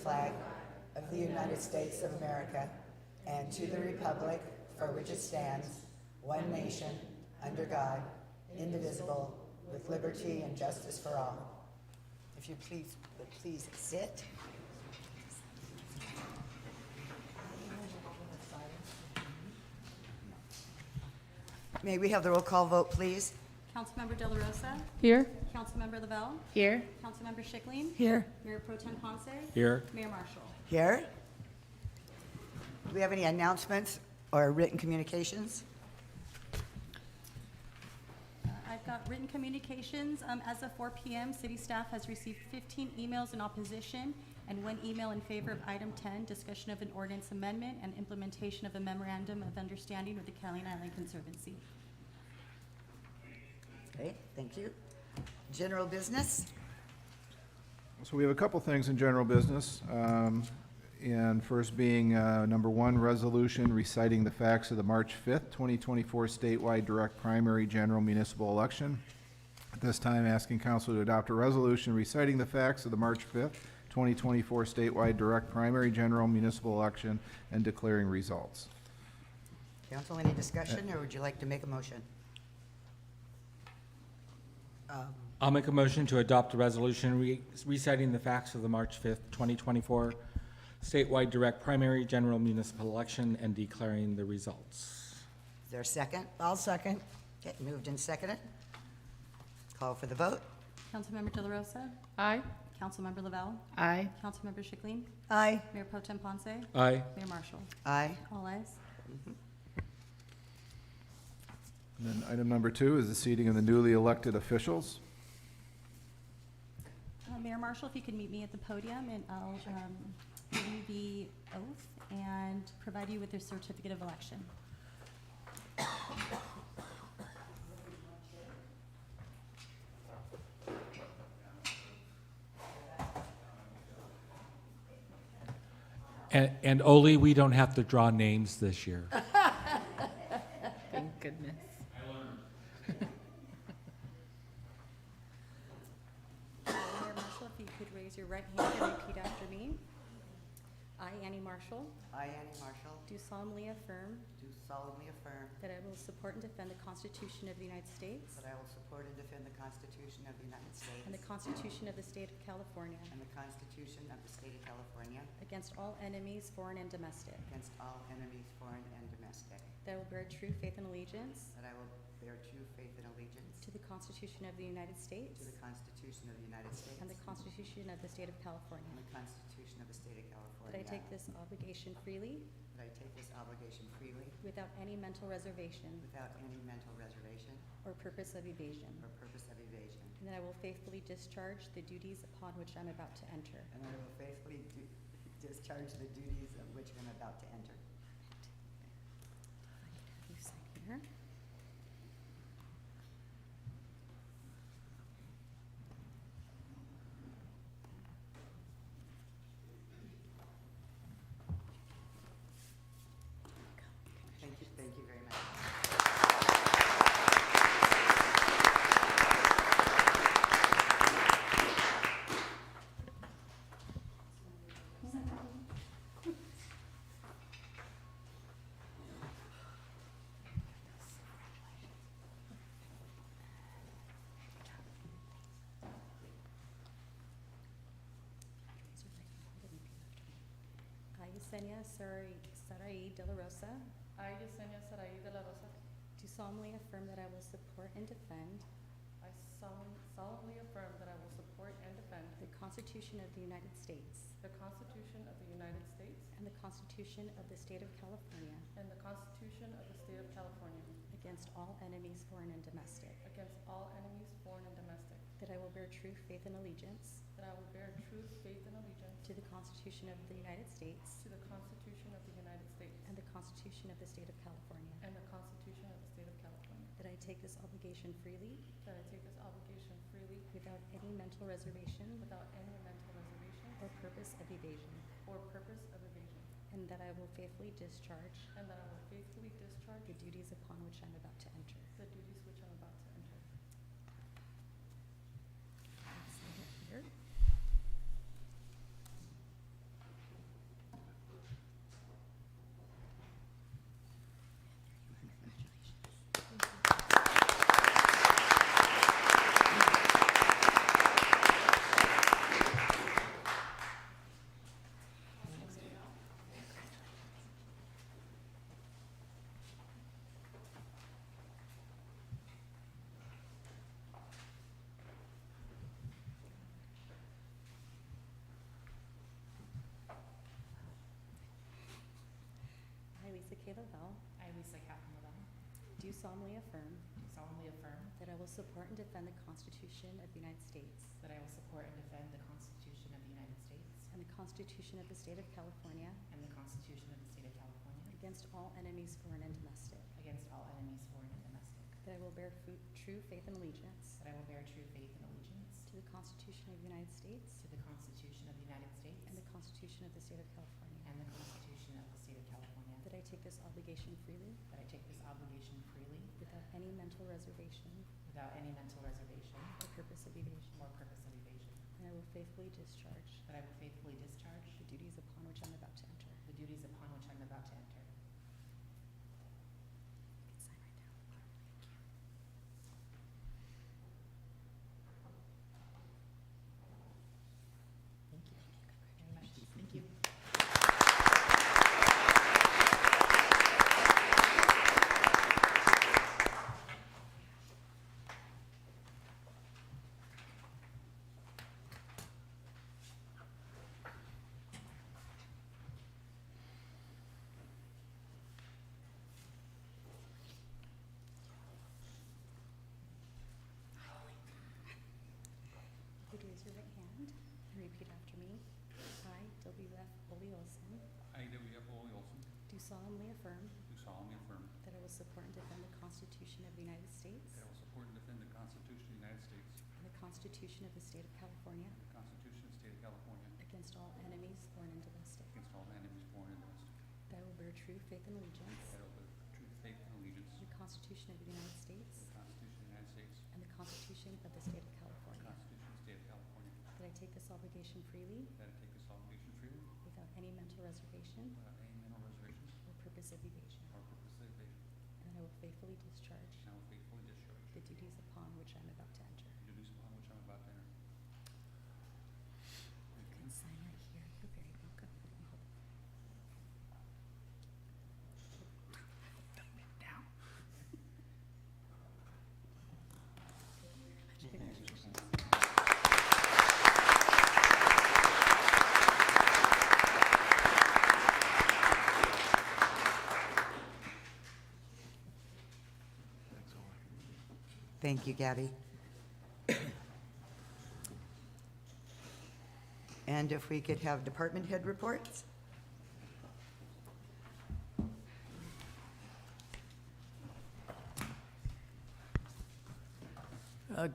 flag of the United States of America and to the republic for which it stands, one nation, under God, indivisible, with liberty and justice for all. If you please sit. May we have the roll call vote, please? Councilmember De La Rosa? Here. Councilmember Lavelle? Here. Councilmember Schickling? Here. Mayor Pro Tem Ponce? Here. Mayor Marshall? Here. Do we have any announcements or written communications? I've got written communications. As of 4 p.m., city staff has received 15 emails in opposition and 1 email in favor of item 10, discussion of an ordinance amendment and implementation of a memorandum of understanding with the Caroline Island Conservancy. Okay, thank you. General business? So we have a couple things in general business. And first being number 1, resolution reciting the facts of the March 5th, 2024 statewide direct primary general municipal election. At this time, asking council to adopt a resolution reciting the facts of the March 5th, 2024 statewide direct primary general municipal election and declaring results. Council, any discussion, or would you like to make a motion? I'll make a motion to adopt a resolution reciting the facts of the March 5th, 2024 statewide direct primary general municipal election and declaring the results. Is there a second? I'll second. Okay, moved and seconded. Call for the vote. Councilmember De La Rosa? Aye. Councilmember Lavelle? Aye. Councilmember Schickling? Aye. Mayor Pro Tem Ponce? Aye. Mayor Marshall? Aye. All ayes. And then item number 2 is the seating of the newly elected officials. Mayor Marshall, if you could meet me at the podium, and I'll give you the oath and provide you with your certificate of election. And Oli, we don't have to draw names this year. Thank goodness. Mayor Marshall, if you could raise your right hand and repeat after me. I, Annie Marshall, I, Annie Marshall, do solemnly affirm do solemnly affirm that I will support and defend the Constitution of the United States that I will support and defend the Constitution of the United States and the Constitution of the State of California and the Constitution of the State of California against all enemies, foreign and domestic, against all enemies, foreign and domestic, that I will bear true faith and allegiance that I will bear true faith and allegiance to the Constitution of the United States to the Constitution of the United States and the Constitution of the State of California, and the Constitution of the State of California, that I take this obligation freely that I take this obligation freely without any mental reservation without any mental reservation or purpose of evasion, or purpose of evasion, and that I will faithfully discharge the duties upon which I'm about to enter. and I will faithfully discharge the duties of which I'm about to enter. You sign here. Thank you very much. I, Yesenia Sarai De La Rosa, I, Yesenia Sarai De La Rosa, do solemnly affirm that I will support and defend I solemnly affirm that I will support and defend the Constitution of the United States the Constitution of the United States and the Constitution of the State of California and the Constitution of the State of California against all enemies, foreign and domestic, against all enemies, foreign and domestic, that I will bear true faith and allegiance that I will bear true faith and allegiance to the Constitution of the United States to the Constitution of the United States and the Constitution of the State of California, and the Constitution of the State of California, that I take this obligation freely that I take this obligation freely without any mental reservation without any mental reservation or purpose of evasion, or purpose of evasion, and that I will faithfully discharge and that I will faithfully discharge the duties upon which I'm about to enter. the duties which I'm about to enter. Sign it here. K. Lavelle, I, Lisa Catherine Lavelle, do solemnly affirm solemnly affirm that I will support and defend the Constitution of the United States that I will support and defend the Constitution of the United States and the Constitution of the State of California and the Constitution of the State of California against all enemies, foreign and domestic, against all enemies, foreign and domestic, that I will bear true faith and allegiance that I will bear true faith and allegiance to the Constitution of the United States to the Constitution of the United States and the Constitution of the State of California, and the Constitution of the State of California, that I take this obligation freely that I take this obligation freely without any mental reservation without any mental reservation or purpose of evasion, or purpose of evasion, and I will faithfully discharge that I will faithfully discharge the duties upon which I'm about to enter. the duties upon which I'm about to enter. You can sign right now. Thank you very much. Thank you. Would you raise your right hand and repeat after me? I, W.F. Ole Olson, I, W.F. Ole Olson, do solemnly affirm do solemnly affirm that I will support and defend the Constitution of the United States that I will support and defend the Constitution of the United States and the Constitution of the State of California and the Constitution of the State of California against all enemies, foreign and domestic, against all enemies, foreign and domestic, that I will bear true faith and allegiance that I will bear true faith and allegiance to the Constitution of the United to States the Constitution of the United States and the Constitution of the State of and the California, Constitution of the State of California, that I take this obligation freely that I take this obligation freely without any mental reservation without any mental reservation or purpose of evasion, or purpose of evasion, and I will faithfully discharge and I will faithfully discharge the duties upon which I'm about to enter. the duties upon which I'm about to enter. You can sign right here. You're very welcome. Thank you, Gabby. And if we could have department head reports?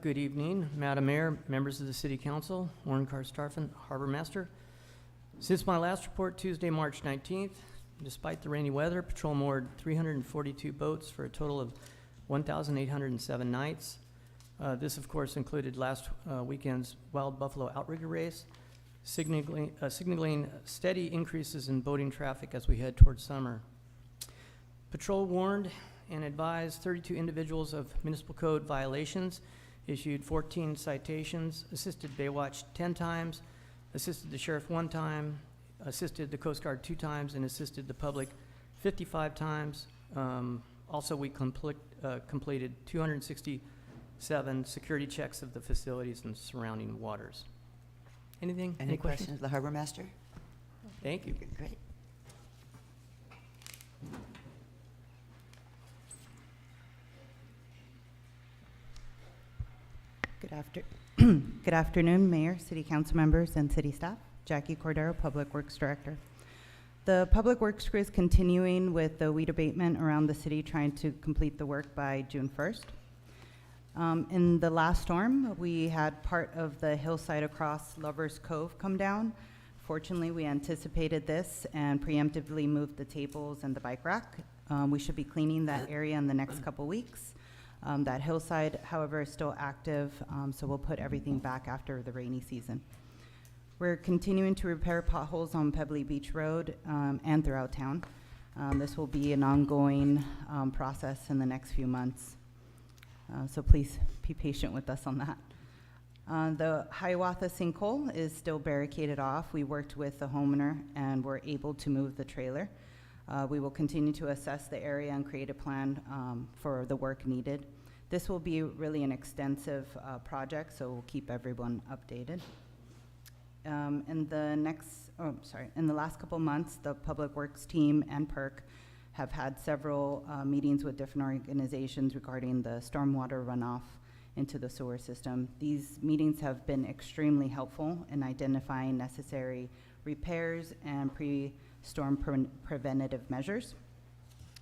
Good evening, Madam Mayor, members of the City Council, Warren Carstarfen, Harbor Master. Since my last report Tuesday, March 19th, despite the rainy weather, Patrol moored 342 boats for a total of 1,807 nights. This, of course, included last weekend's Wild Buffalo Outrigger Race, signaling steady increases in boating traffic as we head towards summer. Patrol warned and advised 32 individuals of municipal code violations, issued 14 citations, assisted Baywatch 10 times, assisted the sheriff 1 time, assisted the Coast Guard 2 times, and assisted the public 55 times. Also, we completed 267 security checks of the facilities and surrounding waters. Anything? Any questions of the harbor master? Thank you. Great. Good afternoon, Mayor, City Council members, and City staff. Jackie Cordero, Public Works Director. The Public Works crew is continuing with the weed abatement around the city, trying to complete the work by June 1st. In the last storm, we had part of the hillside across Lover's Cove come down. Fortunately, we anticipated this and preemptively moved the tables and the bike rack. We should be cleaning that area in the next couple weeks. That hillside, however, is still active, so we'll put everything back after the rainy season. We're continuing to repair potholes on Pebbly Beach Road and throughout town. This will be an ongoing process in the next few months, so please be patient with us on that. The Hiawatha sinkhole is still barricaded off. We worked with the homeowner and were able to move the trailer. We will continue to assess the area and create a plan for the work needed. This will be really an extensive project, so we'll keep everyone updated. In the last couple months, the Public Works team and PERC have had several meetings with different organizations regarding the stormwater runoff into the sewer system. These meetings have been extremely helpful in identifying necessary repairs and pre-storm preventative measures.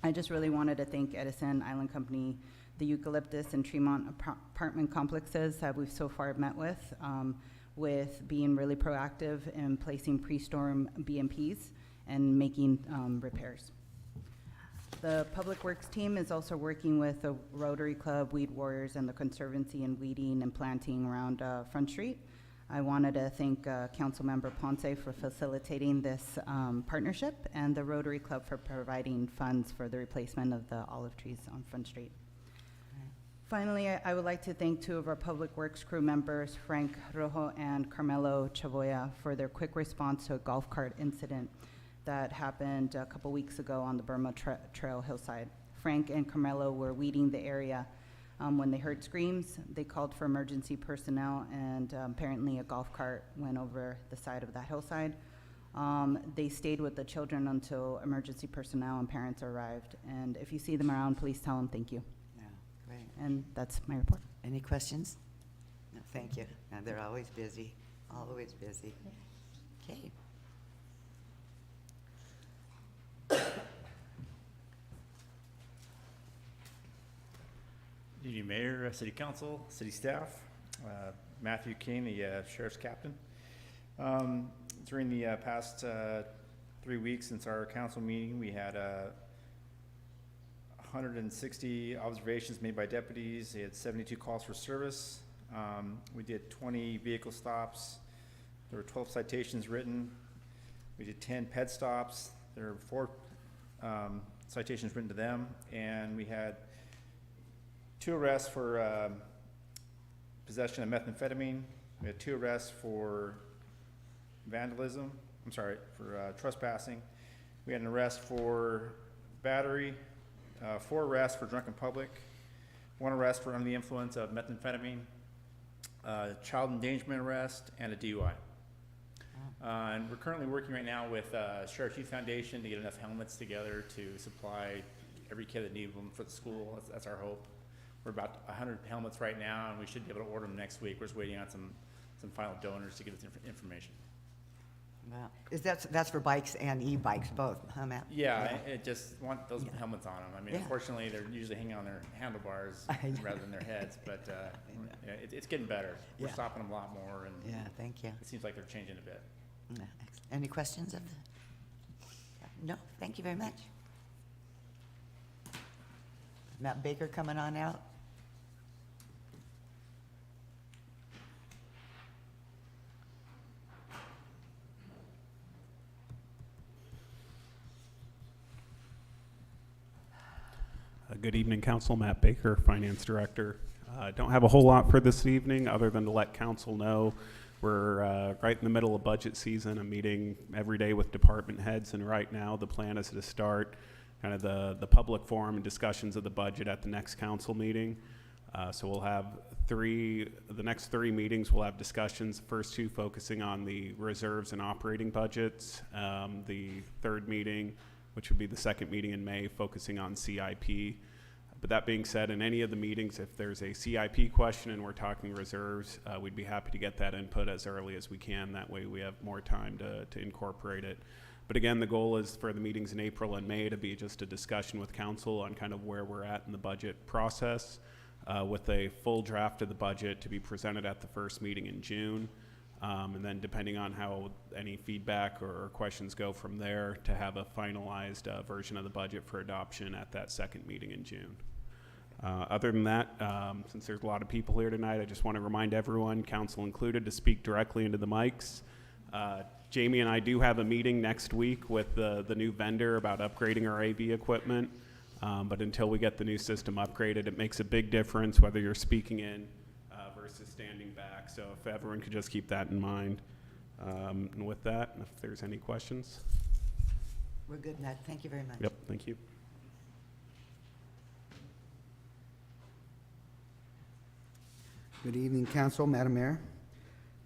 I just really wanted to thank Edison Island Company, the Eucalyptus and Tremont apartment complexes that we've so far met with being really proactive in placing pre-storm BMPs and making repairs. The Public Works team is also working with the Rotary Club, Weed Warriors, and the Conservancy in weeding and planting around Front Street. I wanted to thank Councilmember Ponce for facilitating this partnership and the Rotary Club for providing funds for the replacement of the olive trees on Front Street. Finally, I would like to thank two of our Public Works crew members, Frank Rojo and Carmelo Chavoya, for their quick response to a golf cart incident that happened a couple weeks ago on the Burma Trail hillside. Frank and Carmelo were weeding the area when they heard screams. They called for emergency personnel, and apparently a golf cart went over the side of that hillside. They stayed with the children until emergency personnel and parents arrived. And if you see them around, please tell them thank you. Yeah, great. And that's my report. Any questions? No, thank you. No, they're always busy, always busy. Okay. Evening, Mayor, City Council, City Staff. Matthew King, the Sheriff's Captain. During the past 3 weeks since our council meeting, we had 160 observations made by deputies. They had 72 calls for service. We did 20 vehicle stops. There were 12 citations written. We did 10 ped stops. There were 4 citations written to them, and we had 2 arrests for possession of methamphetamine. We had 2 arrests for vandalism. I'm sorry, for trespassing. We had an arrest for battery, 4 arrests for drunken public, 1 arrest for under the influence of methamphetamine, child endangerment arrest, and a DUI. And we're currently working right now with Sheriff's Youth Foundation to get enough helmets together to supply every kid that needs them for the school. That's our hope. We're about 100 helmets right now, and we should be able to order them next week. We're just waiting on some final donors to get us information. Wow. That's for bikes and e-bikes both, huh, Matt? Yeah, it just want those helmets on them. I mean, Yeah. unfortunately, they're usually hanging on their handlebars rather than their heads, but yeah, it's getting better. We're Yeah. stopping them a lot more, and Yeah, thank you. it seems like they're changing a bit. Yeah, excellent. Any questions of the? No, thank you very much. Matt Baker coming on out. Good evening, Council. Matt Baker, Finance Director. Don't have a whole lot for this evening other than to let Council know we're right in the middle of budget season. I'm meeting every day with department heads, and right now the plan is to start kind of the public forum and discussions of the budget at the next council meeting. So we'll have the next 3 meetings we'll have discussions, first 2 focusing on the reserves and operating budgets. The 3rd meeting, which would be the 2nd meeting in May, focusing on CIP. But that being said, in any of the meetings, if there's a CIP question and we're talking reserves, we'd be happy to get that input as early as we can. That way we have more time to incorporate it. But again, the goal is for the meetings in April and May to be just a discussion with council on kind of where we're at in the budget process, with a full draft of the budget to be presented at the first meeting in June. And then depending on how any feedback or questions go from there, to have a finalized version of the budget for adoption at that 2nd meeting in June. Other than that, since there's a lot of people here tonight, I just want to remind everyone, council included, to speak directly into the mics. Jamie and I do have a meeting next week with the new vendor about upgrading our AV equipment. But until we get the new system upgraded, it makes a big difference whether you're speaking in versus standing back. So if everyone could just keep that in mind. And with that, if there's any questions. We're good, Matt. Thank you very much. Yep, thank you. Good evening, Council, Madam Mayor.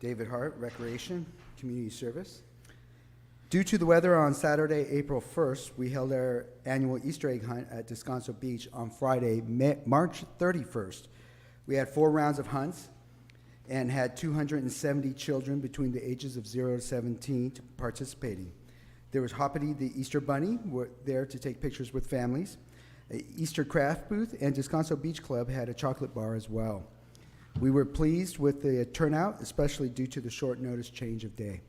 David Hart, Recreation, Community Service. Due to the weather on Saturday, April 1st, we held our annual Easter egg hunt at Descanso Beach on Friday, March 31st. We had 4 rounds of hunts and had 270 children between the ages of 0 to 17 participating. There was Hoppity the Easter Bunny there to take pictures with families. An Easter craft booth and Descanso Beach Club had a chocolate bar as well. We were pleased with the turnout, especially due to the short notice change of day.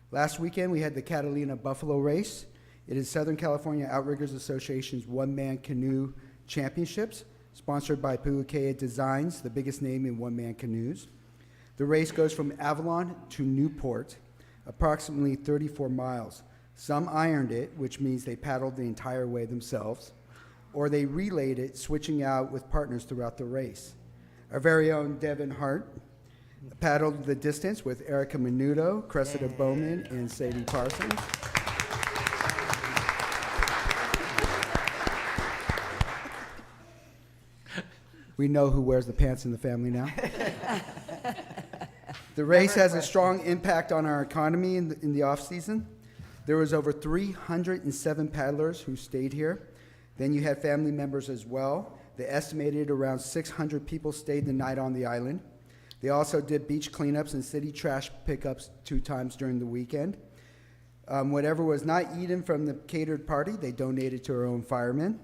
Last weekend, we had the Catalina Buffalo Race. It is Southern California Outriggers Association's one-man canoe championships, sponsored by Puukea Designs, the biggest name in one-man canoes. The race goes from Avalon to Newport, approximately 34 miles. Some ironed it, which means they paddled the entire way themselves, or they relayed it, switching out with partners throughout the race. Our very own Devin Hart paddled the distance with Erica Menudo, Cressida Bowman, and Sadie Parsons. We know who wears the pants in the family now. The race has a strong impact on our economy in the off-season. There was over 307 paddlers who stayed here. Then you had family members as well. They estimated around 600 people stayed the night on the island. They also did beach cleanups and city trash pickups 2 times during the weekend. Whatever was not eaten from the catered party, they donated to our own firemen.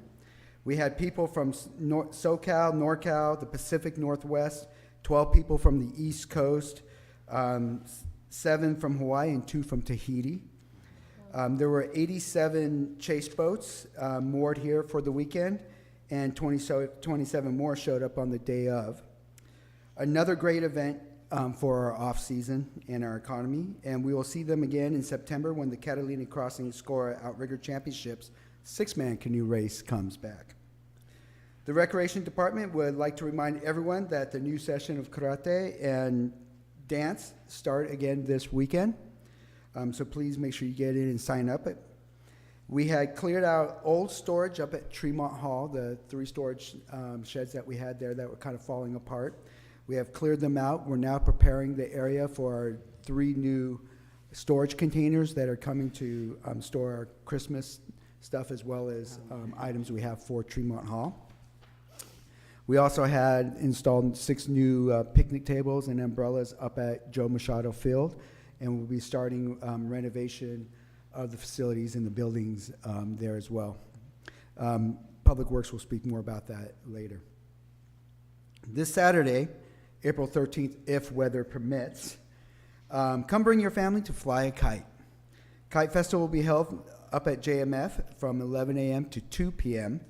We had people from SoCal, NorCal, the Pacific Northwest, 12 people from the East Coast, 7 from Hawaii, and 2 from Tahiti. There were 87 chase boats moored here for the weekend, and 27 more showed up on the day of. Another great event for our off-season and our economy, and we will see them again in September when the Catalina Crossing Score Outrigger Championships 6-man canoe race comes back. The Recreation Department would like to remind everyone that the new session of karate and dance start again this weekend, so please make sure you get in and sign up. We had cleared out old storage up at Tremont Hall, the 3 storage sheds that we had there that were kind of falling apart. We have cleared them out. We're now preparing the area for our 3 new storage containers that are coming to store our Christmas stuff as well as items we have for Tremont Hall. We also had installed 6 new picnic tables and umbrellas up at Joe Machado Field, and we'll be starting renovation of the facilities and the buildings there as well. Public Works will speak more about that later. This Saturday, April 13th, if weather permits, come bring your family to fly a kite. Kite Festival will be held up at JMF from 11 a.m. to 2 p.m.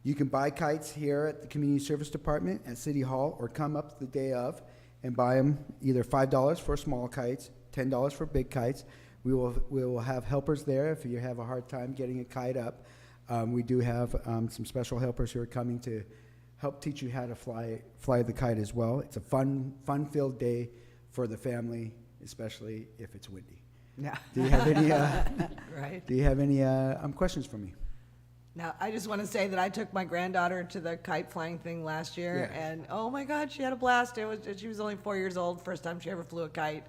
You can buy kites here at the Community Service Department at City Hall or come up the day of and buy them either $5 for small kites, $10 for big kites. We will have helpers there if you have a hard time getting a kite up. We do have some special helpers who are coming to help teach you how to fly the kite as well. It's a fun-filled day for the family, especially if it's windy. Yeah. Do you have any? Right. Do you have any questions for me? Now, I just want to say that I took my granddaughter to the kite flying thing last year, Yeah. and oh my God, she had a blast. She was only 4 years old, first time she ever flew a kite.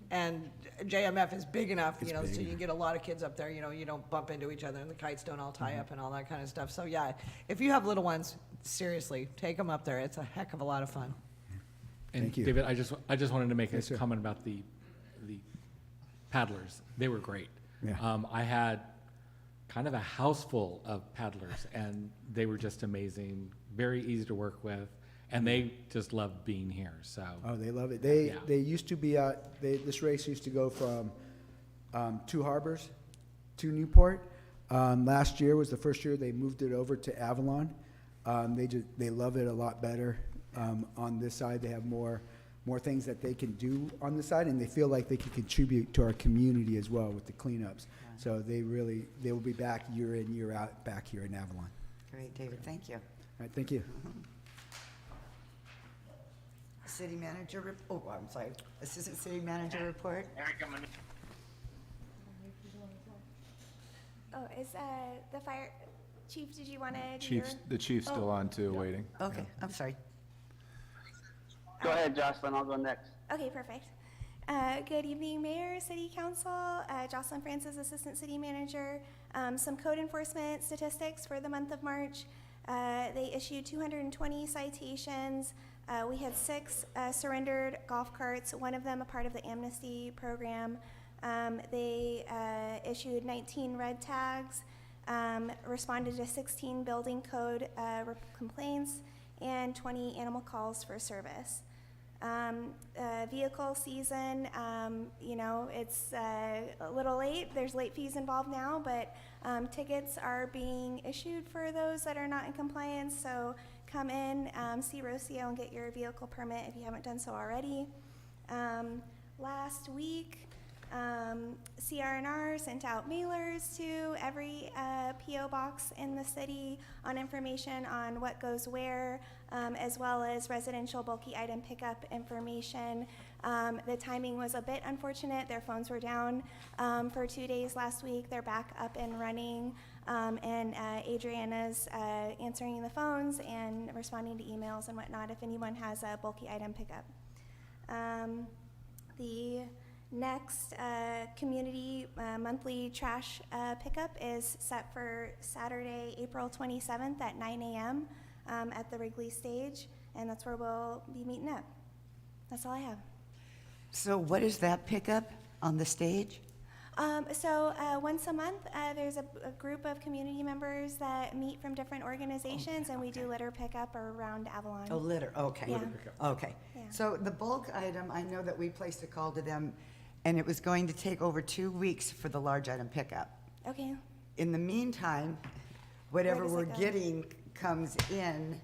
And JMF is big enough, It's so big. you can get a lot of kids up there. You don't bump into each other, and the kites don't all tie up and all that kind of stuff. So yeah, if you have little ones, seriously, take them up there. It's a heck of a lot of fun. And Thank you. David, I just wanted to make Yes, sir. a comment about the paddlers. They were great. Yeah. I had kind of a house full of paddlers, and they were just amazing, very easy to work with, and they just loved being here. So Oh, they love it. Yeah. They used to be out. This race used to go from 2 Harbors to Newport. Last year was the first year they moved it over to Avalon. They love it a lot better on this side. They have more things that they can do on the side, and they feel like they can contribute to our community as well with the cleanups. So they will be back year in, year out, back here in Avalon. Great, David, thank you. All right, thank you. City manager, I'm sorry, Assistant City Manager report. Oh, is the fire chief? Did you want to? The chief's still on too, waiting. Okay, I'm sorry. Go ahead, Jocelyn. I'll go next. Okay, perfect. Good evening, Mayor, City Council, Jocelyn Francis, Assistant City Manager. Some code enforcement statistics for the month of March. They issued 220 citations. We had 6 surrendered golf carts, one of them a part of the amnesty program. They issued 19 red tags, responded to 16 building code complaints, and 20 animal calls for service. Vehicle season, you know, it's a little late. There's late fees involved now, but tickets are being issued for those that are not in compliance. So come in, see Rocio, and get your vehicle permit if you haven't done so already. Last week, CR&R sent out mailers to every PO box in the city on information on what goes where, as well as residential bulky item pickup information. The timing was a bit unfortunate. Their phones were down for 2 days last week. They're back up and running, and Adriana's answering the phones and responding to emails and whatnot if anyone has a bulky item pickup. The next community monthly trash pickup is set for Saturday, April 27th at 9 a.m. At the Wrigley stage, and that's where we'll be meeting up. That's all I have. So what is that pickup on the stage? Once a month, there's a group of community members that meet from different organizations, and we do litter pickup around Avalon. Oh, litter, okay. Yeah. Okay. Yeah. So the bulk item, I know that we placed a call to them, and it was going to take over 2 weeks for the large item pickup. Okay. In the meantime, whatever Where does we're it go? getting comes in,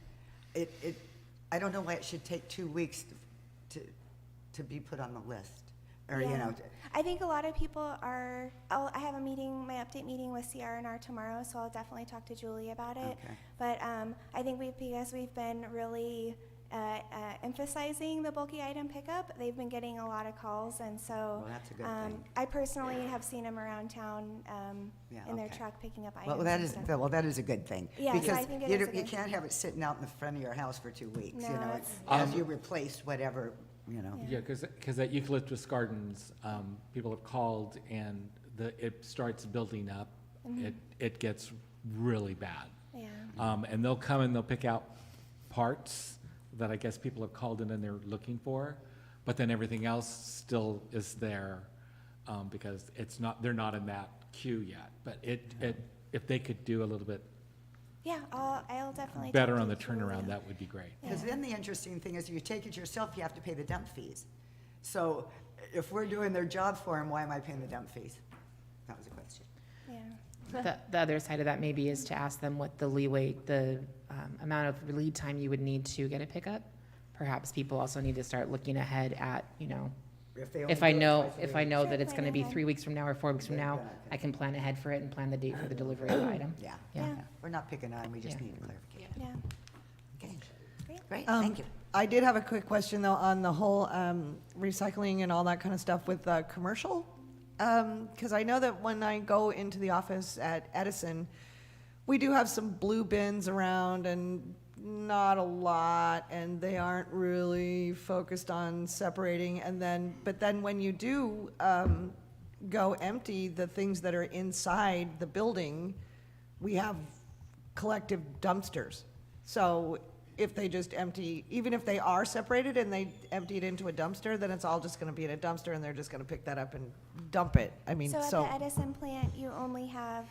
I don't know why it should take 2 weeks to be put on the list, or, you Yeah. know. I think a lot of people are, I have a meeting, my update meeting with CR&R tomorrow, so I'll definitely talk to Julie about it. Okay. But I think because we've been really emphasizing the bulky item pickup, they've been getting a lot of calls, and so Well, that's a good thing. I personally have seen them around town Yeah, in their okay. truck picking up items. Well, that and is, stuff. well, that is a good thing. Yeah, so because I think it you is a don't- you good- can't have it sitting out in the front of your house for 2 weeks, you No, know, it's- as you replace whatever, you know. Yeah, because at Eucalyptus Gardens, people have called and it starts building up. It gets really bad. Yeah. And they'll come and they'll pick out parts that I guess people have called in and they're looking for, but then everything else still is there, because they're not in that queue yet. But if they could do a little bit Yeah, I'll definitely. better talk on the to Julia. turnaround, that would be great. Because then the interesting thing is, if you take it yourself, you have to pay the dump fees. So if we're doing their job for them, why am I paying the dump fees? That was a question. Yeah. The other side of that maybe is to ask them what the leeway, the amount of lead time you would need to get a pickup. Perhaps people also need to start looking ahead at, you know, If they only if I do it know, twice a if I week. know Sure, that it's plan gonna be ahead. 3 weeks from now or 4 weeks from Yeah, now, okay. I can plan ahead for it and plan the date for the delivery of the item. Yeah, Yeah. yeah. We're not picking on, we just Yeah. need a clarification. Yeah. Okay, Great. great, thank you. I did have a quick question, though, on the whole recycling and all that kind of stuff with commercial. Because I know that when I go into the office at Edison, we do have some blue bins around and not a lot, and they aren't really focused on separating. But then when you do go empty the things that are inside the building, we have collective dumpsters. So if they just empty, even if they are separated and they empty it into a dumpster, then it's all just gonna be in a dumpster and they're just gonna pick that up and dump it. I mean, So at so, the Edison plant, you only have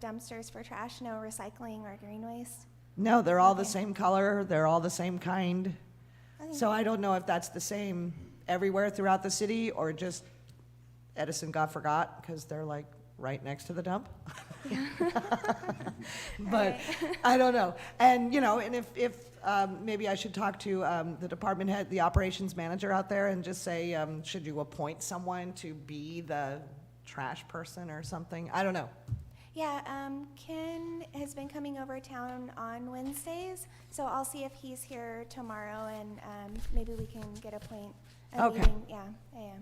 dumpsters for trash, no recycling or green waste? no, they're all the Okay. same color, they're all the same kind. Okay. So I don't know if that's the same everywhere throughout the city or just Edison got forgot because they're like right next to the dump. But I don't know. And, you know, and if maybe I should talk to the department head, the operations manager out there and just say, should you appoint someone to be the trash person or something? I don't know. Yeah, Ken has been coming over town on Wednesdays, so I'll see if he's here tomorrow and maybe we can get a Okay. meeting. Yeah.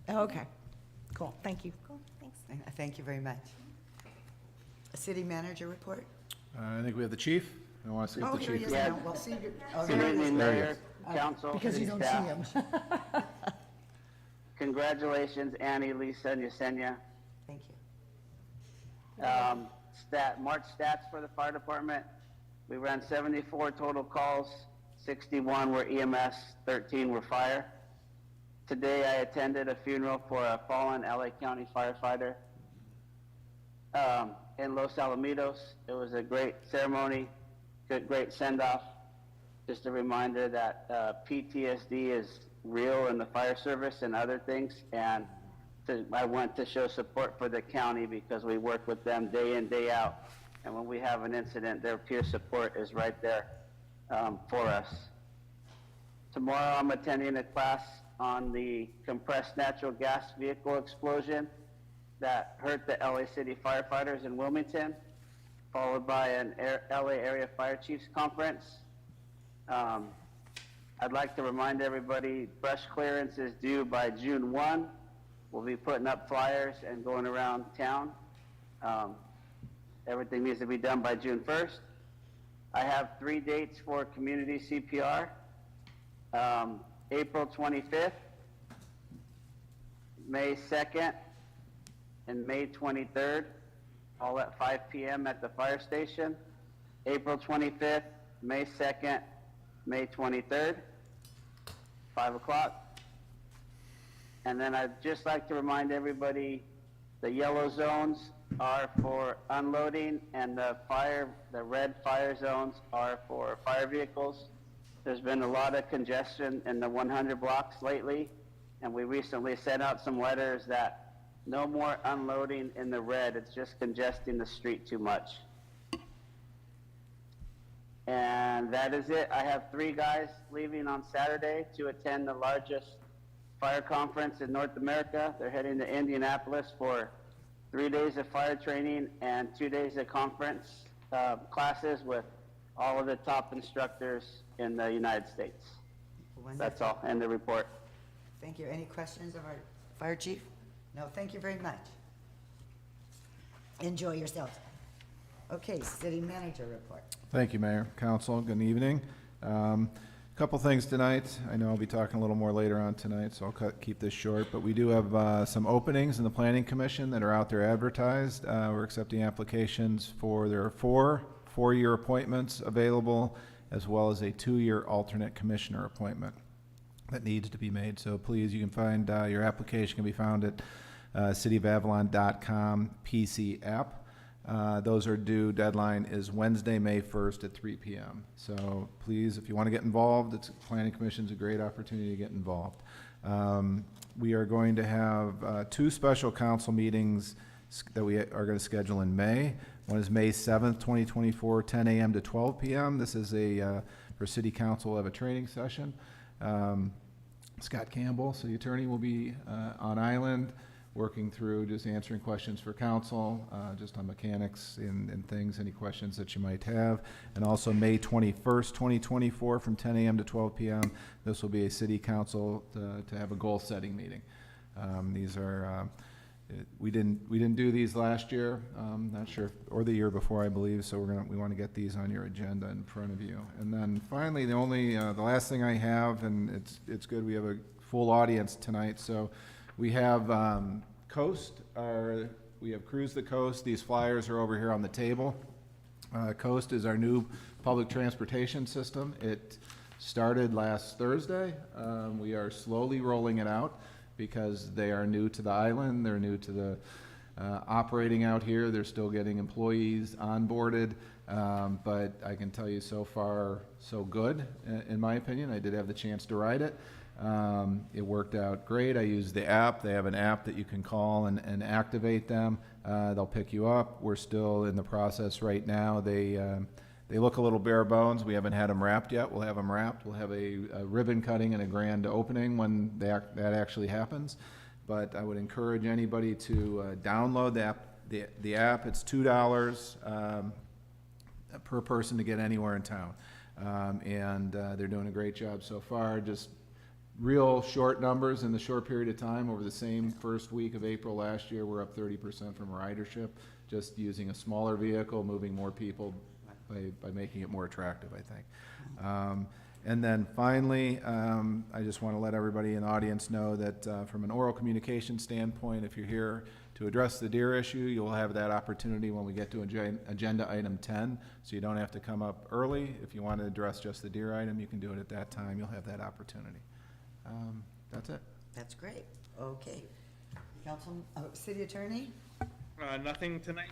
Okay, cool, thank you. Cool, thanks. Thank you very much. A city manager report? I think we have the chief. I want to see if Oh, the here he chief. is is- now. Well, see, oh, Good there he is. evening, There he Mayor, is. Council, Because you City don't see Staff. him. Congratulations, Annie, Lisa, and Yesenia. Thank you. March stats for the fire department. We ran 74 total calls, 61 were EMS, 13 were fire. Today I attended a funeral for a fallen LA County firefighter in Los Alamitos. It was a great ceremony, great send-off. Just a reminder that PTSD is real in the fire service and other things, and I went to show support for the county because we work with them day in, day out, and when we have an incident, their peer support is right there for us. Tomorrow I'm attending a class on the compressed natural gas vehicle explosion that hurt the LA City firefighters in Wilmington, followed by an LA Area Fire Chiefs Conference. I'd like to remind everybody, brush clearance is due by June 1. We'll be putting up flyers and going around town. Everything needs to be done by June 1st. I have 3 dates for community CPR. April 25th, May 2nd, and May 23rd, all at 5 p.m. at the fire station. April 25th, May 2nd, May 23rd, 5 o'clock. And then I'd just like to remind everybody, the yellow zones are for unloading, and the red fire zones are for fire vehicles. There's been a lot of congestion in the 100 blocks lately, and we recently sent out some letters that no more unloading in the red. It's just congesting the street too much. And that is it. I have 3 guys leaving on Saturday to attend the largest fire conference in North America. They're heading to Indianapolis for 3 days of fire training and 2 days of conference classes with all of the top instructors in the United States. Wonderful. That's all, end the report. Thank you. Any questions of our fire chief? No, thank you very much. Enjoy yourselves. Okay, city manager report. Thank you, Mayor, Council. Good evening. Couple things tonight. I know I'll be talking a little more later on tonight, so I'll keep this short. But we do have some openings in the Planning Commission that are out there advertised. We're accepting applications for, there are 4 4-year appointments available, as well as a 2-year alternate commissioner appointment that needs to be made. So please, you can find your application can be found at cityofavalon.com PC app. Those are due, deadline is Wednesday, May 1st at 3 p.m. So please, if you want to get involved, Planning Commission's a great opportunity to get involved. We are going to have 2 special council meetings that we are going to schedule in May. One is May 7th, 2024, 10 a.m. to 12 p.m. This is for City Council, we'll have a training session. Scott Campbell, city attorney, will be on island, working through just answering questions for council, just on mechanics and things, any questions that you might have. And also May 21st, 2024, from 10 a.m. to 12 p.m. This will be a city council to have a goal setting meeting. These are, we didn't do these last year, not sure, or the year before, I believe, so we want to get these on your agenda in front of you. And then finally, the last thing I have, and it's good, we have a full audience tonight, so we have Coast, we have Cruise the Coast. These flyers are over here on the table. Coast is our new public transportation system. It started last Thursday. We are slowly rolling it out because they are new to the island. They're new to the operating out here. They're still getting employees onboarded. But I can tell you so far, so good, in my opinion. I did have the chance to ride it. It worked out great. I used the app. They have an app that you can call and activate them. They'll pick you up. We're still in the process right now. They look a little bare bones. We haven't had them wrapped yet. We'll have them wrapped. We'll have a ribbon cutting and a grand opening when that actually happens. But I would encourage anybody to download the app. It's $2 per person to get anywhere in town. They're doing a great job so far. Just real short numbers in the short period of time. Over the same first week of April last year, we're up 30% from ridership, just using a smaller vehicle, moving more people by making it more attractive, I think. And then finally, I just want to let everybody in the audience know that from an oral communication standpoint, if you're here to address the deer issue, you'll have that opportunity when we get to agenda item 10. So you don't have to come up early. If you want to address just the deer item, you can do it at that time. You'll have that opportunity. That's it. That's great. Okay. City Attorney? Nothing tonight,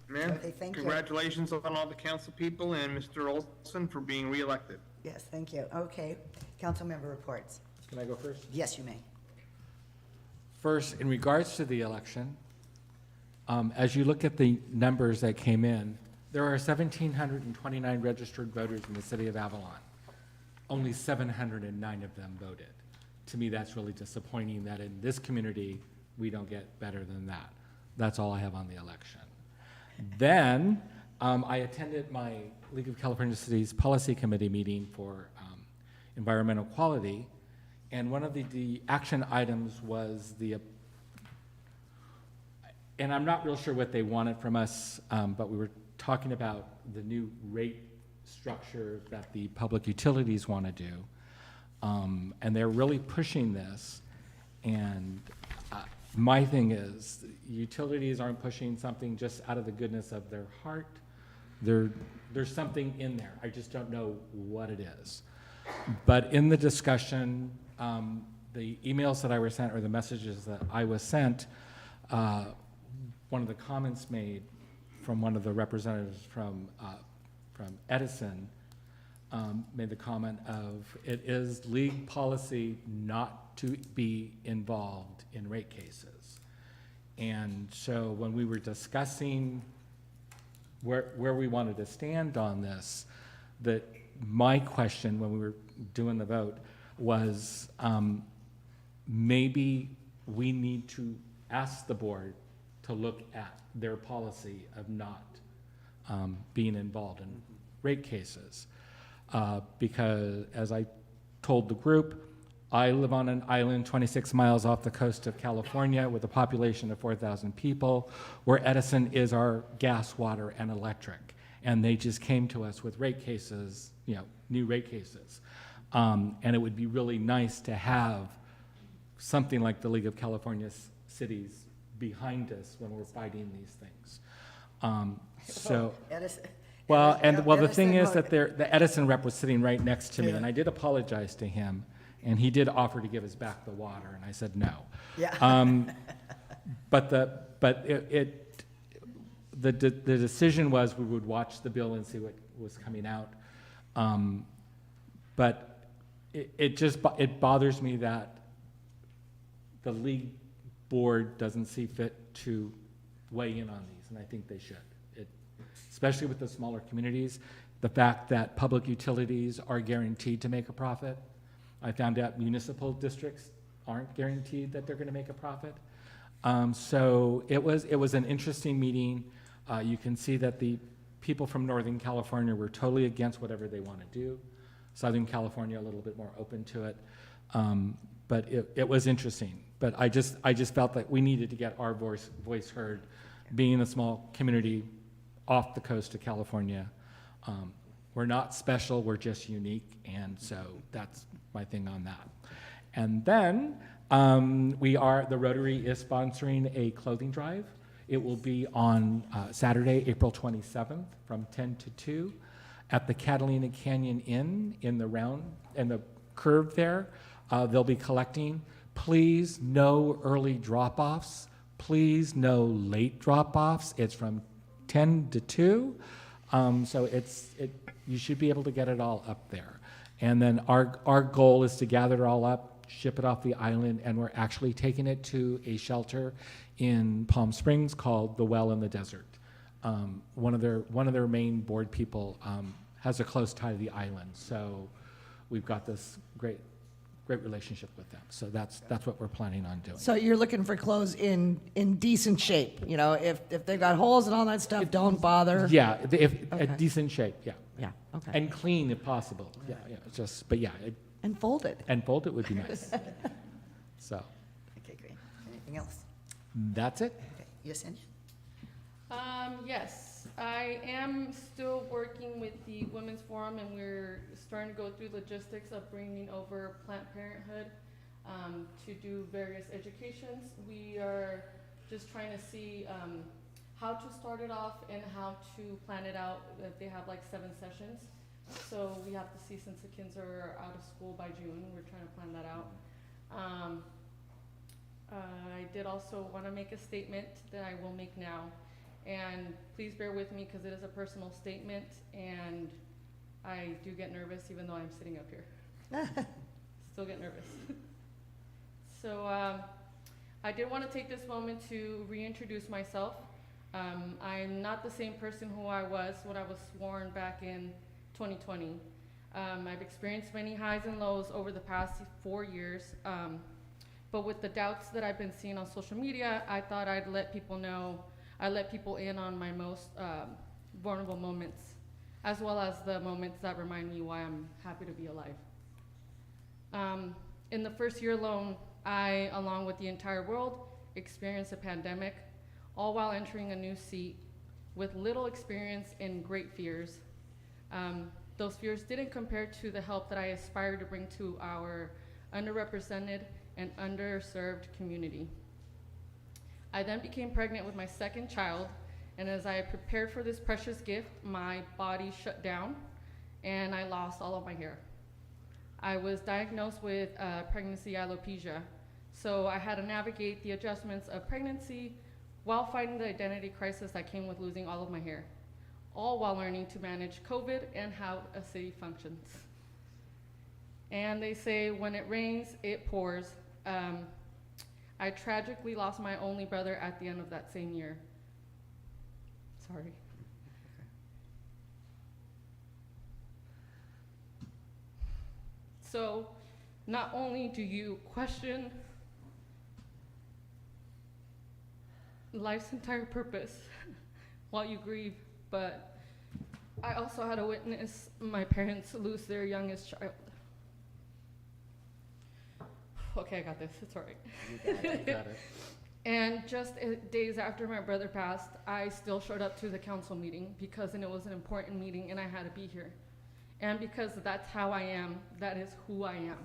Mayor. Okay, thank you. Congratulations on all the council people and Mr. Olson for being reelected. Yes, thank you. Okay. Council member reports. Can I go first? Yes, you may. First, in regards to the election, as you look at the numbers that came in, there are 1,729 registered voters in the city of Avalon. Only 709 of them voted. To me, that's really disappointing that in this community, we don't get better than that. That's all I have on the election. Then, I attended my League of California Cities Policy Committee meeting for environmental quality, and one of the action items was and I'm not real sure what they wanted from us, but we were talking about the new rate structure that the public utilities want to do. And they're really pushing this. And my thing is, utilities aren't pushing something just out of the goodness of their heart. There's something in there. I just don't know what it is. But in the discussion, the emails that I were sent, or the messages that I was sent, one of the comments made from one of the representatives from Edison made the comment of, it is league policy not to be involved in rate cases. And so when we were discussing where we wanted to stand on this, that my question when we were doing the vote was, maybe we need to ask the board to look at their policy of not being involved in rate cases. Because as I told the group, I live on an island 26 miles off the coast of California with a population of 4,000 people, where Edison is our gas, water, and electric. And they just came to us with rate cases, new rate cases. And it would be really nice to have something like the League of California Cities behind us when we're fighting these things. Edison. Well, and the thing is Edison that the Edison rep was sitting right next to me, and I did apologize to him, and he did offer to give us back the water, and I said no. Yeah. But the decision was we would watch the bill and see what was coming out. But it bothers me that the league board doesn't see fit to weigh in on these, and I think they should. Especially with the smaller communities, the fact that public utilities are guaranteed to make a profit. I found out municipal districts aren't guaranteed that they're going to make a profit. So it was an interesting meeting. You can see that the people from Northern California were totally against whatever they want to do. Southern California a little bit more open to it. But it was interesting. But I just felt that we needed to get our voice heard, being a small community off the coast of California. We're not special, we're just unique, and so that's my thing on that. And then the Rotary is sponsoring a clothing drive. It will be on Saturday, April 27th from 10 to 2 at the Catalina Canyon Inn in the curve there. They'll be collecting. Please, no early drop-offs. Please, no late drop-offs. It's from 10 to 2, so you should be able to get it all up there. And then our goal is to gather it all up, ship it off the island, and we're actually taking it to a shelter in Palm Springs called the Well in the Desert. One of their main board people has a close tie to the island, so we've got this great relationship with them. So that's what we're planning on doing. So you're looking for clothes in decent shape, if they've got holes and all that stuff, don't bother. Yeah, Okay. a decent shape, yeah. Yeah, okay. And clean if possible, yeah, but yeah. And folded. And folded would be nice. So, Okay, great. Anything else? that's it. Okay. Yesenia? Yes, I am still working with the Women's Forum, and we're starting to go through logistics of bringing over Planned Parenthood to do various educations. We are just trying to see how to start it off and how to plan it out. They have like 7 sessions. So we have to see, since the kids are out of school by June, we're trying to plan that out. I did also want to make a statement that I will make now. And please bear with me because it is a personal statement and I do get nervous even though I'm sitting up here. Still get nervous. So I did want to take this moment to reintroduce myself. I'm not the same person who I was when I was sworn back in 2020. I've experienced many highs and lows over the past 4 years. But with the doubts that I've been seeing on social media, I thought I'd let people know, I let people in on my most vulnerable moments, as well as the moments that remind me why I'm happy to be alive. In the first year alone, I, along with the entire world, experienced a pandemic, all while entering a new seat with little experience and great fears. Those fears didn't compare to the help that I aspired to bring to our underrepresented and underserved community. I then became pregnant with my 2nd child, and as I prepared for this precious gift, my body shut down and I lost all of my hair. I was diagnosed with pregnancy alopecia, so I had to navigate the adjustments of pregnancy while fighting the identity crisis that came with losing all of my hair, all while learning to manage COVID and how a city functions. And they say when it rains, it pours. I tragically lost my only brother at the end of that same year. Sorry. So not only do you question life's entire purpose while you grieve, but I also had to witness my parents lose their youngest child. Okay, I got this, it's all right. You got it. And just days after my brother passed, I still showed up to the council meeting because it was an important meeting and I had to be here. And because that's how I am, that is who I am.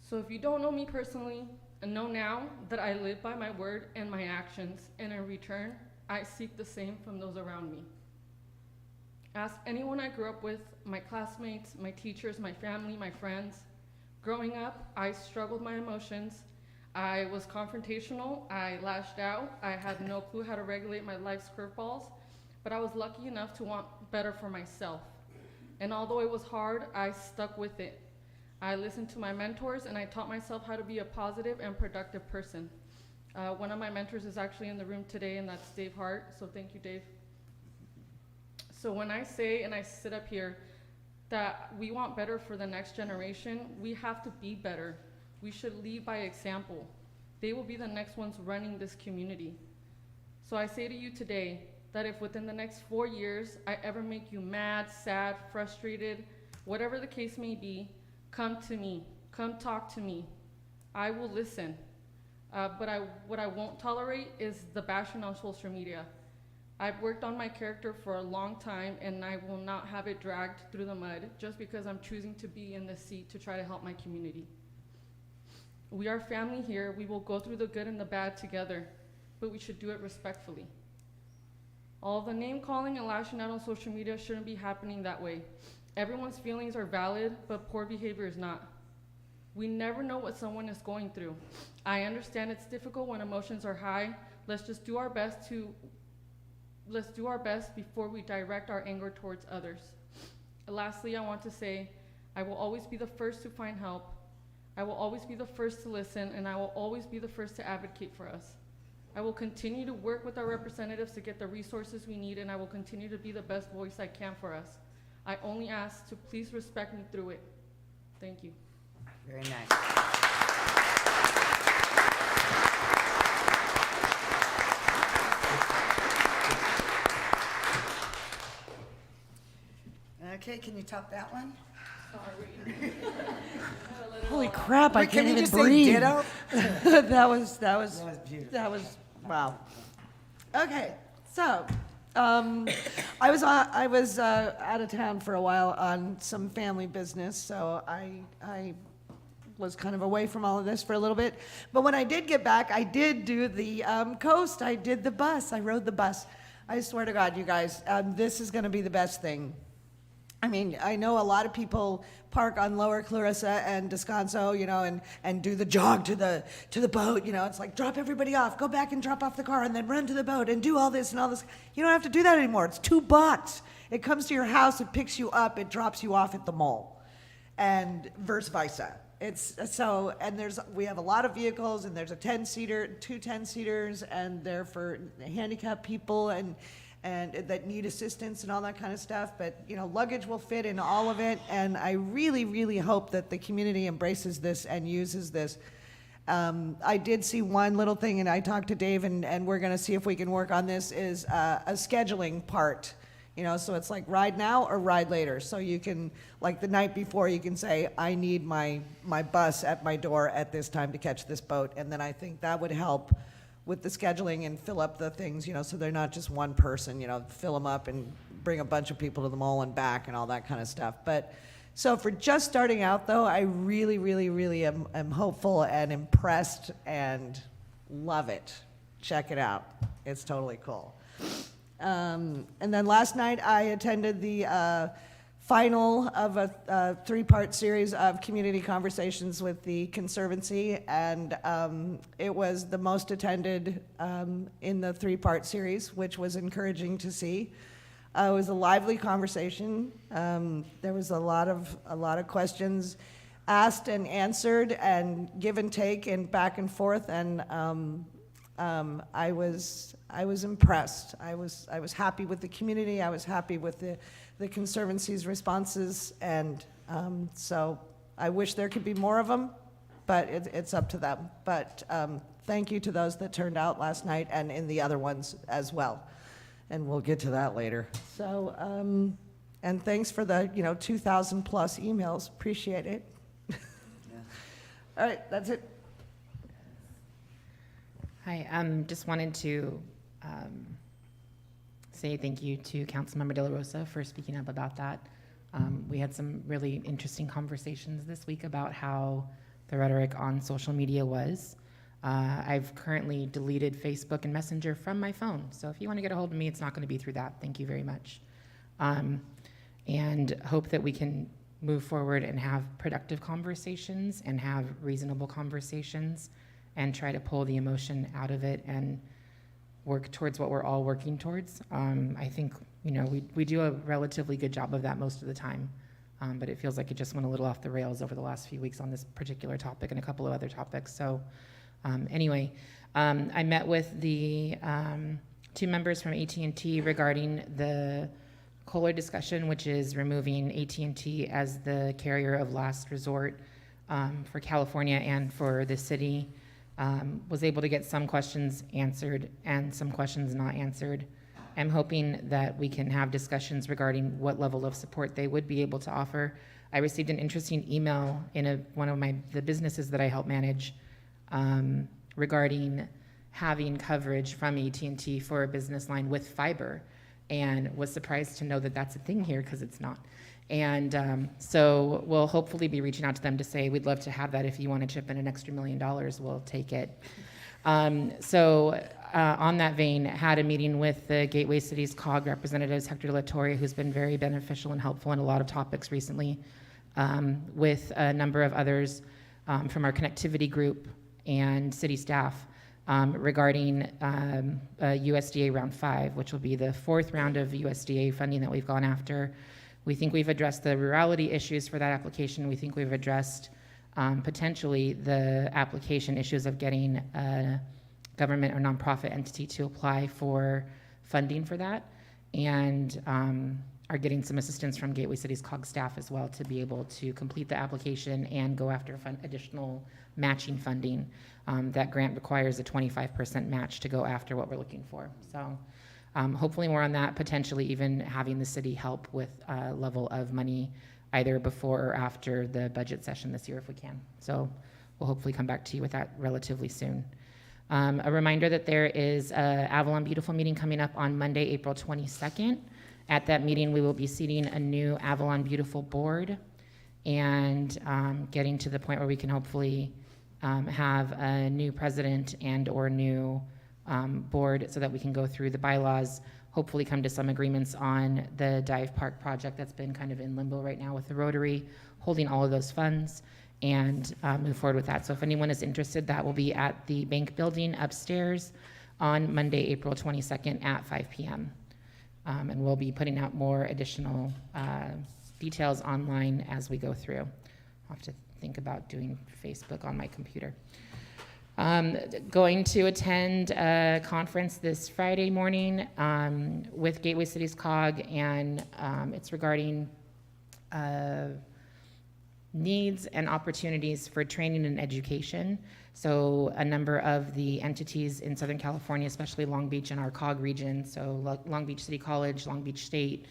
So if you don't know me personally, and know now that I live by my word and my actions, and in return, I seek the same from those around me. Ask anyone I grew up with, my classmates, my teachers, my family, my friends. Growing up, I struggled with my emotions. I was confrontational, I lashed out, I had no clue how to regulate my life's curveballs, but I was lucky enough to want better for myself. And although it was hard, I stuck with it. I listened to my mentors and I taught myself how to be a positive and productive person. One of my mentors is actually in the room today, and that's Dave Hart, so thank you, Dave. So when I say, and I sit up here, that we want better for the next generation, we have to be better. We should lead by example. They will be the next ones running this community. So I say to you today that if within the next 4 years I ever make you mad, sad, frustrated, whatever the case may be, come to me, come talk to me. I will listen. But what I won't tolerate is the bashing on social media. I've worked on my character for a long time, and I will not have it dragged through the mud just because I'm choosing to be in this seat to try to help my community. We are family here. We will go through the good and the bad together, but we should do it respectfully. All the name calling and lashing out on social media shouldn't be happening that way. Everyone's feelings are valid, but poor behavior is not. We never know what someone is going through. I understand it's difficult when emotions are high. Let's do our best before we direct our anger towards others. Lastly, I want to say, I will always be the first to find help. I will always be the first to listen, and I will always be the first to advocate for us. I will continue to work with our representatives to get the resources we need, and I will continue to be the best voice I can for us. I only ask to please respect me through it. Thank you. Very nice. Okay, can you top that one? Sorry. Holy crap, I Wait, can't can you even just say breathe. ditto? That was That was beautiful. wow. Okay, so, I was out of town for a while on some family business, so I was kind of away from all of this for a little bit. But when I did get back, I did do the coast. I did the bus. I rode the bus. I swear to God, you guys, this is going to be the best thing. I mean, I know a lot of people park on Lower Clarissa and Descanso, you know, and do the jog to the boat. You know, it's like drop everybody off, go back and drop off the car, and then run to the boat and do all this and all this. You don't have to do that anymore. It's $2. It comes to your house, it picks you up, it drops you off at the mall, and vice versa. It's so, and we have a lot of vehicles, and there's a 10-seater, 2 10-seaters, and they're for handicapped people and that need assistance and all that kind of stuff. But, you know, luggage will fit in all of it, and I really, really hope that the community embraces this and uses this. I did see one little thing, and I talked to Dave, and we're gonna see if we can work on this, is a scheduling part. You know, so it's like ride now or ride later. So you can, like the night before, you can say, I need my bus at my door at this time to catch this boat. And then I think that would help with the scheduling and fill up the things, you know, so they're not just one person, you know, fill them up and bring a bunch of people to the mall and back and all that kind of stuff. But so for just starting out, though, I really, really, really am hopeful and impressed and love it. Check it out. It's totally cool. And then last night I attended the final of a 3-part series of community conversations with the Conservancy, and it was the most attended in the 3-part series, which was encouraging to see. It was a lively conversation. There was a lot of questions asked and answered, and give and take and back and forth, and I was impressed. I was happy with the community. I was happy with the Conservancy's responses, and so I wish there could be more of them, but it's up to them. But thank you to those that turned out last night and in the other ones as well, and we'll get to that later. So, and thanks for the 2,000 plus emails. Appreciate it. Yeah. All right, that's it. Hi, just wanted to say thank you to Councilmember De La Rosa for speaking up about that. We had some really interesting conversations this week about how the rhetoric on social media was. I've currently deleted Facebook and Messenger from my phone, so if you want to get a hold of me, it's not going to be through that. Thank you very much. And hope that we can move forward and have productive conversations and have reasonable conversations and try to pull the emotion out of it and work towards what we're all working towards. I think, we do a relatively good job of that most of the time, but it feels like it just went a little off the rails over the last few weeks on this particular topic and a couple of other topics. So anyway, I met with the 2 members from AT&T regarding the Kohler discussion, which is removing AT&T as the carrier of last resort for California and for the city. Was able to get some questions answered and some questions not answered. I'm hoping that we can have discussions regarding what level of support they would be able to offer. I received an interesting email in one of the businesses that I help manage regarding having coverage from AT&T for a business line with fiber, and was surprised to know that that's a thing here because it's not. And so we'll hopefully be reaching out to them to say, we'd love to have that. If you want to chip in an extra $1 million, we'll take it. On that vein, had a meeting with the Gateway Cities COG representatives, Hector De La Torre, who's been very beneficial and helpful in a lot of topics recently, with a number of others from our connectivity group and city staff regarding USDA Round 5, which will be the 4th round of USDA funding that we've gone after. We think we've addressed the rurality issues for that application. We think we've addressed potentially the application issues of getting a government or nonprofit entity to apply for funding for that, and are getting some assistance from Gateway Cities COG staff as well to be able to complete the application and go after additional matching funding. That grant requires a 25% match to go after what we're looking for. So hopefully more on that, potentially even having the city help with a level of money either before or after the budget session this year if we can. So we'll hopefully come back to you with that relatively soon. A reminder that there is a Avalon Beautiful meeting coming up on Monday, April 22nd. At that meeting, we will be seating a new Avalon Beautiful board and getting to the point where we can hopefully have a new president and or new board so that we can go through the bylaws, hopefully come to some agreements on the dive park project that's been kind of in limbo right now with the Rotary, holding all of those funds, and move forward with that. So if anyone is interested, that will be at the bank building upstairs on Monday, April 22nd at 5 p.m. And we'll be putting out more additional details online as we go through. I'll have to think about doing Facebook on my computer. Going to attend a conference this Friday morning with Gateway Cities COG, and it's regarding needs and opportunities for training and education. So a number of the entities in Southern California, especially Long Beach and our COG region, so Long Beach City College, Long Beach State,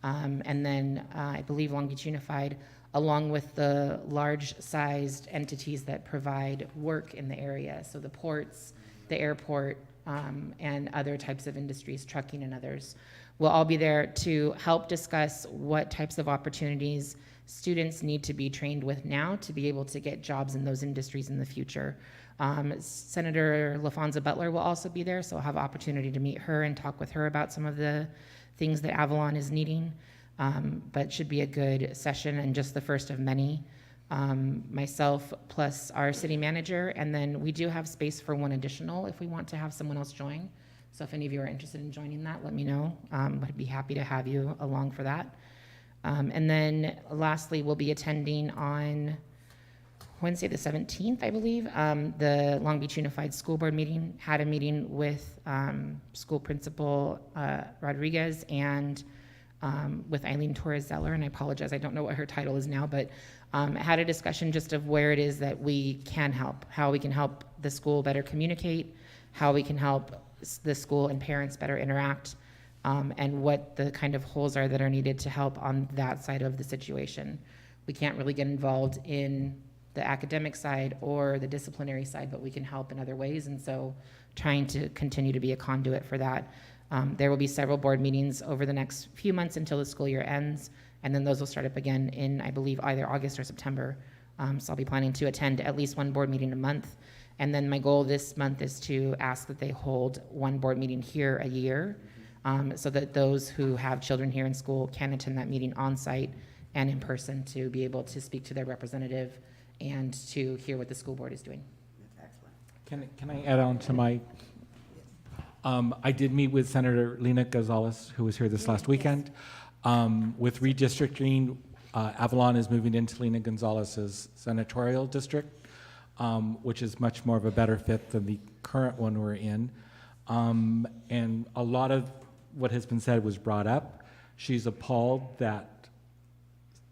and then I believe Long Beach Unified, along with the large-sized entities that provide work in the area, so the ports, the airport, and other types of industries, trucking and others. We'll all be there to help discuss what types of opportunities students need to be trained with now to be able to get jobs in those industries in the future. Senator LaFonza Butler will also be there, so I'll have opportunity to meet her and talk with her about some of the things that Avalon is needing. But should be a good session and just the first of many. Myself plus our city manager, and then we do have space for one additional if we want to have someone else join. So if any of you are interested in joining that, let me know. I'd be happy to have you along for that. And then lastly, we'll be attending on Wednesday the 17th, I believe, the Long Beach Unified School Board meeting. Had a meeting with school principal Rodriguez and with Eileen Torres-Zeller, and I apologize, I don't know what her title is now, but had a discussion just of where it is that we can help, how we can help the school better communicate, how we can help the school and parents better interact, and what the kind of holes are that are needed to help on that side of the situation. We can't really get involved in the academic side or the disciplinary side, but we can help in other ways, and so trying to continue to be a conduit for that. There will be several board meetings over the next few months until the school year ends, and then those will start up again in, I believe, either August or September. So I'll be planning to attend at least one board meeting a month. And then my goal this month is to ask that they hold one board meeting here a year, so that those who have children here in school can attend that meeting on site and in person to be able to speak to their representative and to hear what the school board is doing. Can I add on to my? I did meet with Senator Lena Gonzalez, who was here this last weekend. With redistricting, Avalon is moving into Lena Gonzalez's senatorial district, which is much more of a better fit than the current one we're in. And a lot of what has been said was brought up. She's appalled that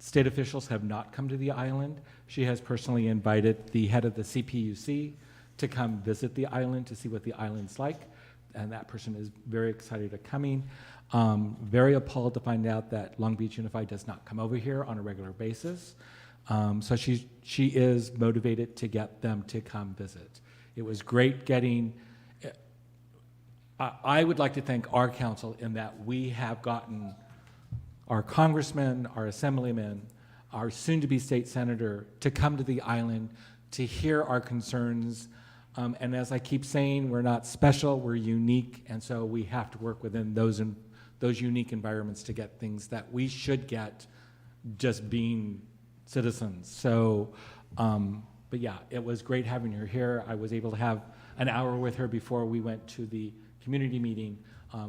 state officials have not come to the island. She has personally invited the head of the CPUC to come visit the island to see what the island's like. And that person is very excited at coming. Very appalled to find out that Long Beach Unified does not come over here on a regular basis. So she is motivated to get them to come visit. It was great getting, I would like to thank our council in that we have gotten our congressmen, our assemblymen, our soon-to-be state senator to come to the island to hear our concerns. And as I keep saying, we're not special, we're unique, and so we have to work within those unique environments to get things that we should get just being citizens. So, but yeah, it was great having her here. I was able to have an hour with her before we went to the community meeting,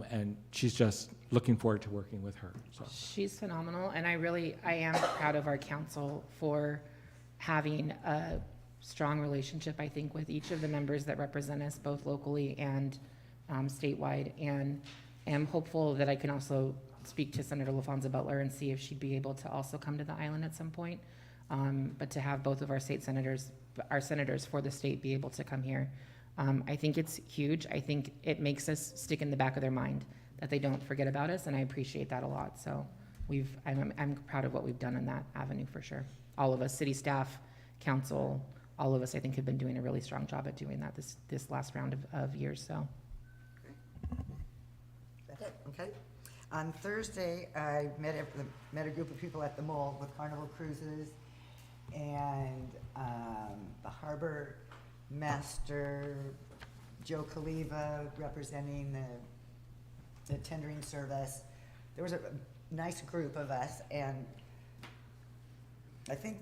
and she's just looking forward to working with her. So. She's phenomenal, and I am proud of our council for having a strong relationship, I think, with each of the members that represent us, both locally and statewide, and am hopeful that I can also speak to Senator LaFonza Butler and see if she'd be able to also come to the island at some point. But to have both of our senators for the state be able to come here, I think it's huge. I think it makes us stick in the back of their mind that they don't forget about us, and I appreciate that a lot. So I'm proud of what we've done in that avenue for sure. All of us, city staff, council, all of us, I think, have been doing a really strong job at doing that this last round of years, so. That's it, okay. On Thursday, I met a group of people at the mall with Carnival Cruises and the harbor master, Joe Kaliva, representing the tendering service. There was a nice group of us, and I think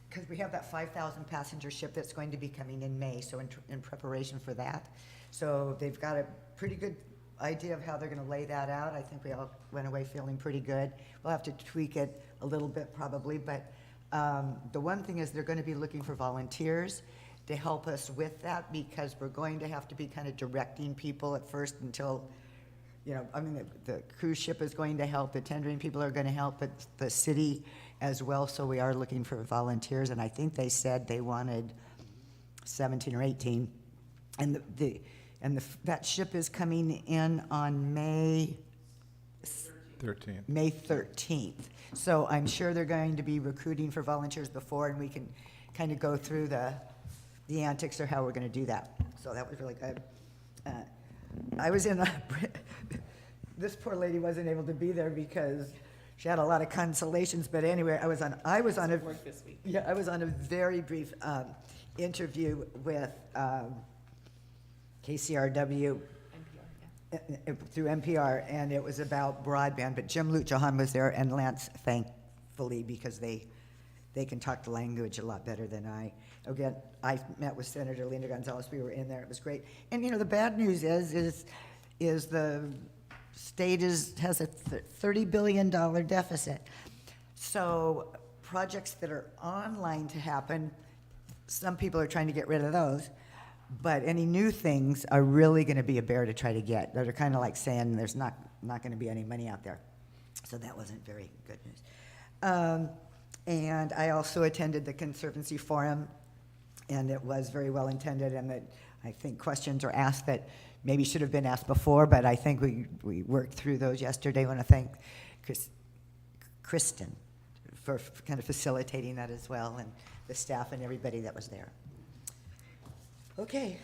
because we have that 5,000 passenger ship that's going to be coming in May, so in preparation for that. So they've got a pretty good idea of how they're gonna lay that out. I think we all went away feeling pretty good. We'll have to tweak it a little bit probably, but the one thing is they're gonna be looking for volunteers to help us with that, because we're going to have to be kind of directing people at first until, you know, I mean, the cruise ship is going to help, the tendering people are gonna help, but the city as well, so we are looking for volunteers, and I think they said they wanted 17 or 18. And that ship is coming in on May 13th. May 13th. So I'm sure they're going to be recruiting for volunteers before, and we can kind of go through the antics or how we're gonna do that. So that was really good. I was in this poor lady wasn't able to be there because she had a lot of consolations, but anyway, I was on a Work this week. yeah, I was on a very brief interview with KCRW through NPR, and it was about broadband, but Jim Luchahan was there, and Lance, thankfully, because they can talk the language a lot better than I. Again, I met with Senator Linda Gonzalez, we were in there, it was great. And, you know, the bad news is the state has a $30 billion deficit. So projects that are online to happen, some people are trying to get rid of those, but any new things are really gonna be a bear to try to get. They're kind of like saying there's not gonna be any money out there. So that wasn't very good news. And I also attended the Conservancy Forum, and it was very well attended, and that I think questions are asked that maybe should have been asked before, but I think we worked through those yesterday. I want to thank Kristen for kind of facilitating that as well, and the staff and everybody that was there. Okay.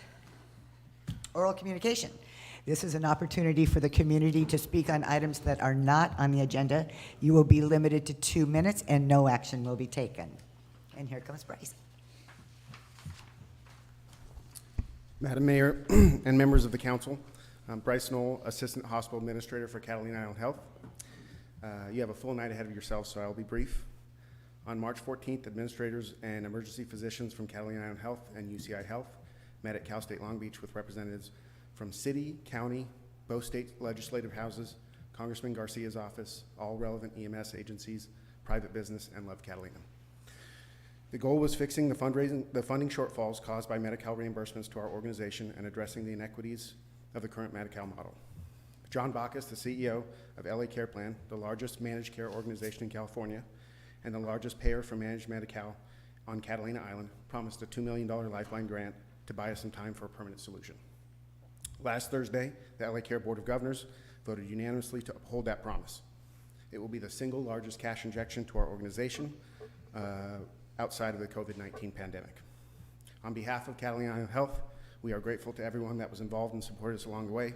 Oral communication. This is an opportunity for the community to speak on items that are not on the agenda. You will be limited to 2 minutes, and no action will be taken. And here comes Bryce. Madam Mayor and members of the council, I'm Bryce Knoll, Assistant Hospital Administrator for Catalina Island Health. You have a full night ahead of yourself, so I'll be brief. On March 14th, administrators and emergency physicians from Catalina Island Health and UCI Health met at Cal State Long Beach with representatives from city, county, both state legislative houses, Congressman Garcia's office, all relevant EMS agencies, private business, and Love Catalina. The goal was fixing the funding shortfalls caused by Medi-Cal reimbursements to our organization and addressing the inequities of the current Medi-Cal model. John Bacchus, the CEO of LA Care Plan, the largest managed care organization in California, and the largest payer for managed Medi-Cal on Catalina Island, promised a $2 million Lifeline grant to buy us some time for a permanent solution. Last Thursday, the LA Care Board of Governors voted unanimously to uphold that promise. It will be the single largest cash injection to our organization outside of the COVID-19 pandemic. On behalf of Catalina Island Health, we are grateful to everyone that was involved and supported us along the way,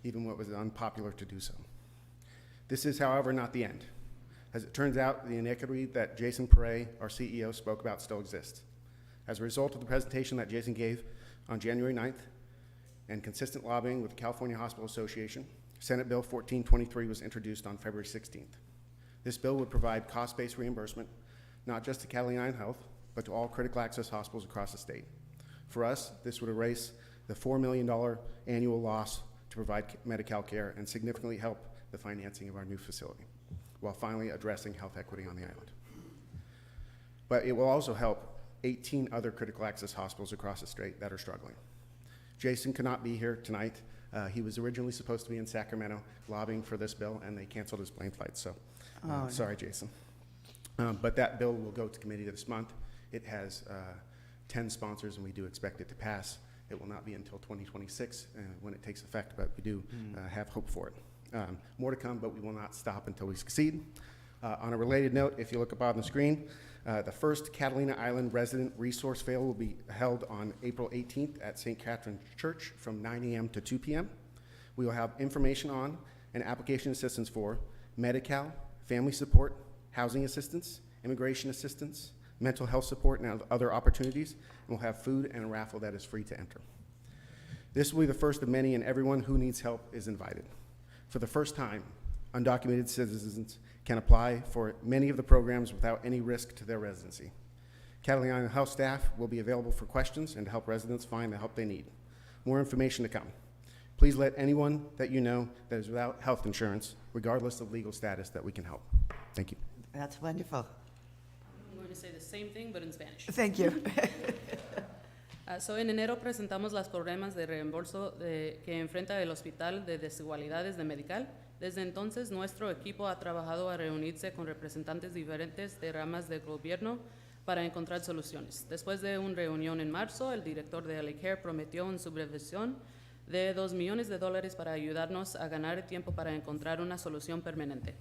even when it was unpopular to do so. This is, however, not the end. As it turns out, the inequity that Jason Perret, our CEO, spoke about still exists. As a result of the presentation that Jason gave on January 9th and consistent lobbying with the California Hospital Association, Senate Bill 1423 was introduced on February 16th. This bill would provide cost-based reimbursement not just to Catalina Island Health, but to all critical access hospitals across the state. For us, this would erase the $4 million annual loss to provide Medi-Cal care and significantly help the financing of our new facility, while finally addressing health equity on the island. But it will also help 18 other critical access hospitals across the state that are struggling. Jason could not be here tonight. He was originally supposed to be in Sacramento lobbying for this bill, and they canceled his plane flight, so sorry, Jason. But that bill will go to committee this month. It has 10 sponsors, and we do expect it to pass. It will not be until 2026 when it takes effect, but we do have hope for it. More to come, but we will not stop until we succeed. On a related note, if you look up on the screen, the first Catalina Island Resident Resource Fair will be held on April 18th at St. Catherine's Church from 9 a.m. to 2 p.m. We will have information on and application assistance for Medi-Cal, family support, housing assistance, immigration assistance, mental health support, and other opportunities. And we'll have food and a raffle that is free to enter. This will be the first of many, and everyone who needs help is invited. For the first time, undocumented citizens can apply for many of the programs without any risk to their residency. Catalina Island Health staff will be available for questions and to help residents find the help they need. More information to come. Please let anyone that you know that is without health insurance, regardless of legal status, that we can help. Thank you. That's wonderful. I'm going to say the same thing, but in Spanish. Thank you. So en enero presentamos los problemas de reembolso que enfrenta el Hospital de Desigualdades de Medical. Desde entonces, nuestro equipo ha trabajado a reunirse con representantes diferentes de ramas del gobierno para encontrar soluciones. Después de una reunión en marzo, el director de LA Care prometió una subvención de $2 millones para ayudarnos a ganar tiempo para encontrar una solución permanente.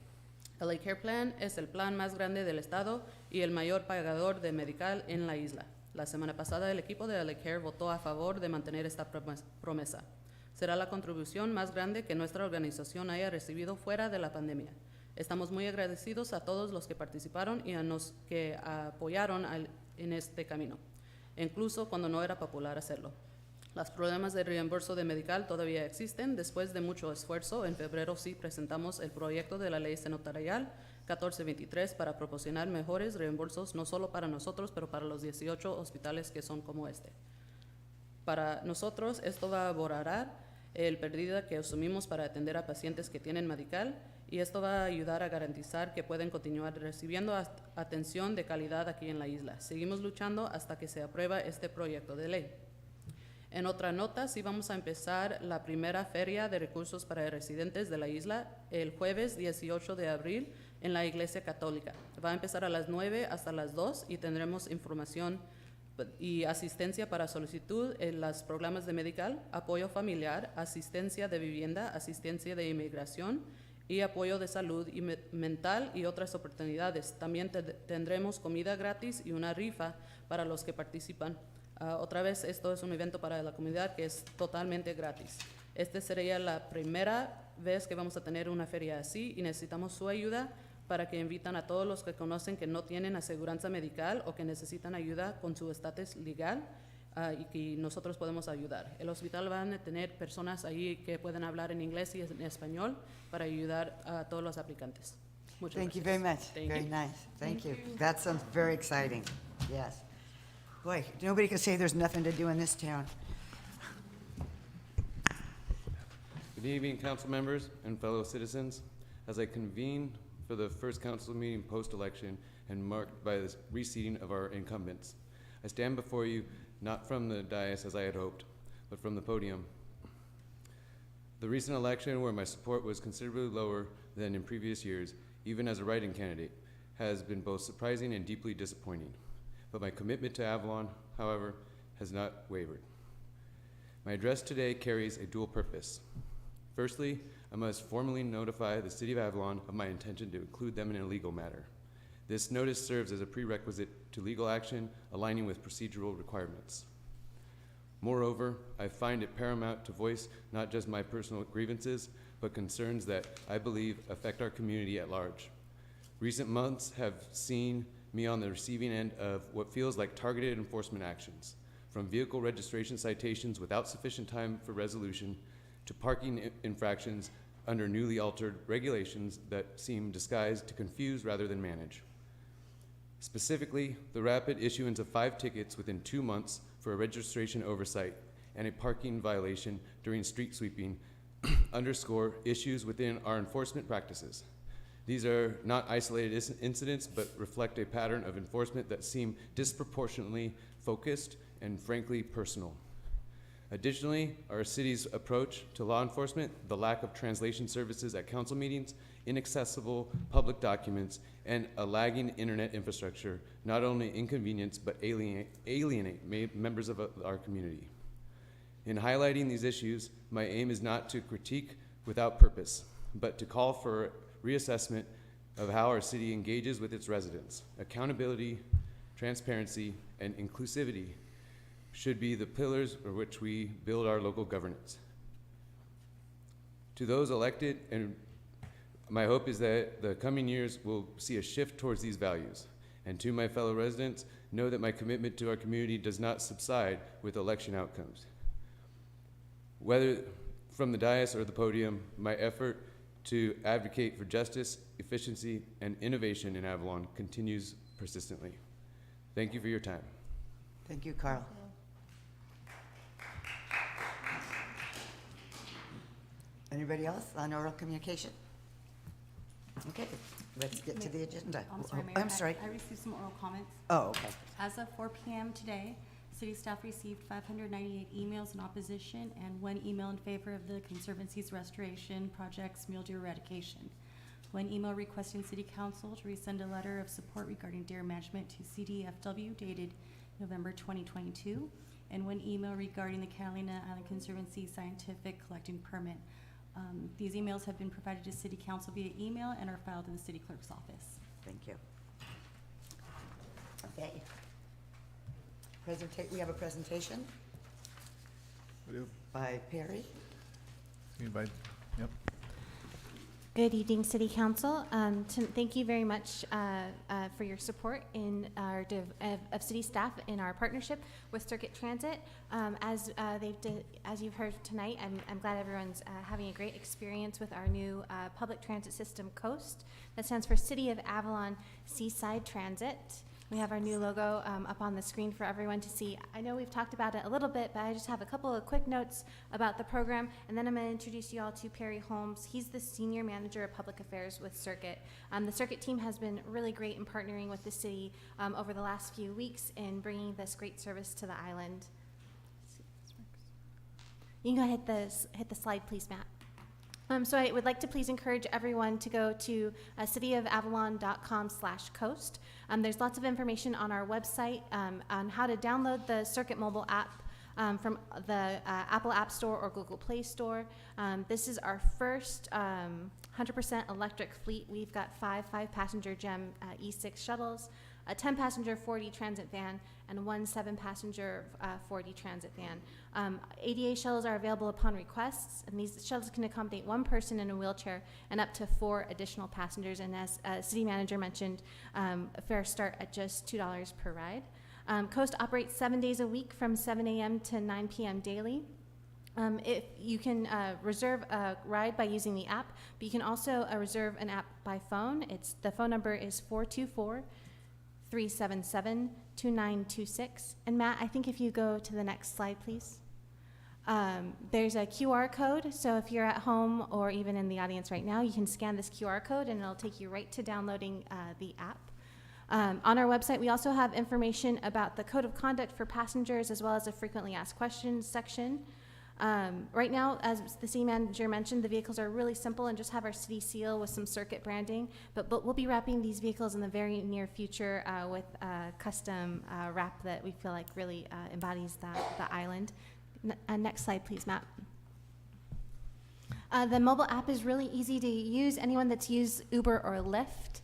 El LA Care Plan es el plan más grande del estado y el mayor pagador de medical en la isla. La semana pasada, el equipo de LA Care votó a favor de mantener esta promesa. Será la contribución más grande que nuestra organización haya recibido fuera de la pandemia. Estamos muy agradecidos a todos los que participaron y a los que apoyaron en este camino, incluso cuando no era popular hacerlo. Los problemas de reembolso de medical todavía existen. Después de mucho esfuerzo, en febrero sí presentamos el proyecto de la ley notarial 1423 para proporcionar mejores reembolsos no solo para nosotros, pero para los 18 hospitales que son como este. Para nosotros, esto va a abordar el pérdida que asumimos para atender a pacientes que tienen medical, y esto va a ayudar a garantizar que pueden continuar recibiendo atención de calidad aquí en la isla. Seguimos luchando hasta que se aprueba este proyecto de ley. En otra nota, sí vamos a empezar la primera feria de recursos para residentes de la isla el jueves 18 de abril en la Iglesia Católica. Va a empezar a las 9 hasta las 2 y tendremos información y asistencia para solicitud en los programas de medical, apoyo familiar, asistencia de vivienda, asistencia de inmigración y apoyo de salud y mental y otras oportunidades. También tendremos comida gratis y una rifa para los que participan. Otra vez, esto es un evento para la comunidad que es totalmente gratis. Esta sería la primera vez que vamos a tener una feria así y necesitamos su ayuda para que invitan a todos los que conocen que no tienen aseguranza medical o que necesitan ayuda con su estatus legal y que nosotros podemos ayudar. El hospital va a tener personas ahí que pueden hablar en inglés y en español para ayudar a todos los aplicantes. Muchas Thank you gracias. very much. Thank Very you. nice. Thank you. That sounds very exciting. Yes. Boy, nobody can say there's nothing to do in this town. Good evening, council members and fellow citizens. As I convene for the first council meeting post-election and marked by the reseating of our incumbents, I stand before you not from the dais as I had hoped, but from the podium. The recent election, where my support was considerably lower than in previous years, even as a write-in candidate, has been both surprising and deeply disappointing. But my commitment to Avalon, however, has not wavered. My address today carries a dual purpose. Firstly, I must formally notify the City of Avalon of my intention to include them in a legal matter. This notice serves as a prerequisite to legal action aligning with procedural requirements. Moreover, I find it paramount to voice not just my personal grievances, but concerns that I believe affect our community at large. Recent months have seen me on the receiving end of what feels like targeted enforcement actions, from vehicle registration citations without sufficient time for resolution to parking infractions under newly altered regulations that seem disguised to confuse rather than manage. Specifically, the rapid issuance of 5 tickets within 2 months for a registration oversight and a parking violation during street sweeping underscore issues within our enforcement practices. These are not isolated incidents, but reflect a pattern of enforcement that seem disproportionately focused and frankly personal. Additionally, our city's approach to law enforcement, the lack of translation services at council meetings, inaccessible public documents, and a lagging internet infrastructure not only inconvenience but alienate members of our community. In highlighting these issues, my aim is not to critique without purpose, but to call for reassessment of how our city engages with its residents. Accountability, transparency, and inclusivity should be the pillars on which we build our local governance. To those elected, and my hope is that the coming years will see a shift towards these values. And to my fellow residents, know that my commitment to our community does not subside with election outcomes. Whether from the dais or the podium, my effort to advocate for justice, efficiency, and innovation in Avalon continues persistently. Thank you for your time. Thank you, Carl. Anybody else on oral communication? Okay, let's get to the agenda. I'm sorry, Mayor. I'm sorry. I received some oral comments. Oh, okay. As of 4 p.m. today, city staff received 598 emails in opposition and 1 email in favor of the Conservancy's restoration project's mildew eradication. 1 email requesting city council to resend a letter of support regarding deer management to CDFW dated November 2022, and 1 email regarding the Catalina Island Conservancy scientific collecting permit. These emails have been provided to city council via email and are filed in the city clerk's office. Thank you. Okay. We have a presentation We do. by Perry. Anybody? Yep. Good evening, City Council. Thank you very much for your support in our of city staff in our partnership with Circuit Transit. As you've heard tonight, I'm glad everyone's having a great experience with our new public transit system, Coast. That stands for City of Avalon Seaside Transit. We have our new logo up on the screen for everyone to see. I know we've talked about it a little bit, but I just have a couple of quick notes about the program, and then I'm going to introduce you all to Perry Holmes. He's the Senior Manager of Public Affairs with Circuit. The Circuit team has been really great in partnering with the city over the last few weeks in bringing this great service to the island. Let's see if this works. You can go ahead hit the slide, please, Matt. So I would like to please encourage everyone to go to cityofavalon.com/coast. There's lots of information on our website on how to download the Circuit mobile app from the Apple App Store or Google Play Store. This is our first 100% electric fleet. We've got 5 passenger GEM E6 shuttles, a 10-passenger 4D transit van, and 1 7-passenger 4D transit van. ADA shuttles are available upon requests, and these shuttles can accommodate 1 person in a wheelchair and up to 4 additional passengers. And as City Manager mentioned, fares start at just $2 per ride. Coast operates 7 days a week from 7 a.m. to 9 p.m. daily. If you can reserve a ride by using the app, but you can also reserve an app by phone. The phone number is 424-377-2926. And Matt, I think if you go to the next slide, please. There's a QR code, so if you're at home or even in the audience right now, you can scan this QR code and it'll take you right to downloading the app. On our website, we also have information about the code of conduct for passengers as well as a frequently asked questions section. Right now, as the city manager mentioned, the vehicles are really simple and just have our city seal with some Circuit branding, but we'll be wrapping these vehicles in the very near future with a custom wrap that we feel like really embodies the island. Next slide, please, Matt. The mobile app is really easy to use. Anyone that's used Uber or Lyft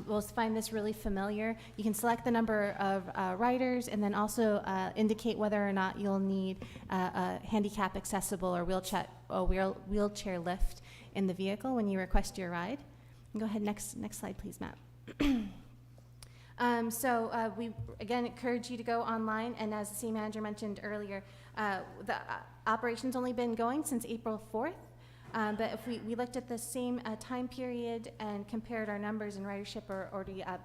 will find this really familiar. You can select the number of riders and then also indicate whether or not you'll need a handicap accessible or wheelchair lift in the vehicle when you request your ride. Go ahead, next slide, please, Matt. We again encourage you to go online, and as the city manager mentioned earlier, the operation's only been going since April 4th. But if we looked at the same time period and compared our numbers, and ridership are already up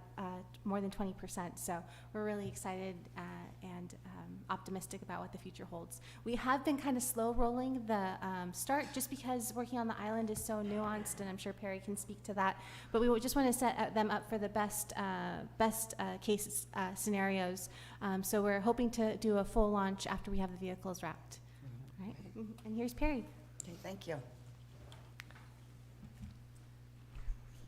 more than 20%. So we're really excited and optimistic about what the future holds. We have been kind of slow rolling the start just because working on the island is so nuanced, and I'm sure Perry can speak to that. But we just want to set them up for the best case scenarios. So we're hoping to do a full launch after we have the vehicles wrapped. Mm-hmm. Right? And here's Perry. Okay, thank you.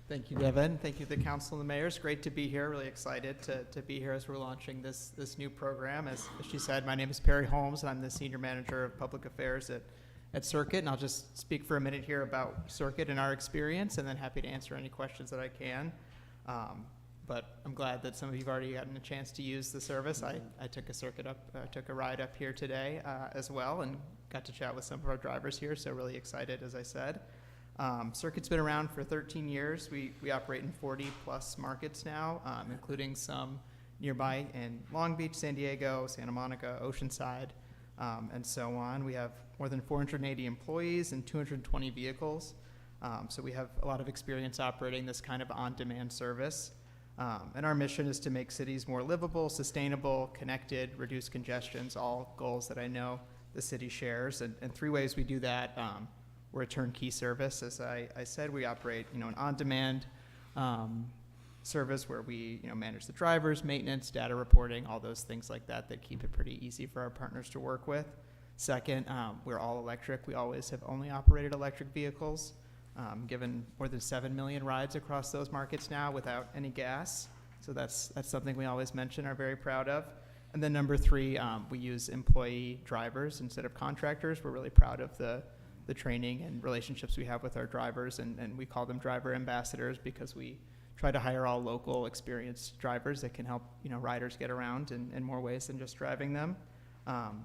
Thank you, Devin. Thank you to the council and the mayor. It's great to be here. Really excited to be here as we're launching this new program. As she said, my name is Perry Holmes, and I'm the Senior Manager of Public Affairs at at Circuit, and I'll just speak for a minute here about Circuit and our experience, and then happy to answer any questions that I can. But I'm glad that some of you've already gotten a chance to use the service. I took a ride up here today as well, and got to chat with some of our drivers here, so really excited, as I said. Circuit's been around for 13 years. We operate in 40 plus markets now, including some nearby in Long Beach, San Diego, Santa Monica, Oceanside, and so on. We have more than 480 employees and 220 vehicles. So we have a lot of experience operating this kind of on-demand service. And our mission is to make cities more livable, sustainable, connected, reduce congestions, all goals that I know the city shares. And 3 ways we do that. We're a turnkey service. As I said, we operate, an on-demand service where we, manage the drivers, maintenance, data reporting, all those things like that keep it pretty easy for our partners to work with. Second, we're all electric. We always have only operated electric vehicles, given more than 7 million rides across those markets now without any gas. So that's something we always mention, are very proud of. And then number 3, we use employee drivers instead of contractors. We're really proud of the training and relationships we have with our drivers, and we call them driver ambassadors because we try to hire all local experienced drivers that can help riders get around in more ways than just driving them.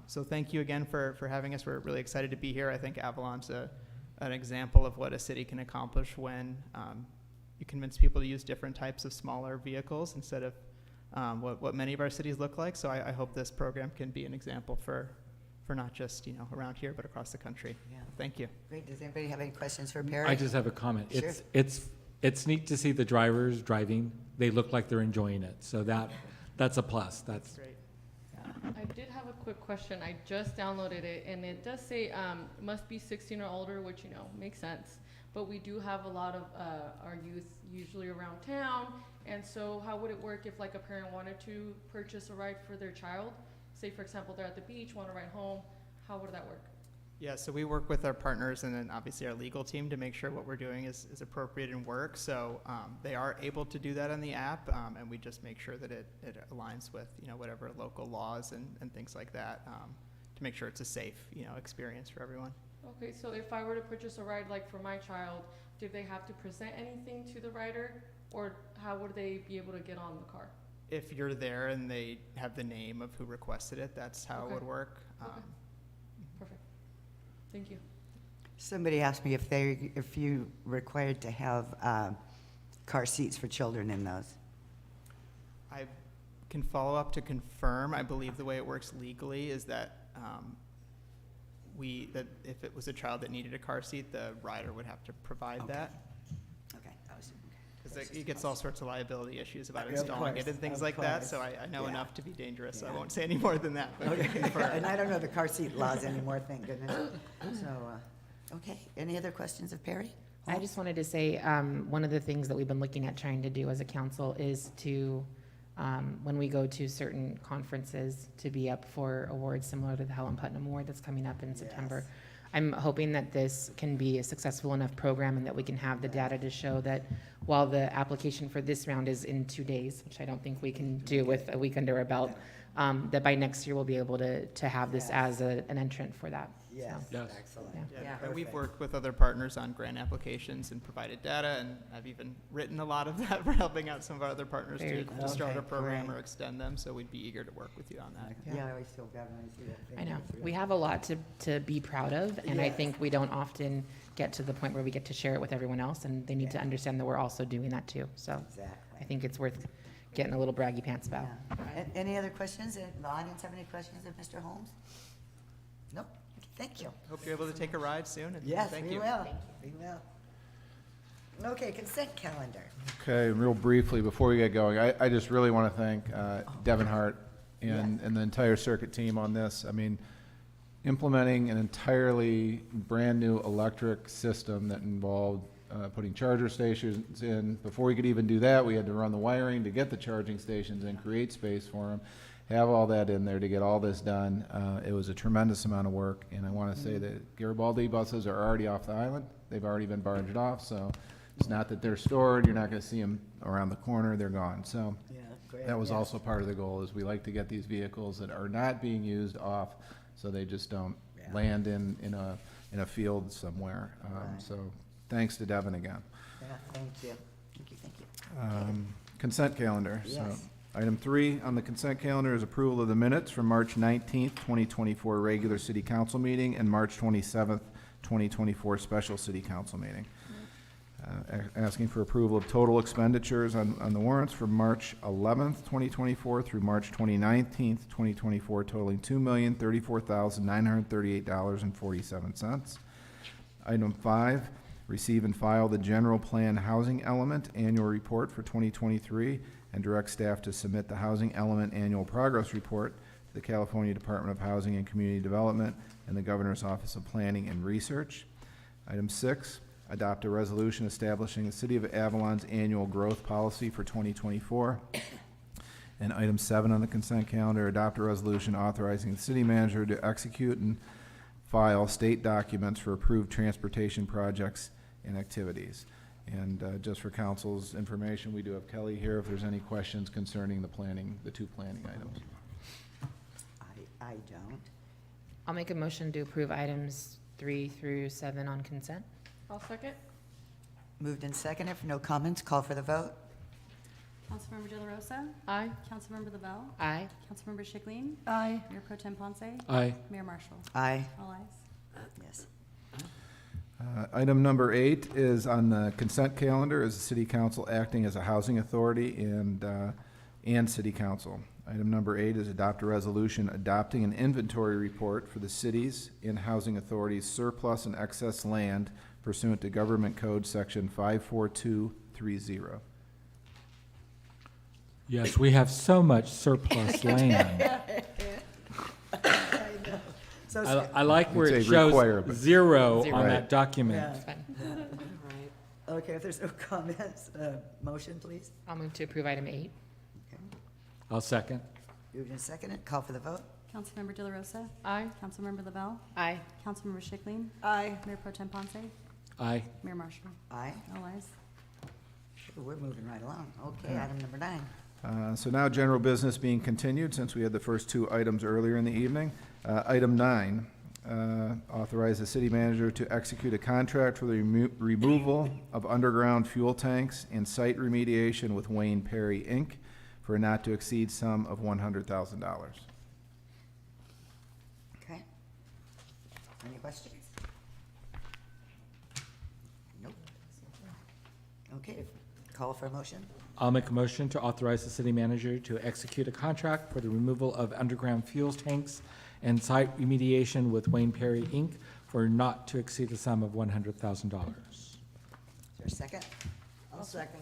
So thank you again for having us. We're really excited to be here. I think Avalon's an example of what a city can accomplish when you convince people to use different types of smaller vehicles instead of what many of our cities look like. So I hope this program can be an example for not just around here, but across the country. Yeah. Thank you. Great. Does anybody have any questions for Perry? I just have a comment. Sure. It's neat to see the drivers driving. They look like they're enjoying it. So that's a plus. That's great. I did have a quick question. I just downloaded it, and it does say must be 16 or older, which makes sense. But we do have a lot of our youth usually around town, and so how would it work if like a parent wanted to purchase a ride for their child? Say for example they're at the beach, want to ride home. How would that work? Yeah, so we work with our partners and then obviously our legal team to make sure what we're doing is appropriate and works. So they are able to do that on the app, and we just make sure that it aligns with whatever local laws and things like that to make sure it's a safe experience for everyone. Okay, so if I were to purchase a ride like for my child, do they have to present anything to the rider, or how would they be able to get on the car? If you're there and they have the name of who requested it, that's how it would work. Perfect. Thank you. Somebody asked me if you required to have car seats for children in those. I can follow up to confirm. I believe the way it works legally is that that if it was a child that needed a car seat, the rider would have to provide that. Okay. Because it gets all sorts of liability issues about Of installing it course, and things of like that. course. So I know Yeah. enough to be dangerous. So I Yeah. won't say any more than that. But Okay. confirm. And I don't know the car seat laws anymore, thank goodness. So, okay. Any other questions of Perry? I just wanted to say, one of the things that we've been looking at trying to do as a council is to, when we go to certain conferences, to be up for awards similar to the Helen Putnam Award that's coming up in September. I'm hoping that this can be a successful enough program and that we can have the data to show that while the application for this round is in 2 days, which I don't think we can do with a week under our belt, that by next year we'll be able to have this as an entrant for that. Yes, So, excellent. Yeah, and we've worked with other partners on grant applications and provided data, and I've even written a lot of that for helping out some of our other partners Very to cool. start a Okay, program great. or extend them, so we'd be eager to work with you on that. Yeah, I always feel bad when I see that. I know. It's really- We have a lot to be proud of, and I Yes. think we don't often get to the point where we get to share it with everyone else, and they need to understand that we're also doing that too. So I Exactly. think it's worth getting a little braggy pants about. Yeah. Any other questions? The audience have any questions of Mr. Holmes? Nope. Thank you. Hope you're able to take a ride soon, and Yes, thank we you. will. We will. Okay, consent calendar. Okay, real briefly, before we get going, I just really want to thank Devin Hart and the entire circuit team on this. I mean, implementing an entirely brand-new electric system that involved putting charger stations in. Before we could even do that, we had to run the wiring to get the charging stations and create space for them, have all that in there to get all this done. It was a tremendous amount of work, and I want to say that Garibaldi buses are already off the island. They've already been barged off, so it's not that they're stored. You're not going to see them around the corner. They're gone. So great, that was yes. also part of the goal, is we like to get these vehicles that are not being used off, so they just don't land in a in a field somewhere. Right. So thanks to Devin again. Yeah, thank you. Thank you, thank you. Consent calendar. So Yes. item 3 on the consent calendar is approval of the minutes from March 19th, 2024 regular city council meeting and March 27th, 2024 special city council meeting. Asking for approval of total expenditures on the warrants from March 11th, 2024 through March 19th, 2024 totaling $2,034,938.47. Item 5, receive and file the general plan housing element annual report for 2023 and direct staff to submit the housing element annual progress report to the California Department of Housing and Community Development and the Governor's Office of Planning and Research. Item 6, adopt a resolution establishing the City of Avalon's annual growth policy for 2024. And item 7 on the consent calendar, adopt a resolution authorizing the city manager to execute and file state documents for approved transportation projects and activities. And just for council's information, we do have Kelly here if there's any questions concerning the two planning items. I don't. I'll make a motion to approve items 3 through 7 on consent. I'll second. Moved and seconded. For no comments, call for the vote. Councilmember De La Rosa? Aye. Councilmember Lavelle? Aye. Councilmember Schickling? Aye. Mayor Pro Tem Ponce? Aye. Mayor Marshall? Aye. All ayes. Yes. Item number 8 is on the consent calendar, is the city council acting as a housing authority and city council. Item number 8 is adopt a resolution adopting an inventory report for the cities and housing authorities surplus and excess land pursuant to Government Code Section 54230. Yes, we have so much surplus land. So, I like where It's it a shows requirement. 0 Zero. on Right. that document. yeah. Right. Okay, if there's no comments, motion, please. I'll move to approve item 8. Okay. I'll second. Moved and seconded. Call for the vote. Councilmember De La Rosa? Aye. Councilmember Lavelle? Aye. Councilmember Schickling? Aye. Mayor Pro Tem Ponce? Aye. Mayor Marshall? Aye. All ayes. Ooh, we're moving right along. Okay, item number 9. So now general business being continued, since we had the first 2 items earlier in the evening. Item 9, authorize the city manager to execute a contract for the removal of underground fuel tanks and site remediation with Wayne Perry, Inc. for a not-to-exceed sum of $100,000. Okay. Any questions? Nope. Okay, call for a motion. I'll make a motion to authorize the city manager to execute a contract for the removal of underground fuel tanks and site remediation with Wayne Perry, Inc. for not to exceed the sum of $100,000. Is there a second? I'll second.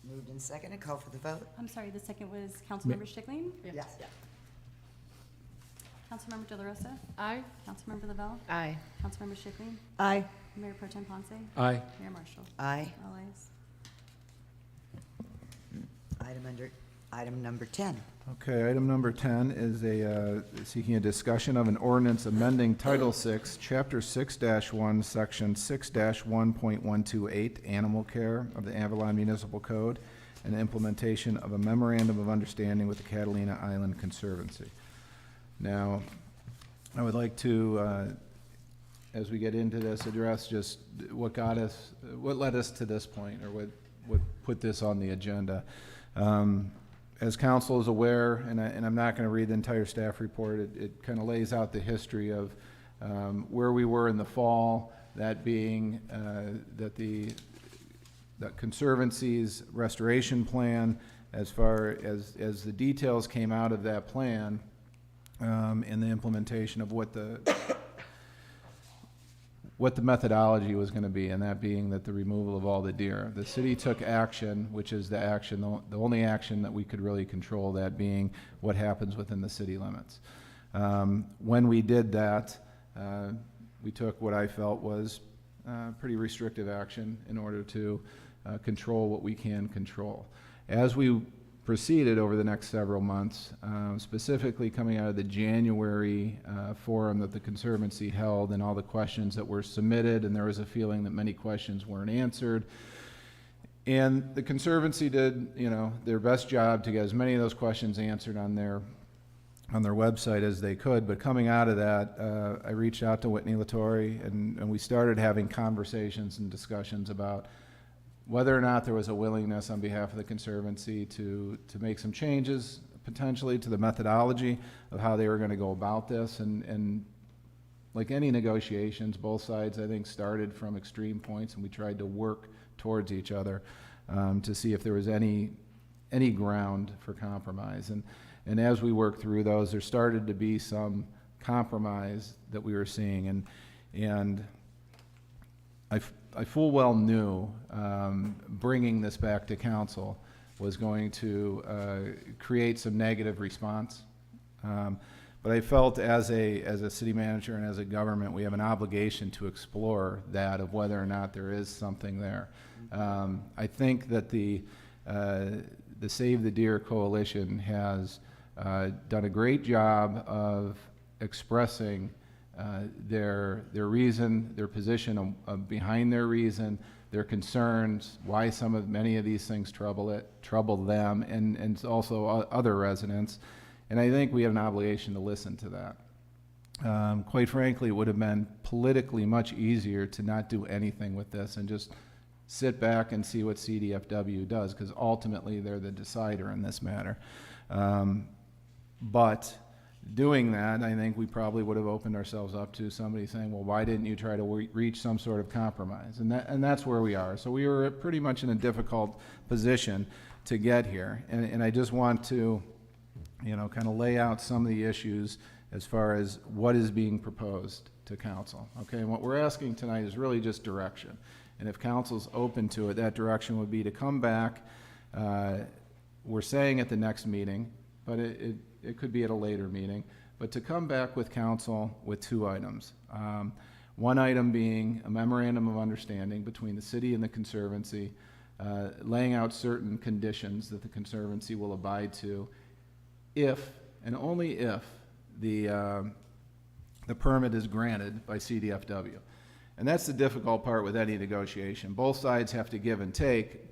Moved and seconded. Call for the vote. I'm sorry, the second was Councilmember Schickling? Yes. Councilmember De La Rosa? Aye. Councilmember Lavelle? Aye. Councilmember Schickling? Aye. Mayor Pro Tem Ponce? Aye. Mayor Marshall? Aye. All ayes. Item number 10. Okay, item number 10 is seeking a discussion of an ordinance amending Title VI, Chapter 6-1, Section 6-1.128, Animal Care of the Avalon Municipal Code, and implementation of a memorandum of understanding with the Catalina Island Conservancy. Now, I would like to, as we get into this, address just what led us to this point, or what put this on the agenda. As council is aware, and I'm not going to read the entire staff report, it kind of lays out the history of where we were in the fall, that being that Conservancy's restoration plan, as far as the details came out of that plan, and the implementation of what the methodology was going to be, and that being that the removal of all the deer. The city took action, which is the only action that we could really control, that being what happens within the city limits. When we did that, we took what I felt was pretty restrictive action in order to control what we can control. As we proceeded over the next several months, specifically coming out of the January forum that the Conservancy held and all the questions that were submitted, and there was a feeling that many questions weren't answered. And the Conservancy did, their best job to get as many of those questions answered on their on their website as they could. But coming out of that, I reached out to Whitney Latore, and we started having conversations and discussions about whether or not there was a willingness on behalf of the Conservancy to make some changes potentially to the methodology of how they were going to go about this. And like any negotiations, both sides, I think, started from extreme points, and we tried to work towards each other to see if there was any ground for compromise. And as we worked through those, there started to be some compromise that we were seeing. And I full well knew bringing this back to council was going to create some negative response. But I felt as a city manager and as a government, we have an obligation to explore that of whether or not there is something there. I think that the Save the Deer Coalition has done a great job of expressing their reason, their position behind their reason, their concerns, why many of these things trouble them, and also other residents. And I think we have an obligation to listen to that. Quite frankly, it would have been politically much easier to not do anything with this and just sit back and see what CDFW does, because ultimately they're the decider in this matter. But doing that, I think we probably would have opened ourselves up to somebody saying, well, why didn't you try to reach some sort of compromise? And that's where we are. So we were pretty much in a difficult position to get here. And I just want to, kind of lay out some of the issues as far as what is being proposed to council. Okay, and what we're asking tonight is really just direction. And if council's open to it, that direction would be to come back, we're saying at the next meeting, but it could be at a later meeting, but to come back with council with two items. One item being a memorandum of understanding between the city and the Conservancy, laying out certain conditions that the Conservancy will abide to if, and only if, the permit is granted by CDFW. And that's the difficult part with any negotiation. Both sides have to give and take,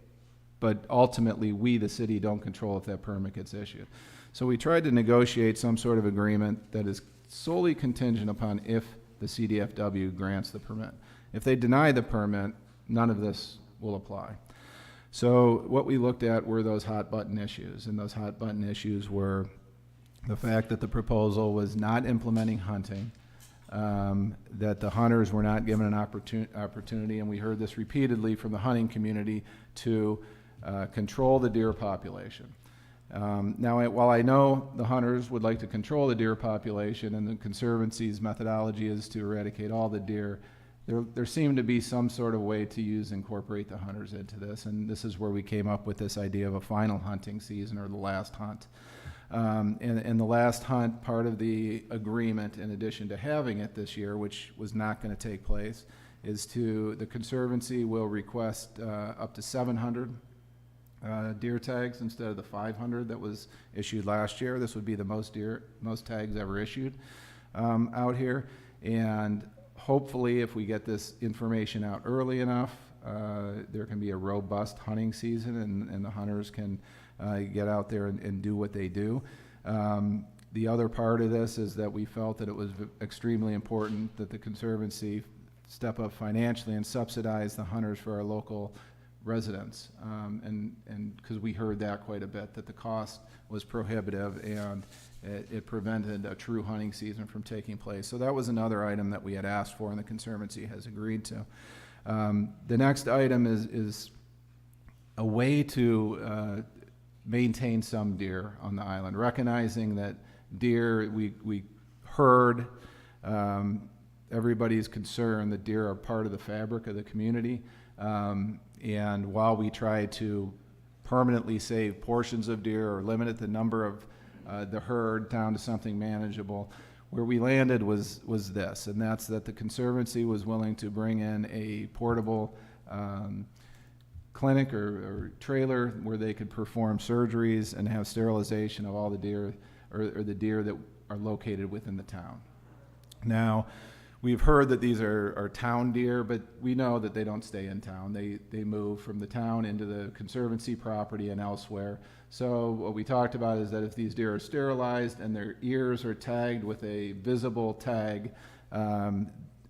but ultimately we, the city, don't control if that permit gets issued. So we tried to negotiate some sort of agreement that is solely contingent upon if the CDFW grants the permit. If they deny the permit, none of this will apply. So what we looked at were those hot button issues, and those hot button issues were the fact that the proposal was not implementing hunting, that the hunters were not given an opportunity, and we heard this repeatedly from the hunting community, to control the deer population. Now, while I know the hunters would like to control the deer population and the Conservancy's methodology is to eradicate all the deer, there seemed to be some sort of way to incorporate the hunters into this, and this is where we came up with this idea of a final hunting season, or the last hunt. And the last hunt, part of the agreement, in addition to having it this year, which was not going to take place, is the Conservancy will request up to 700 deer tags instead of the 500 that was issued last year. This would be the most tags ever issued out here. And hopefully, if we get this information out early enough, there can be a robust hunting season, and the hunters can get out there and do what they do. The other part of this is that we felt that it was extremely important that the Conservancy step up financially and subsidize the hunters for our local residents, and because we heard that quite a bit, that the cost was prohibitive and it prevented a true hunting season from taking place. So that was another item that we had asked for, and the Conservancy has agreed to. The next item is a way to maintain some deer on the island, recognizing that deer, we heard everybody's concern that deer are part of the fabric of the community. And while we try to permanently save portions of deer or limit the number of the herd down to something manageable, where we landed was this, and that's that the Conservancy was willing to bring in a portable clinic or trailer where they could perform surgeries and have sterilization of all the deer or the deer that are located within the town. Now, we've heard that these are town deer, but we know that they don't stay in town. They move from the town into the Conservancy property and elsewhere. So what we talked about is that if these deer are sterilized and their ears are tagged with a visible tag,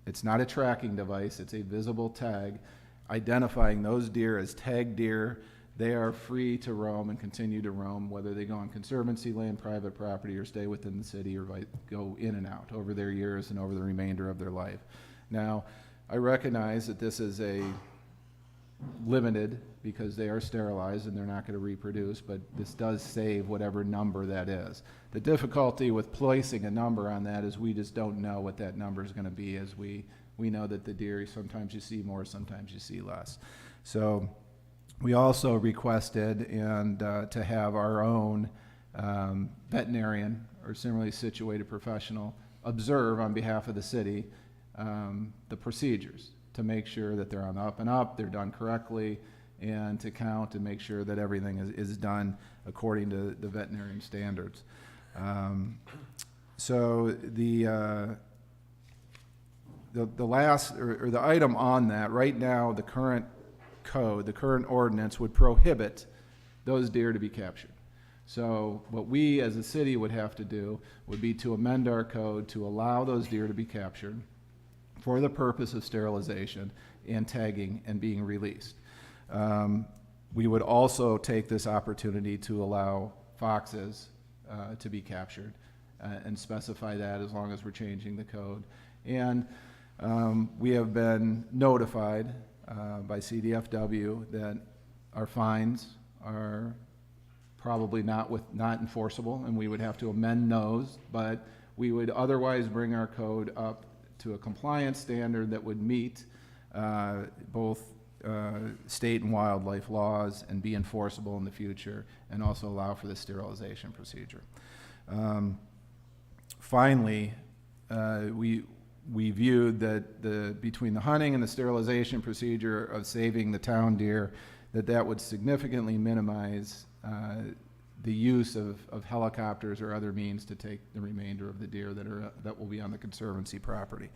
it's not a tracking device, it's a visible tag, identifying those deer as tagged deer, they are free to roam and continue to roam, whether they go on Conservancy land, private property, or stay within the city, or go in and out over their years and over the remainder of their life. Now, I recognize that this is a limited because they are sterilized and they're not going to reproduce, but this does save whatever number that is. The difficulty with placing a number on that is we just don't know what that number is going to be, as we know that the deer, sometimes you see more, sometimes you see less. So we also requested to have our own veterinarian or similarly situated professional observe on behalf of the city the procedures to make sure that they're on the up and up, they're done correctly, and to count and make sure that everything is done according to the veterinarian standards. So the last, or the item on that, right now, the current code, the current ordinance would prohibit those deer to be captured. So what we as a city would have to do would be to amend our code to allow those deer to be captured for the purpose of sterilization and tagging and being released. We would also take this opportunity to allow foxes to be captured and specify that, as long as we're changing the code. And we have been notified by CDFW that our fines are probably not enforceable, and we would have to amend those, but we would otherwise bring our code up to a compliance standard that would meet both state and wildlife laws and be enforceable in the future, and also allow for the sterilization procedure. Finally, we viewed that between the hunting and the sterilization procedure of saving the town deer, that would significantly minimize the use of helicopters or other means to take the remainder of the deer that will be on the Conservancy property.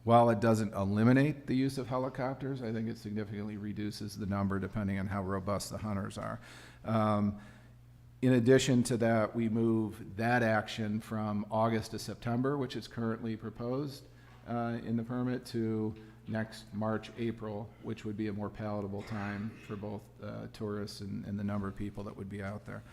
While it doesn't eliminate the use of helicopters, I think it significantly reduces the number depending on how robust the hunters are. In addition to that, we move that action from August to September, which is currently proposed in the permit, to next March, April, which would be a more palatable time for both tourists and the number of people that would be out there.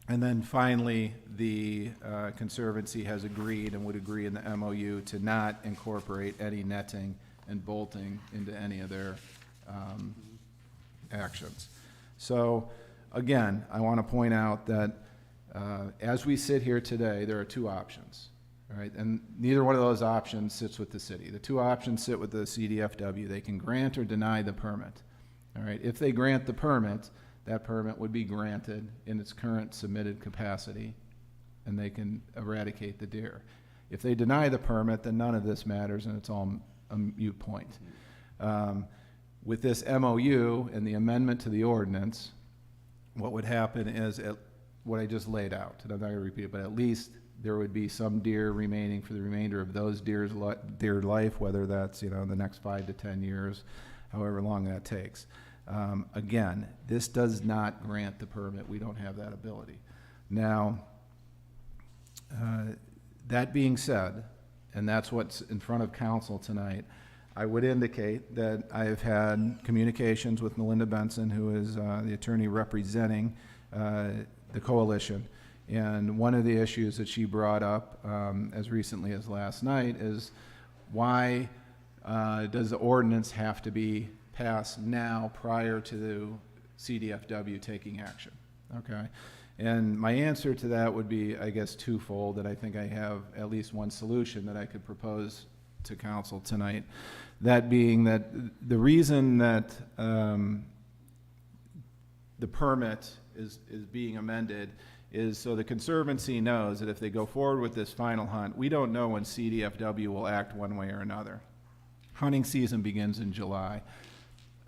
And then finally, the Conservancy has agreed and would agree in the MOU to not incorporate any netting and bolting into any of their actions. So again, I want to point out that as we sit here today, there are two options. All right, and neither one of those options sits with the city. The two options sit with the CDFW. They can grant or deny the permit. All right, if they grant the permit, that permit would be granted in its current submitted capacity, and they can eradicate the deer. If they deny the permit, then none of this matters, and it's all a moot point. With this MOU and the amendment to the ordinance, what would happen is what I just laid out, and I'm not going to repeat it, but at least there would be some deer remaining for the remainder of those deer life, whether that's the next 5 to 10 years, however long that takes. Again, this does not grant the permit. We don't have that ability. Now, that being said, and that's what's in front of council tonight, I would indicate that I have had communications with Melinda Benson, who is the attorney representing the coalition. And one of the issues that she brought up as recently as last night is, why does the ordinance have to be passed now prior to the CDFW taking action? Okay. And my answer to that would be, I guess, twofold, and I think I have at least one solution that I could propose to council tonight. That being that the reason that the permit is being amended is so the Conservancy knows that if they go forward with this final hunt, we don't know when CDFW will act one way or another. Hunting season begins in July.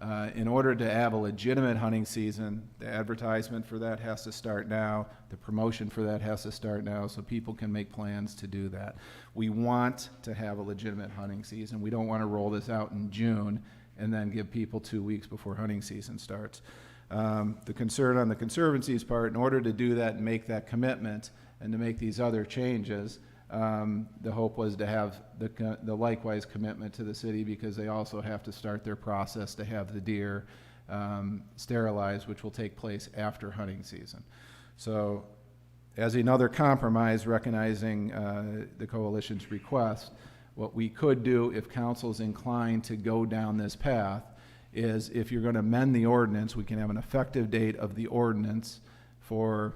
In order to have a legitimate hunting season, the advertisement for that has to start now, the promotion for that has to start now, so people can make plans to do that. We want to have a legitimate hunting season. We don't want to roll this out in June and then give people 2 weeks before hunting season starts. The concern on the Conservancy's part, in order to do that and make that commitment and to make these other changes, the hope was to have the likewise commitment to the city, because they also have to start their process to have the deer sterilized, which will take place after hunting season. So as another compromise, recognizing the coalition's request, what we could do, if council's inclined to go down this path, is if you're going to amend the ordinance, we can have an effective date of the ordinance for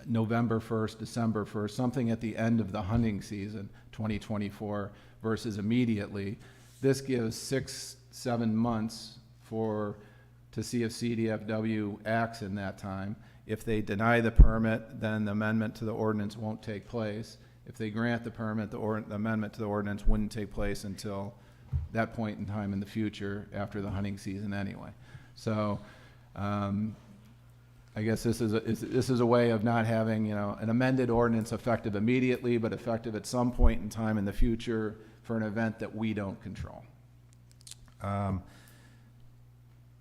November 1st, December 1st, something at the end of the hunting season, 2024, versus immediately. This gives 6-7 months to see if CDFW acts in that time. If they deny the permit, then the amendment to the ordinance won't take place. If they grant the permit, the amendment to the ordinance wouldn't take place until that point in time in the future after the hunting season anyway. So I guess this is a way of not having, an amended ordinance effective immediately, but effective at some point in time in the future for an event that we don't control.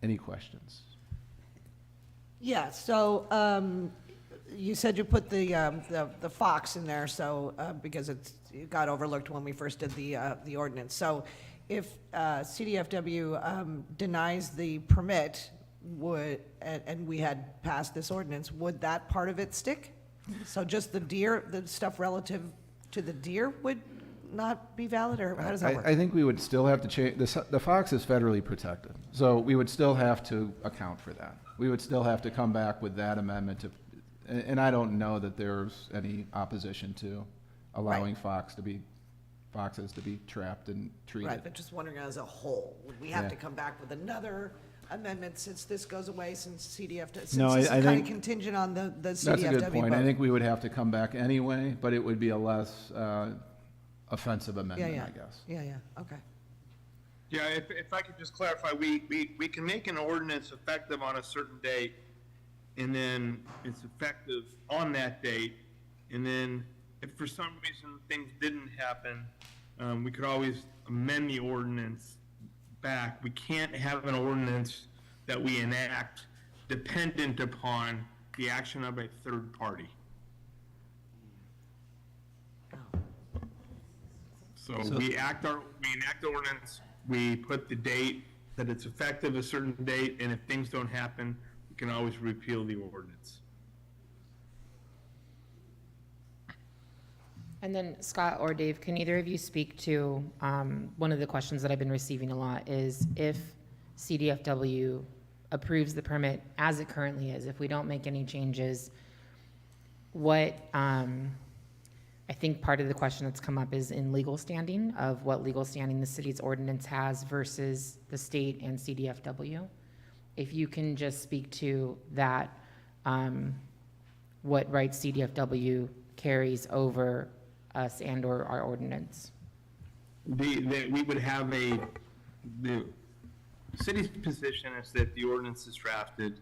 Any questions? Yeah, so you said you put the fox in there, so because it got overlooked when we first did the ordinance. So if CDFW denies the permit, and we had passed this ordinance, would that part of it stick? So just the deer, the stuff relative to the deer would not be valid, or how does that work? I think we would still have to change, the fox is federally protected, so we would still have to account for that. We would still have to come back with that amendment and I don't know that there's any opposition to allowing foxes to be trapped and treated. Right, but just wondering as a whole, would we have to come back with another amendment since this goes away, since CDFW, since No, this is I kind think of contingent on the CDFW that's a good point. I vote? think we would have to come back anyway, but it would be a less offensive amendment, I guess. Yeah, okay. Yeah, if I could just clarify, we can make an ordinance effective on a certain date, and then it's effective on that date, and then if for some reason things didn't happen, we could always amend the ordinance back. We can't have an ordinance that we enact dependent upon the action of a third party. So we enact the ordinance, we put the date that it's effective a certain date, and if things don't happen, we can always repeal the ordinance. And then Scott or Dave, can either of you speak to, one of the questions that I've been receiving a lot is if CDFW approves the permit as it currently is, if we don't make any changes, what, I think part of the question that's come up is in legal standing, of what legal standing the city's ordinance has versus the state and CDFW. If you can just speak to that, what rights CDFW carries over us and or our ordinance. We would have the city's position is that the ordinance is drafted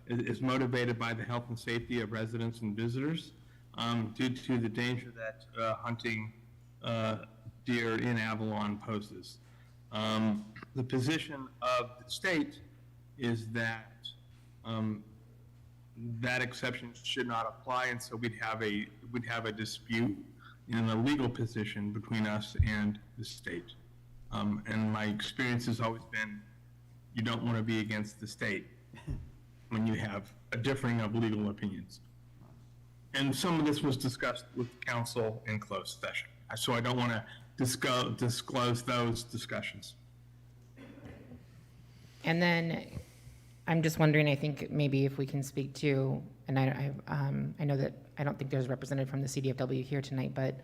is motivated by the health and safety of residents and visitors due to the danger that hunting deer in Avalon poses. The position of the state is that that exception should not apply, and so we'd have a dispute in a legal position between us and the state. And my experience has always been, you don't want to be against the state when you have a differing of legal opinions. And some of this was discussed with council in closed session, so I don't want to disclose those discussions. And then I'm just wondering, I think maybe if we can speak to, and I know that I don't think there's a representative from the CDFW here tonight, but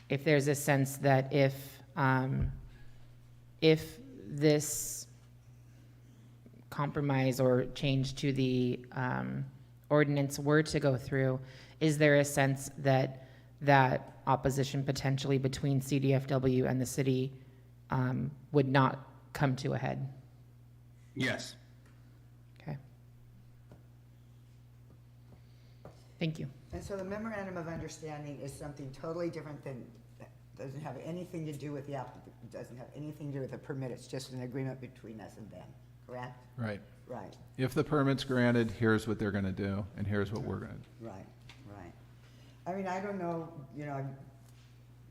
if there's a sense that if this compromise or change to the ordinance were to go through, is there a sense that opposition potentially between CDFW and the city would not come to a head. Yes. Okay. Thank you. And so the memorandum of understanding is something totally different than, that doesn't have anything to do with the doesn't have anything to do with the permit, it's just an agreement between us and them, correct? Right. Right, If the permit's granted, here's what they're gonna do, and here's what we're gonna do. right, right. I mean, I don't know, you know,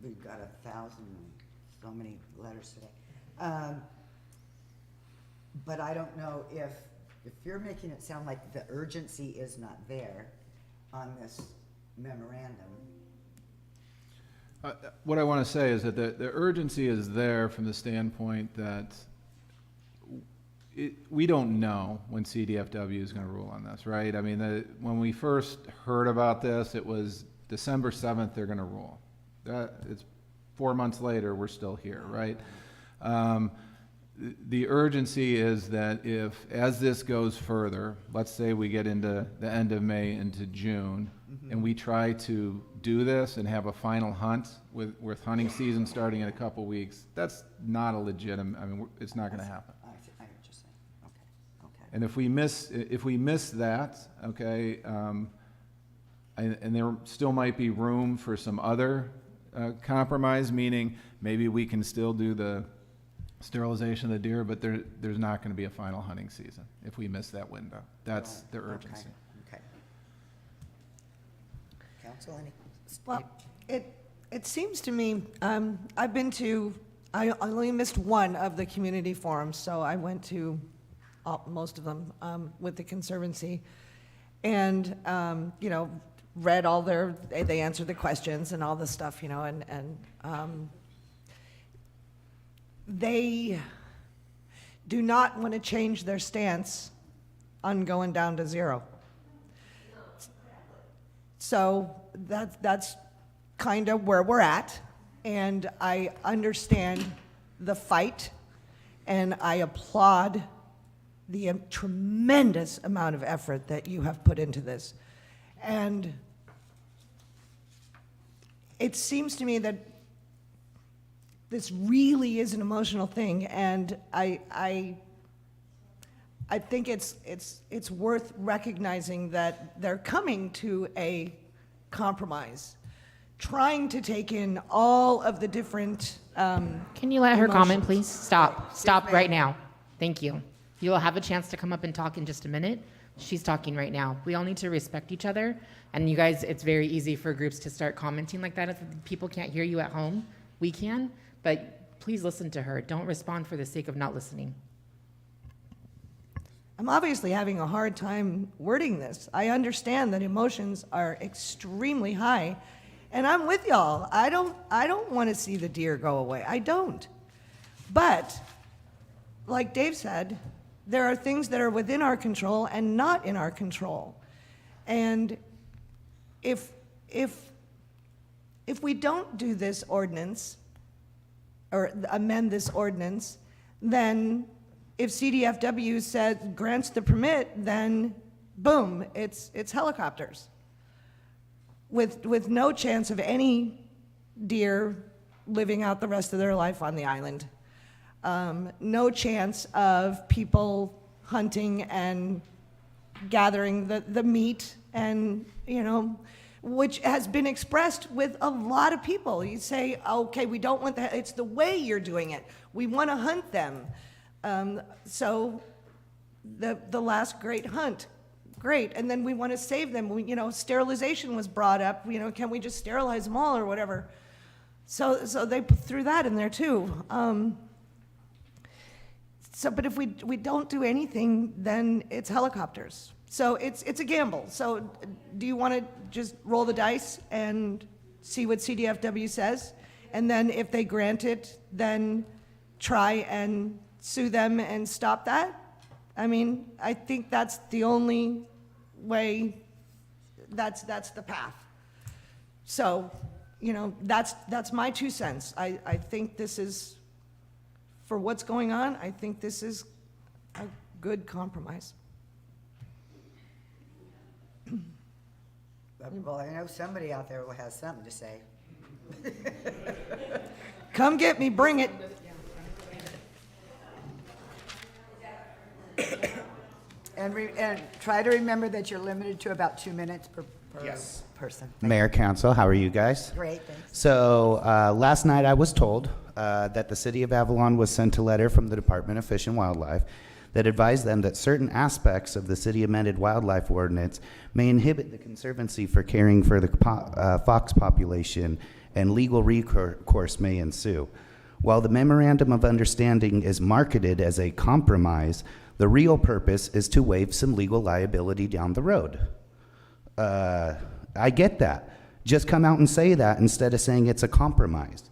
we've got 1,000, so many letters today. But I don't know if you're making it sound like the urgency is not there on this memorandum. What I want to say is that the urgency is there from the standpoint that we don't know when CDFW is going to rule on this, right? I mean, when we first heard about this, it was December 7th they're going to rule. It's 4 months later, we're still here, right? The urgency is that as this goes further, let's say we get into the end of May into June, and we try to do this and have a final hunt with hunting season starting in a couple weeks, that's not a legitimate, I mean, it's not going to happen. I hear what you're saying. Okay. And if we miss that, okay, and there still might be room for some other compromise, meaning maybe we can still do the sterilization of the deer, but there's not going to be a final hunting season if we miss that window. That's the urgency. Okay. Council, any? Well, it seems to me, I've been to, I only missed one of the community forums, so I went to most of them with the Conservancy, and, you know, read all they answered the questions and all this stuff, you know, and they do not want to change their stance on going down to zero. So that's kind of where we're at, and I understand the fight, and I applaud the tremendous amount of effort that you have put into this. And it seems to me that this really is an emotional thing, and I think it's worth recognizing that they're coming to a compromise, trying to take in all of the different. Can you let her comment, please? Stop. Stop ma'am. right now. Thank you. You'll have a chance to come up and talk in just a minute. She's talking right now. We all need to respect each other. And you guys, it's very easy for groups to start commenting like that if people can't hear you at home. We can, but please listen to her. Don't respond for the sake of not listening. I'm obviously having a hard time wording this. I understand that emotions are extremely high, and I'm with y'all. I don't want to see the deer go away. I don't. But, like Dave said, there are things that are within our control and not in our control. And if we don't do this ordinance, or amend this ordinance, then if CDFW grants the permit, then boom, it's helicopters. With no chance of any deer living out the rest of their life on the island. No chance of people hunting and gathering the meat, and, you know, which has been expressed with a lot of people. You say, okay, we don't want that, it's the way you're doing it. We want to hunt them. So the last great hunt, great, and then we want to save them. You know, sterilization was brought up, you know, can we just sterilize them all or whatever? So they threw that in there too. But if we don't do anything, then it's helicopters. So it's a gamble. So do you want to just roll the dice and see what CDFW says? And then if they grant it, then try and sue them and stop that? I mean, I think that's the only way, that's the path. So, you know, that's my 2 cents. I think this is, for what's going on, I think this is a good compromise. Well, I know somebody out there who has something to say. Come get me, bring it. And try to remember that you're limited to about 2 minutes per Yes. person. Mayor, Council, how are you guys? Great, thanks. So last night I was told that the City of Avalon was sent a letter from the Department of Fish and Wildlife that advised them that certain aspects of the city amended wildlife ordinance may inhibit the Conservancy for caring for the fox population, and legal recourse may ensue. While the memorandum of understanding is marketed as a compromise, the real purpose is to waive some legal liability down the road. I get that. Just come out and say that instead of saying it's a compromise.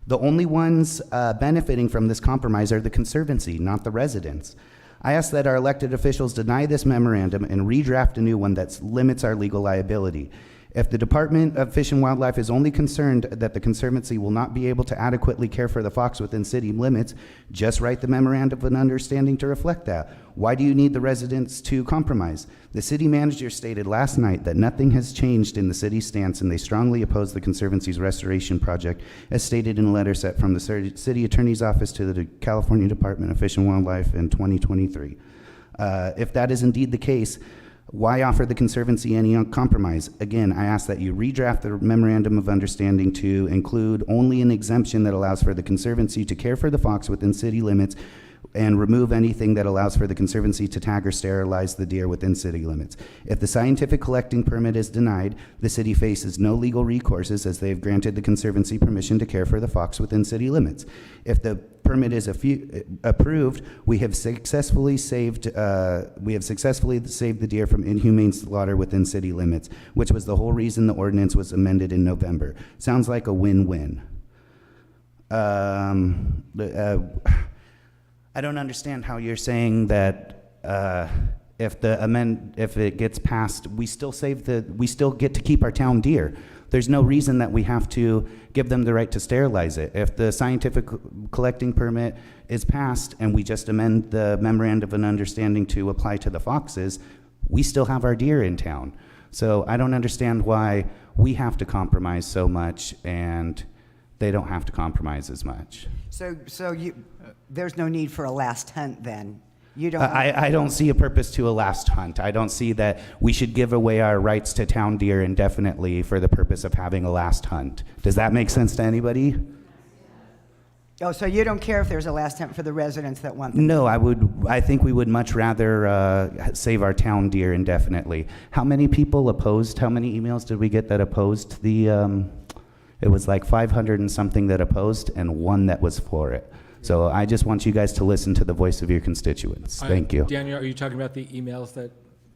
The only ones benefiting from this compromise are the Conservancy, not the residents. I ask that our elected officials deny this memorandum and redraft a new one that limits our legal liability. If the Department of Fish and Wildlife is only concerned that the Conservancy will not be able to adequately care for the fox within city limits, just write the memorandum of an understanding to reflect that. Why do you need the residents to compromise? The city manager stated last night that nothing has changed in the city's stance, and they strongly oppose the Conservancy's restoration project, as stated in a letter sent from the city attorney's office to the California Department of Fish and Wildlife in 2023. If that is indeed the case, why offer the Conservancy any compromise? Again, I ask that you redraft the memorandum of understanding to include only an exemption that allows for the Conservancy to care for the fox within city limits, and remove anything that allows for the Conservancy to tag or sterilize the deer within city limits. If the scientific collecting permit is denied, the city faces no legal recourses, as they have granted the Conservancy permission to care for the fox within city limits. If the permit is approved, we have successfully saved the deer from inhumane slaughter within city limits, which was the whole reason the ordinance was amended in November. Sounds like a win-win. I don't understand how you're saying that if it gets passed, we still get to keep our town deer. There's no reason that we have to give them the right to sterilize it. If the scientific collecting permit is passed and we just amend the memorandum of an understanding to apply to the foxes, we still have our deer in town. So I don't understand why we have to compromise so much and they don't have to compromise as much. So there's no need for a last hunt then? You don't. I don't see a purpose to a last hunt. I don't see that we should give away our rights to town deer indefinitely for the purpose of having a last hunt. Does that make sense to anybody? Oh, so you don't care if there's a last hunt for the residents that want them? No, I think we would much rather save our town deer indefinitely. How many people opposed? How many emails did we get that opposed the? It was like 500 and something that opposed, and 1 that was for it. So I just want you guys to listen to the voice of your constituents. Thank you. Daniel, are you talking about the emails that?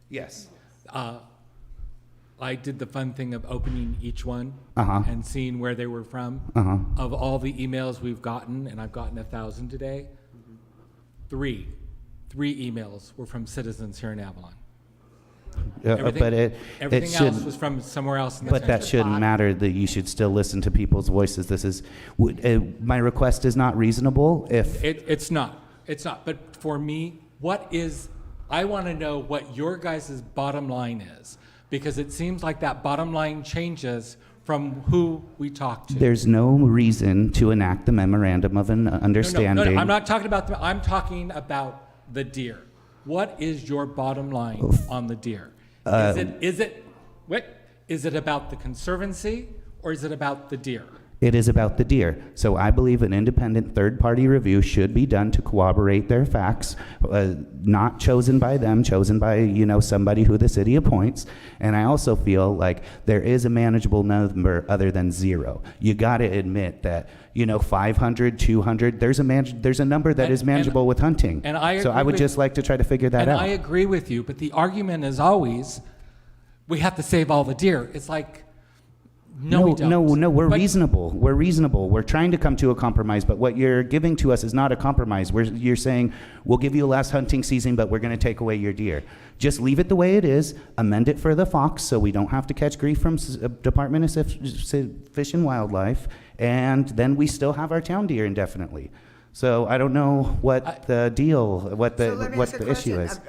Yes. I did the fun thing of opening each one Uh-huh. and seeing where they were from. Uh-huh. Of all the emails we've gotten, and I've gotten 1,000 today, three emails were from citizens here in Avalon. But Everything else was from somewhere else in the But that country. shouldn't matter, that you should still listen to people's voices. My request is not reasonable if. It's not. But for me, I want to know what your guys' bottom line is, because it seems like that bottom line changes from who we talk to. There's no reason to enact the memorandum of an understanding. No, I'm not talking about I'm talking about the deer. What is your bottom line on the deer? Is it about the Conservancy or is it about the deer? It is about the deer. So I believe an independent third-party review should be done to corroborate their facts, not chosen by them, chosen by, somebody who the city appoints. And I also feel like there is a manageable number other than 0. You got to admit that, 500, 200, there's a number that is manageable with hunting. And I so I would just like to try to figure that out. I agree with you, but the argument is always, we have to save all the deer. It's like, No, we don't. No, we're reasonable. We're reasonable. We're trying to come to a compromise, but what you're giving to us is not a compromise. You're saying, we'll give you a last hunting season, but we're going to take away your deer. Just leave it the way it is, amend it for the fox so we don't have to catch grief from Department of Fish and Wildlife, and then we still have our town deer indefinitely. So I don't know what the issue is.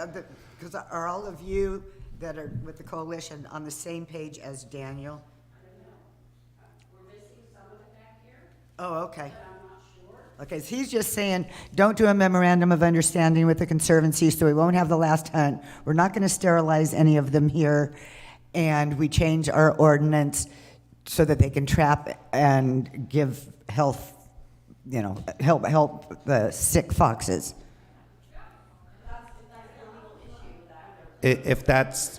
Because are all of you that are with the coalition on the same page as Daniel? Oh, okay. Okay, so he's just saying, don't do a memorandum of understanding with the Conservancy, so we won't have the last hunt. We're not going to sterilize any of them here, and we change our ordinance so that they can trap and give health, help the sick foxes. If that's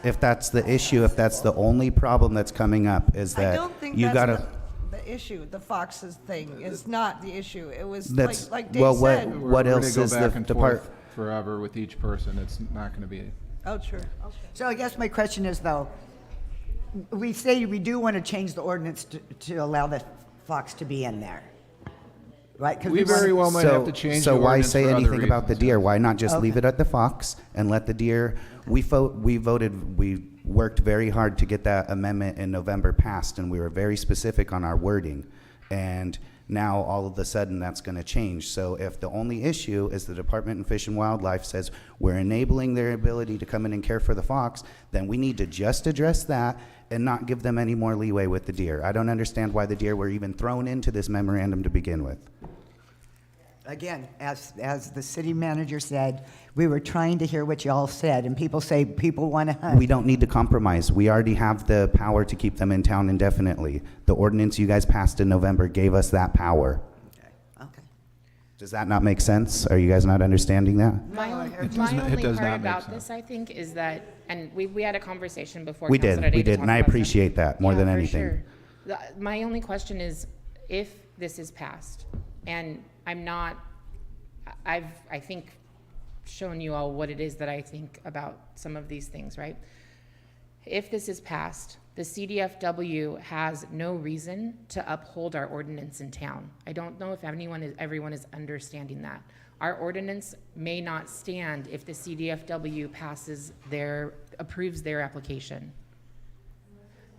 the issue, if that's the only problem that's coming up, is I that don't think you that's gotta. the issue. The foxes thing is not the issue. It was That's like Dave well, said. what We're else gonna is go the back and depart? forth forever with each person. It's not gonna be. Oh, true. Okay. So I guess my question is, though, we say we do want to change the ordinance to allow the fox to be in there, right? 'Cause We very well might have to change So the why ordinance say for other anything about the reasons, deer? yes. Why not just leave Okay. it at the fox and let the deer? We worked very hard to get that amendment in November passed, and we were very specific on our wording. And now all of a sudden that's going to change. So if the only issue is the Department of Fish and Wildlife says we're enabling their ability to come in and care for the fox, then we need to just address that and not give them any more leeway with the deer. I don't understand why the deer were even thrown into this memorandum to begin with. Again, as the city manager said, we were trying to hear what y'all said, and people say people want to hunt. We don't need to compromise. We already have the power to keep them in town indefinitely. The ordinance you guys passed in November gave us that power. Okay. Does that not make sense? Are you guys not understanding that? My No, only, it does my not- it only does part not make about sense. this, I think, is that, and we had a conversation before. We council did, today we to did, talk and I about that. appreciate that more Yeah, than for anything. sure. My only question is, if this is passed, and I think, shown you all what it is that I think about some of these things, right? If this is passed, the CDFW has no reason to uphold our ordinance in town. I don't know if everyone is understanding that. Our ordinance may not stand if the CDFW approves their application.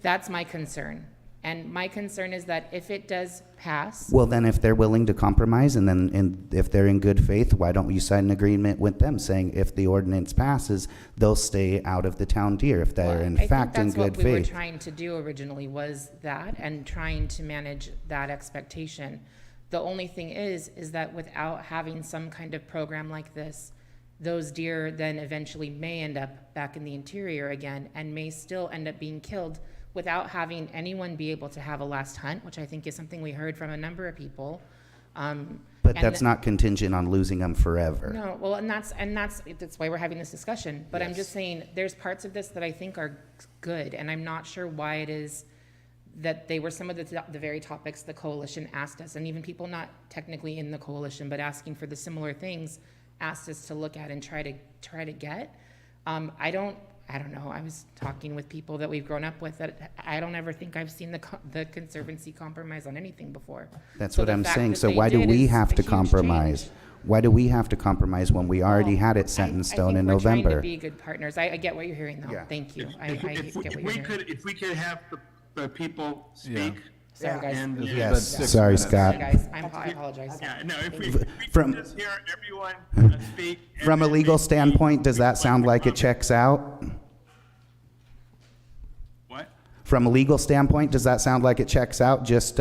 That's my concern. And my concern is that if it does pass, Well, then if they're willing to compromise and if they're in good faith, why don't you sign an agreement with them saying if the ordinance passes, they'll stay out of the town deer if they're in fact in good I think that's what we were faith? trying to do originally, was that, and trying to manage that expectation. The only thing is that without having some kind of program like this, those deer then eventually may end up back in the interior again and may still end up being killed without having anyone be able to have a last hunt, which I think is something we heard from a number of people. But that's not contingent on losing them forever. No, well, and that's why we're having this discussion. But I'm just saying, there's parts of this that I think are good, and I'm not sure why it is that they were some of the very topics the coalition asked us, and even people not technically in the coalition, but asking for the similar things, asked us to look at and try to get. I don't know. I was talking with people that we've grown up with that I don't ever think I've seen the Conservancy compromise on anything before. That's So what the I'm fact saying. that So they why do did we is have a to huge compromise? change. Why do we have to compromise when we already had it set in stone in I think we're trying November? to be good partners. I get what you're hearing, though. Yeah. Thank you. I If get what you're hearing. if we could have the people speak. Sorry, guys. And, This has Yes. been 6 Sorry, minutes. Scott. Sorry, guys. I apologize. Yeah, no, if we From- could just hear everyone speak. and From a then legal maybe standpoint, does that sound like it comment. checks out? What? From a legal standpoint, does that sound like it checks out? Just,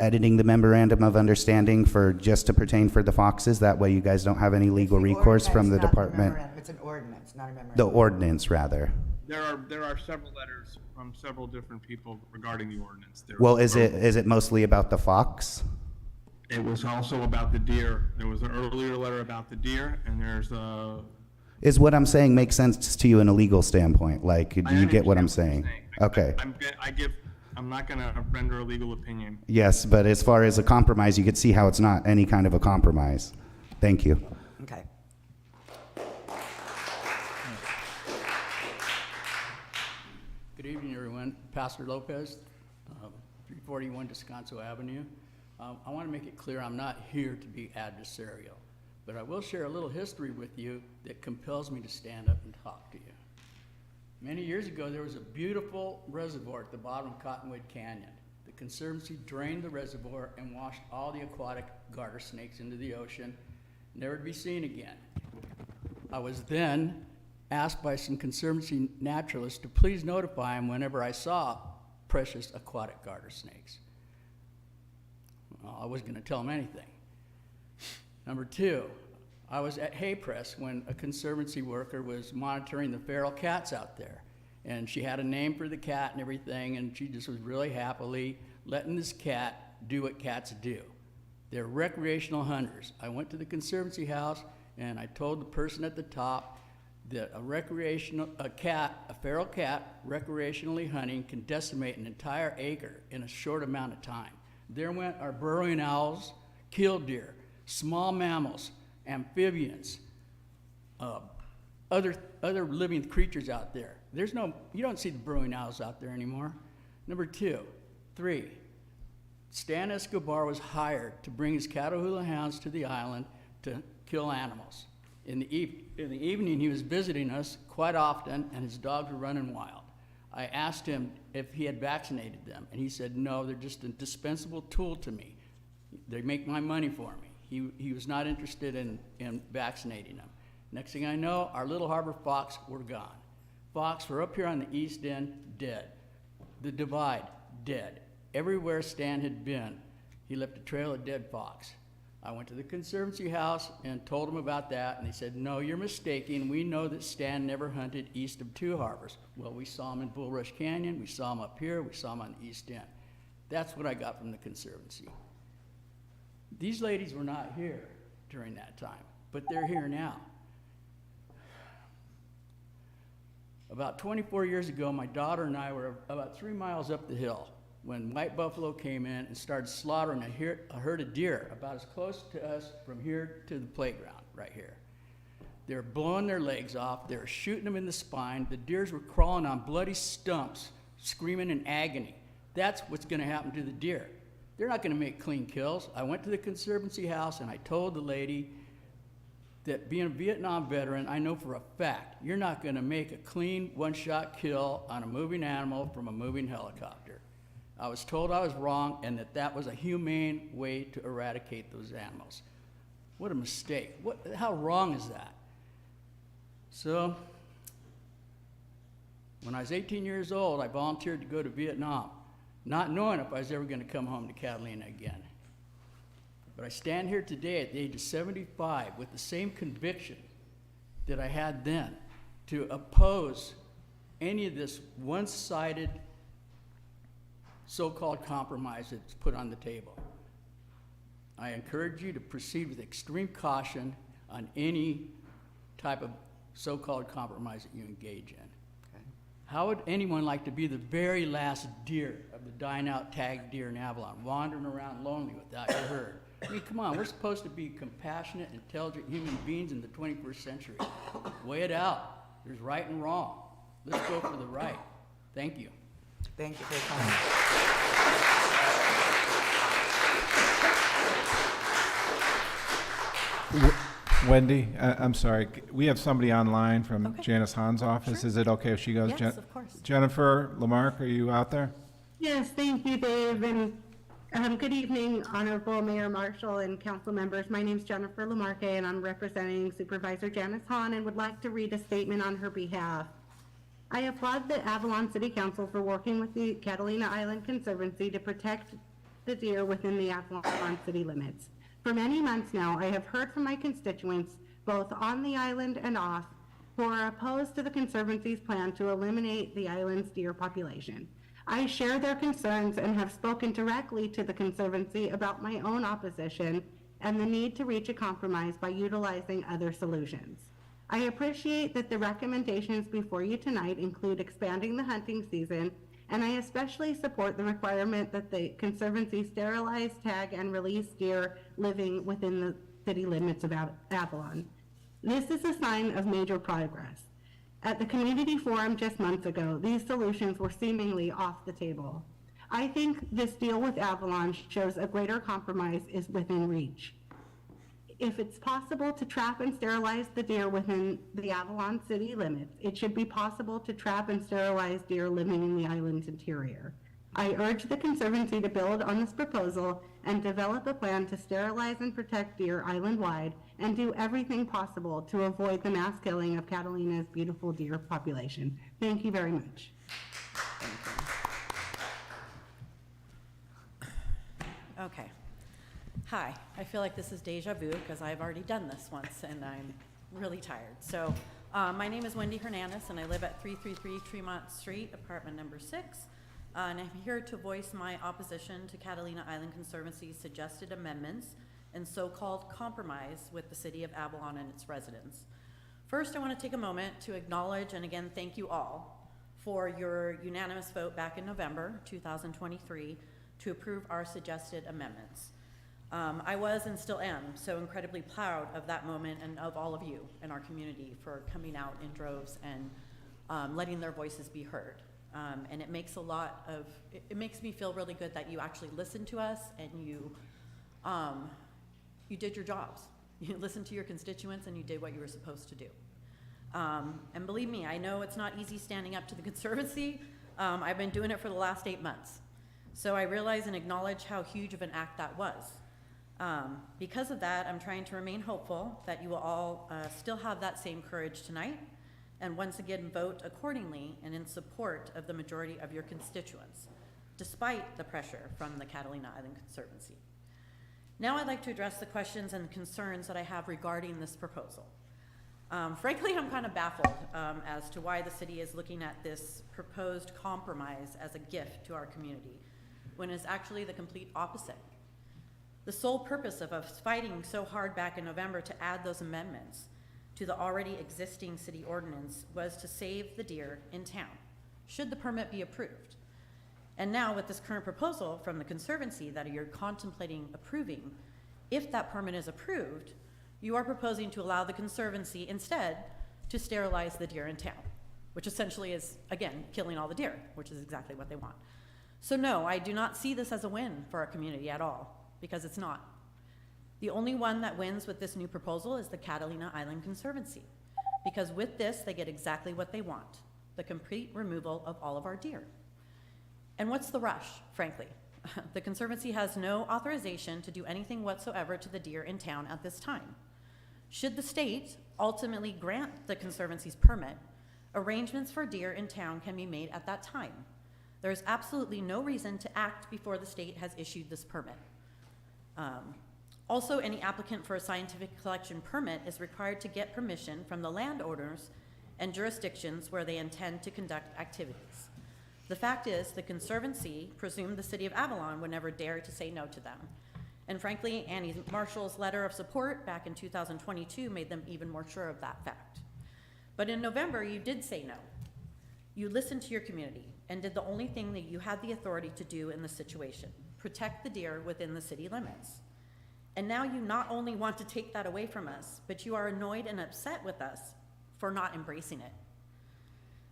editing the memorandum of understanding just to pertain for the foxes? That way you guys don't have any legal recourse from the Ordinance, not department? memorandum. It's an ordinance, not a memorandum. The ordinance, rather. There are several letters from several different people regarding the ordinance. Well, is it mostly about the fox? It was also about the deer. There was an earlier letter about the deer, and there's a. Is what I'm saying make sense to you in a legal standpoint? Like, do you get what I'm saying? Okay. I'm not going to render a legal opinion. Yes, but as far as a compromise, you could see how it's not any kind of a compromise. Thank you. Okay. Good evening, everyone. Pastor Lopez, 341 Descanso Avenue. I want to make it clear I'm not here to be adversarial, but I will share a little history with you that compels me to stand up and talk to you. Many years ago, there was a beautiful reservoir at the bottom of Cottonwood Canyon. The Conservancy drained the reservoir and washed all the aquatic garter snakes into the ocean, never to be seen again. I was then asked by some Conservancy naturalists to please notify them whenever I saw precious aquatic garter snakes. Well, I wasn't gonna tell them anything. Number two, I was at hay press when a conservancy worker was monitoring the feral cats out there. And she had a name for the cat and everything, and she just was really happily letting this cat do what cats do. They're recreational hunters. I went to the conservancy house and I told the person at the top that a feral cat recreationally hunting can decimate an entire acre in a short amount of time. There went our burrowing owls, killdeer, small mammals, amphibians, other living creatures out there. You don't see the burrowing owls out there anymore. Number three, Stan Escobar was hired to bring his Catahoula hounds to the island to kill animals. In the evening, he was visiting us quite often, and his dogs were running wild. I asked him if he had vaccinated them, and he said, no, they're just a dispensable tool to me. They make my money for me. He was not interested in vaccinating them. Next thing I know, our Little Harbor fox were gone. Fox were up here on the east end, dead. The divide, dead. Everywhere Stan had been, he left a trail of dead fox. I went to the conservancy house and told him about that, and they said, no, you're mistaken. We know that Stan never hunted east of Two Harbors. Well, we saw him in Bulrush Canyon, we saw him up here, we saw him on the east end. That's what I got from the conservancy. These ladies were not here during that time, but they're here now. About 24 years ago, my daughter and I were about 3 miles up the hill when white buffalo came in and started slaughtering a herd of deer about as close to us from here to the playground right here. They were blowing their legs off. They were shooting them in the spine. The deers were crawling on bloody stumps, screaming in agony. That's what's going to happen to the deer. They're not going to make clean kills. I went to the conservancy house and I told the lady that being a Vietnam veteran, I know for a fact, you're not going to make a clean one-shot kill on a moving animal from a moving helicopter. I was told I was wrong and that was a humane way to eradicate those animals. What a mistake. How wrong is that? So, when I was 18 years old, I volunteered to go to Vietnam, not knowing if I was ever going to come home to Catalina again. But I stand here today at the age of 75 with the same conviction that I had then to oppose any of this one-sided so-called compromise that's put on the table. I encourage you to proceed with extreme caution on any type of so-called compromise that you engage in. Okay. How would anyone like to be the very last deer of the dying out tagged deer in Avalon, wandering around lonely without your herd? I mean, come on, we're supposed to be compassionate, intelligent human beings in the 21st century. Weigh it out. There's right and wrong. Let's go for the right. Thank you. Thank you for your comment. Wendy, I'm sorry, we have somebody online from Okay. Janice Hahn's office. Is it okay if she goes? Yes, of course. Jennifer Lamarck, are you out there? Yes, thank you, Dave, and good evening, Honorable Mayor Marshall and council members. My name is Jennifer Lamarque, and I'm representing Supervisor Janice Hahn and would like to read a statement on her behalf. I applaud the Avalon City Council for working with the Catalina Island Conservancy to protect the deer within the Avalon city limits. For many months now, I have heard from my constituents, both on the island and off, who are opposed to the Conservancy's plan to eliminate the island's deer population. I share their concerns and have spoken directly to the Conservancy about my own opposition and the need to reach a compromise by utilizing other solutions. I appreciate that the recommendations before you tonight include expanding the hunting season, and I especially support the requirement that the Conservancy sterilize, tag, and release deer living within the city limits of Avalon. This is a sign of major progress. At the community forum just months ago, these solutions were seemingly off the table. I think this deal with Avalon shows a greater compromise is within reach. If it's possible to trap and sterilize the deer within the Avalon city limits, it should be possible to trap and sterilize deer living in the island's interior. I urge the Conservancy to build on this proposal and develop a plan to sterilize and protect deer island-wide and do everything possible to avoid the mass killing of Catalina's beautiful deer population. Thank you very much. Okay. Hi, I feel like this is deja vu because I've already done this once and I'm really tired. So my name is Wendy Hernandez and I live at 333 Tremont Street, apartment number 6. And I'm here to voice my opposition to Catalina Island Conservancy's suggested amendments and so-called compromise with the city of Avalon and its residents. First, I want to take a moment to acknowledge and again thank you all for your unanimous vote back in November 2023 to approve our suggested amendments. I was and still am so incredibly proud of that moment and of all of you in our community for coming out in droves and letting their voices be heard. And it makes it makes me feel really good that you actually listened to us and you did your jobs. You listened to your constituents and you did what you were supposed to do. And believe me, I know it's not easy standing up to the Conservancy. I've been doing it for the last 8 months. So I realize and acknowledge how huge of an act that was. Because of that, I'm trying to remain hopeful that you will all still have that same courage tonight and once again vote accordingly and in support of the majority of your constituents, despite the pressure from the Catalina Island Conservancy. Now I'd like to address the questions and concerns that I have regarding this proposal. Frankly, I'm kind of baffled as to why the city is looking at this proposed compromise as a gift to our community, when it's actually the complete opposite. The sole purpose of us fighting so hard back in November to add those amendments to the already existing city ordinance was to save the deer in town, should the permit be approved. And now with this current proposal from the Conservancy that you're contemplating approving, if that permit is approved, you are proposing to allow the Conservancy instead to sterilize the deer in town, which essentially is, again, killing all the deer, which is exactly what they want. So no, I do not see this as a win for our community at all, because it's not. The only one that wins with this new proposal is the Catalina Island Conservancy, because with this, they get exactly what they want, the complete removal of all of our deer. And what's the rush, frankly? The Conservancy has no authorization to do anything whatsoever to the deer in town at this time. Should the state ultimately grant the Conservancy's permit, arrangements for deer in town can be made at that time. There is absolutely no reason to act before the state has issued this permit. Also, any applicant for a scientific collection permit is required to get permission from the landowners and jurisdictions where they intend to conduct activities. The fact is, the Conservancy presumed the city of Avalon would never dare to say no to them. And frankly, Annie Marshall's letter of support back in 2022 made them even more sure of that fact. But in November, you did say no. You listened to your community and did the only thing that you had the authority to do in the situation, protect the deer within the city limits. And now you not only want to take that away from us, but you are annoyed and upset with us for not embracing it.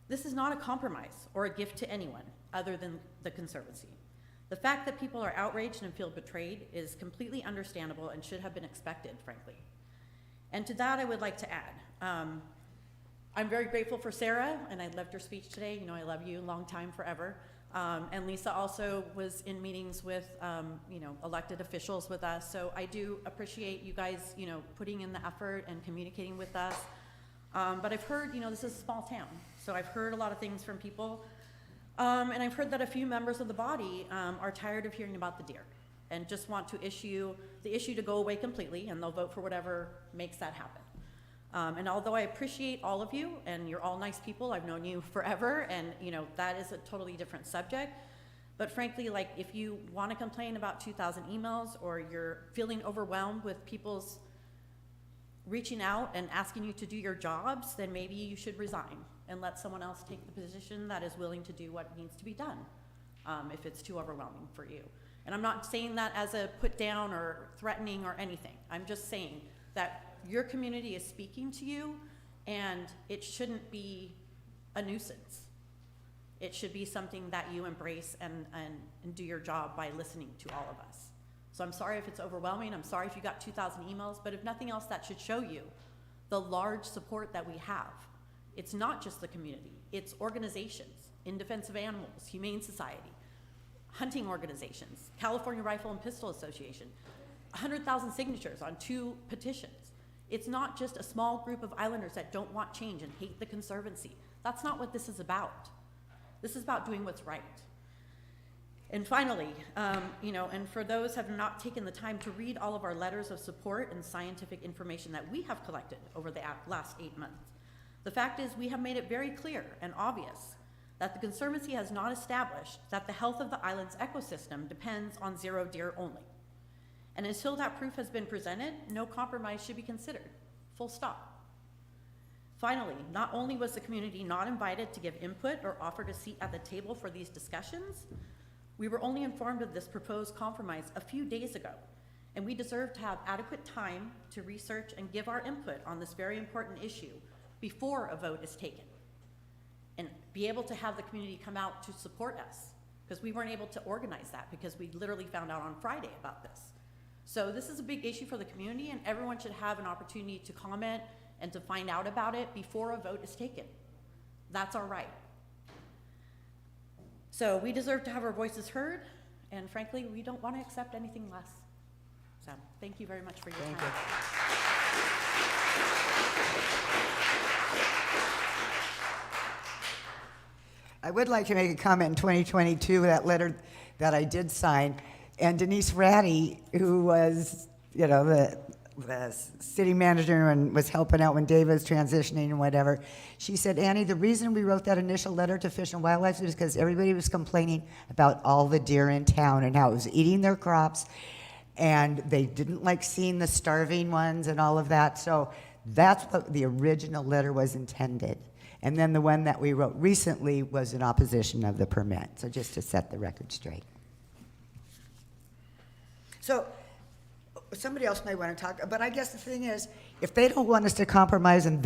This is not a compromise or a gift to anyone other than the Conservancy. The fact that people are outraged and feel betrayed is completely understandable and should have been expected, frankly. And to that, I would like to add, I'm very grateful for Sarah, and I loved your speech today. You know, I love you, long time, forever. And Lisa also was in meetings with, elected officials with us. So I do appreciate you guys, putting in the effort and communicating with us. But I've heard, this is a small town. So I've heard a lot of things from people. And I've heard that a few members of the body are tired of hearing about the deer and just want to the issue to go away completely, and they'll vote for whatever makes that happen. And although I appreciate all of you, and you're all nice people, I've known you forever, and that is a totally different subject. But frankly, like, if you want to complain about 2,000 emails, or you're feeling overwhelmed with people's reaching out and asking you to do your jobs, then maybe you should resign and let someone else take the position that is willing to do what needs to be done, if it's too overwhelming for you. And I'm not saying that as a put down or threatening or anything. I'm just saying that your community is speaking to you, and it shouldn't be a nuisance. It should be something that you embrace and do your job by listening to all of us. So I'm sorry if it's overwhelming. I'm sorry if you got 2,000 emails, but if nothing else, that should show you the large support that we have. It's not just the community. It's organizations, In Defense of Animals, Humane Society, hunting organizations, California Rifle and Pistol Association, 100,000 signatures on 2 petitions. It's not just a small group of islanders that don't want change and hate the Conservancy. That's not what this is about. This is about doing what's right. And finally, and for those who have not taken the time to read all of our letters of support and scientific information that we have collected over the last 8 months, the fact is we have made it very clear and obvious that the Conservancy has not established that the health of the island's ecosystem depends on zero deer only. And until that proof has been presented, no compromise should be considered. Full stop. Finally, not only was the community not invited to give input or offered a seat at the table for these discussions, we were only informed of this proposed compromise a few days ago, and we deserve to have adequate time to research and give our input on this very important issue before a vote is taken, and be able to have the community come out to support us, because we weren't able to organize that because we literally found out on Friday about this. So this is a big issue for the community, and everyone should have an opportunity to comment and to find out about it before a vote is taken. That's our right. So we deserve to have our voices heard, and frankly, we don't want to accept anything less. So thank you very much for your time. Thank you. I would like to make a comment in 2022, that letter that I did sign, and Denise Ratty, who was, the city manager and was helping out when Dave was transitioning and whatever, she said, Annie, the reason we wrote that initial letter to Fish and Wildlife is because everybody was complaining about all the deer in town and how it was eating their crops, and they didn't like seeing the starving ones and all of that. So that's what the original letter was intended. And then the one that we wrote recently was in opposition of the permit. So just to set the record straight. So somebody else may want to talk, but I guess the thing is, if they don't want us to compromise and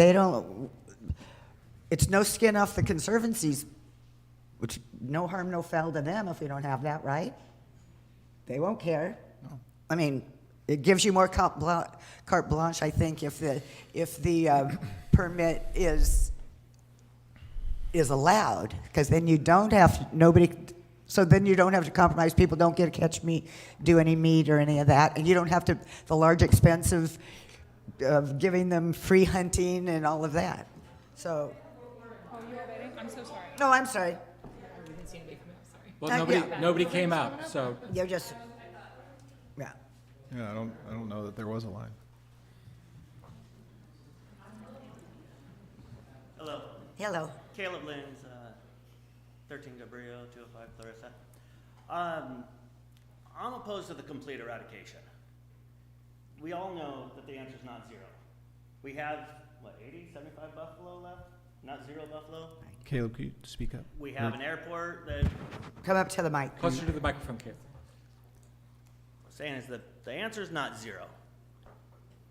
it's no skin off the Conservancy's, which no harm, no foul to them if we don't have that, right? They won't care. No. I mean, it gives you more carte blanche, I think, if the permit is allowed, because then you don't have to compromise. People don't get to catch meat, do any meat or any of that, and you don't have to the large expense of giving them free hunting and all of that. So. Oh, you were waiting? I'm so sorry. No, I'm sorry. We didn't see anybody come out, sorry. Well, nobody came out, so. You're just, yeah. Yeah, I don't know that there was a line. Hello. Hello. Caleb Lins, 13 Gabriel, 205 Clarissa. I'm opposed to the complete eradication. We all know that the answer is not zero. We have, 80, 75 buffalo left? Not zero buffalo? Caleb, could you speak up? We have an airport that... Come up to the mic. Closer to the microphone, Caleb. What I'm saying is that the answer is not zero.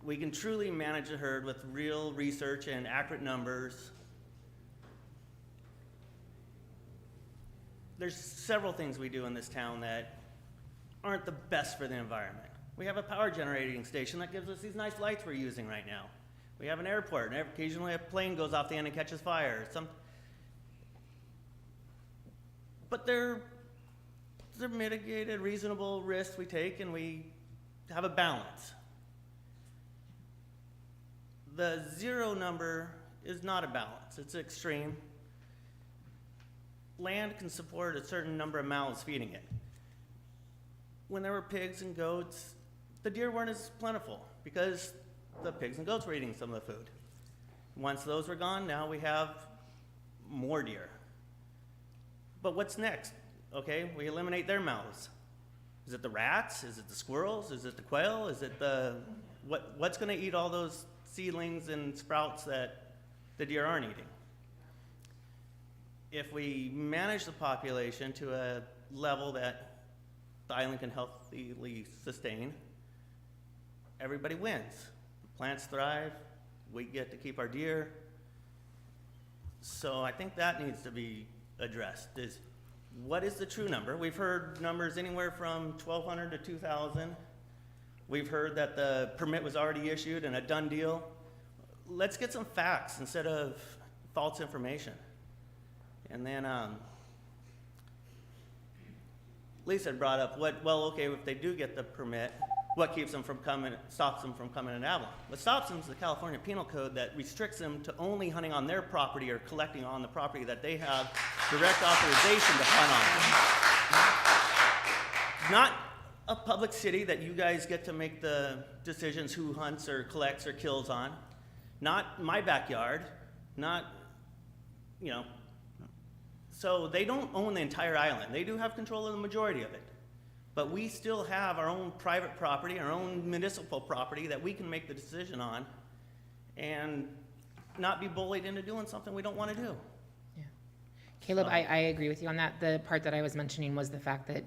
We can truly manage a herd with real research and accurate numbers. There's several things we do in this town that aren't the best for the environment. We have a power generating station that gives us these nice lights we're using right now. We have an airport, and occasionally a plane goes off the end and catches fire. But they're mitigated, reasonable risks we take, and we have a balance. The zero number is not a balance, it's extreme. Land can support a certain number of mouths feeding it. When there were pigs and goats, the deer weren't as plentiful because the pigs and goats were eating some of the food. Once those were gone, now we have more deer. But what's next? Okay, we eliminate their mouths. Is it the rats? Is it the squirrels? Is it the quail? Is it what's gonna eat all those seedlings and sprouts that the deer aren't eating? If we manage the population to a level that the island can healthily sustain, everybody wins. The plants thrive, we get to keep our deer. So I think that needs to be addressed, is what is the true number? We've heard numbers anywhere from 1,200 to 2,000. We've heard that the permit was already issued and a done deal. Let's get some facts instead of false information. And then Lisa had brought up if they do get the permit, what keeps them from stops them from coming in Avalon? What stops them is the California Penal Code that restricts them to only hunting on their property or collecting on the property that they have direct authorization to hunt on. not a public city that you guys get to make the decisions who hunts or collects or kills on. Not my backyard, not, you know. So they don't own the entire island. They do have control of the majority of it. But we still have our own private property, our own municipal property that we can make the decision on and not be bullied into doing something we don't want to do. Caleb, I agree with you on that. The part that I was mentioning was the fact that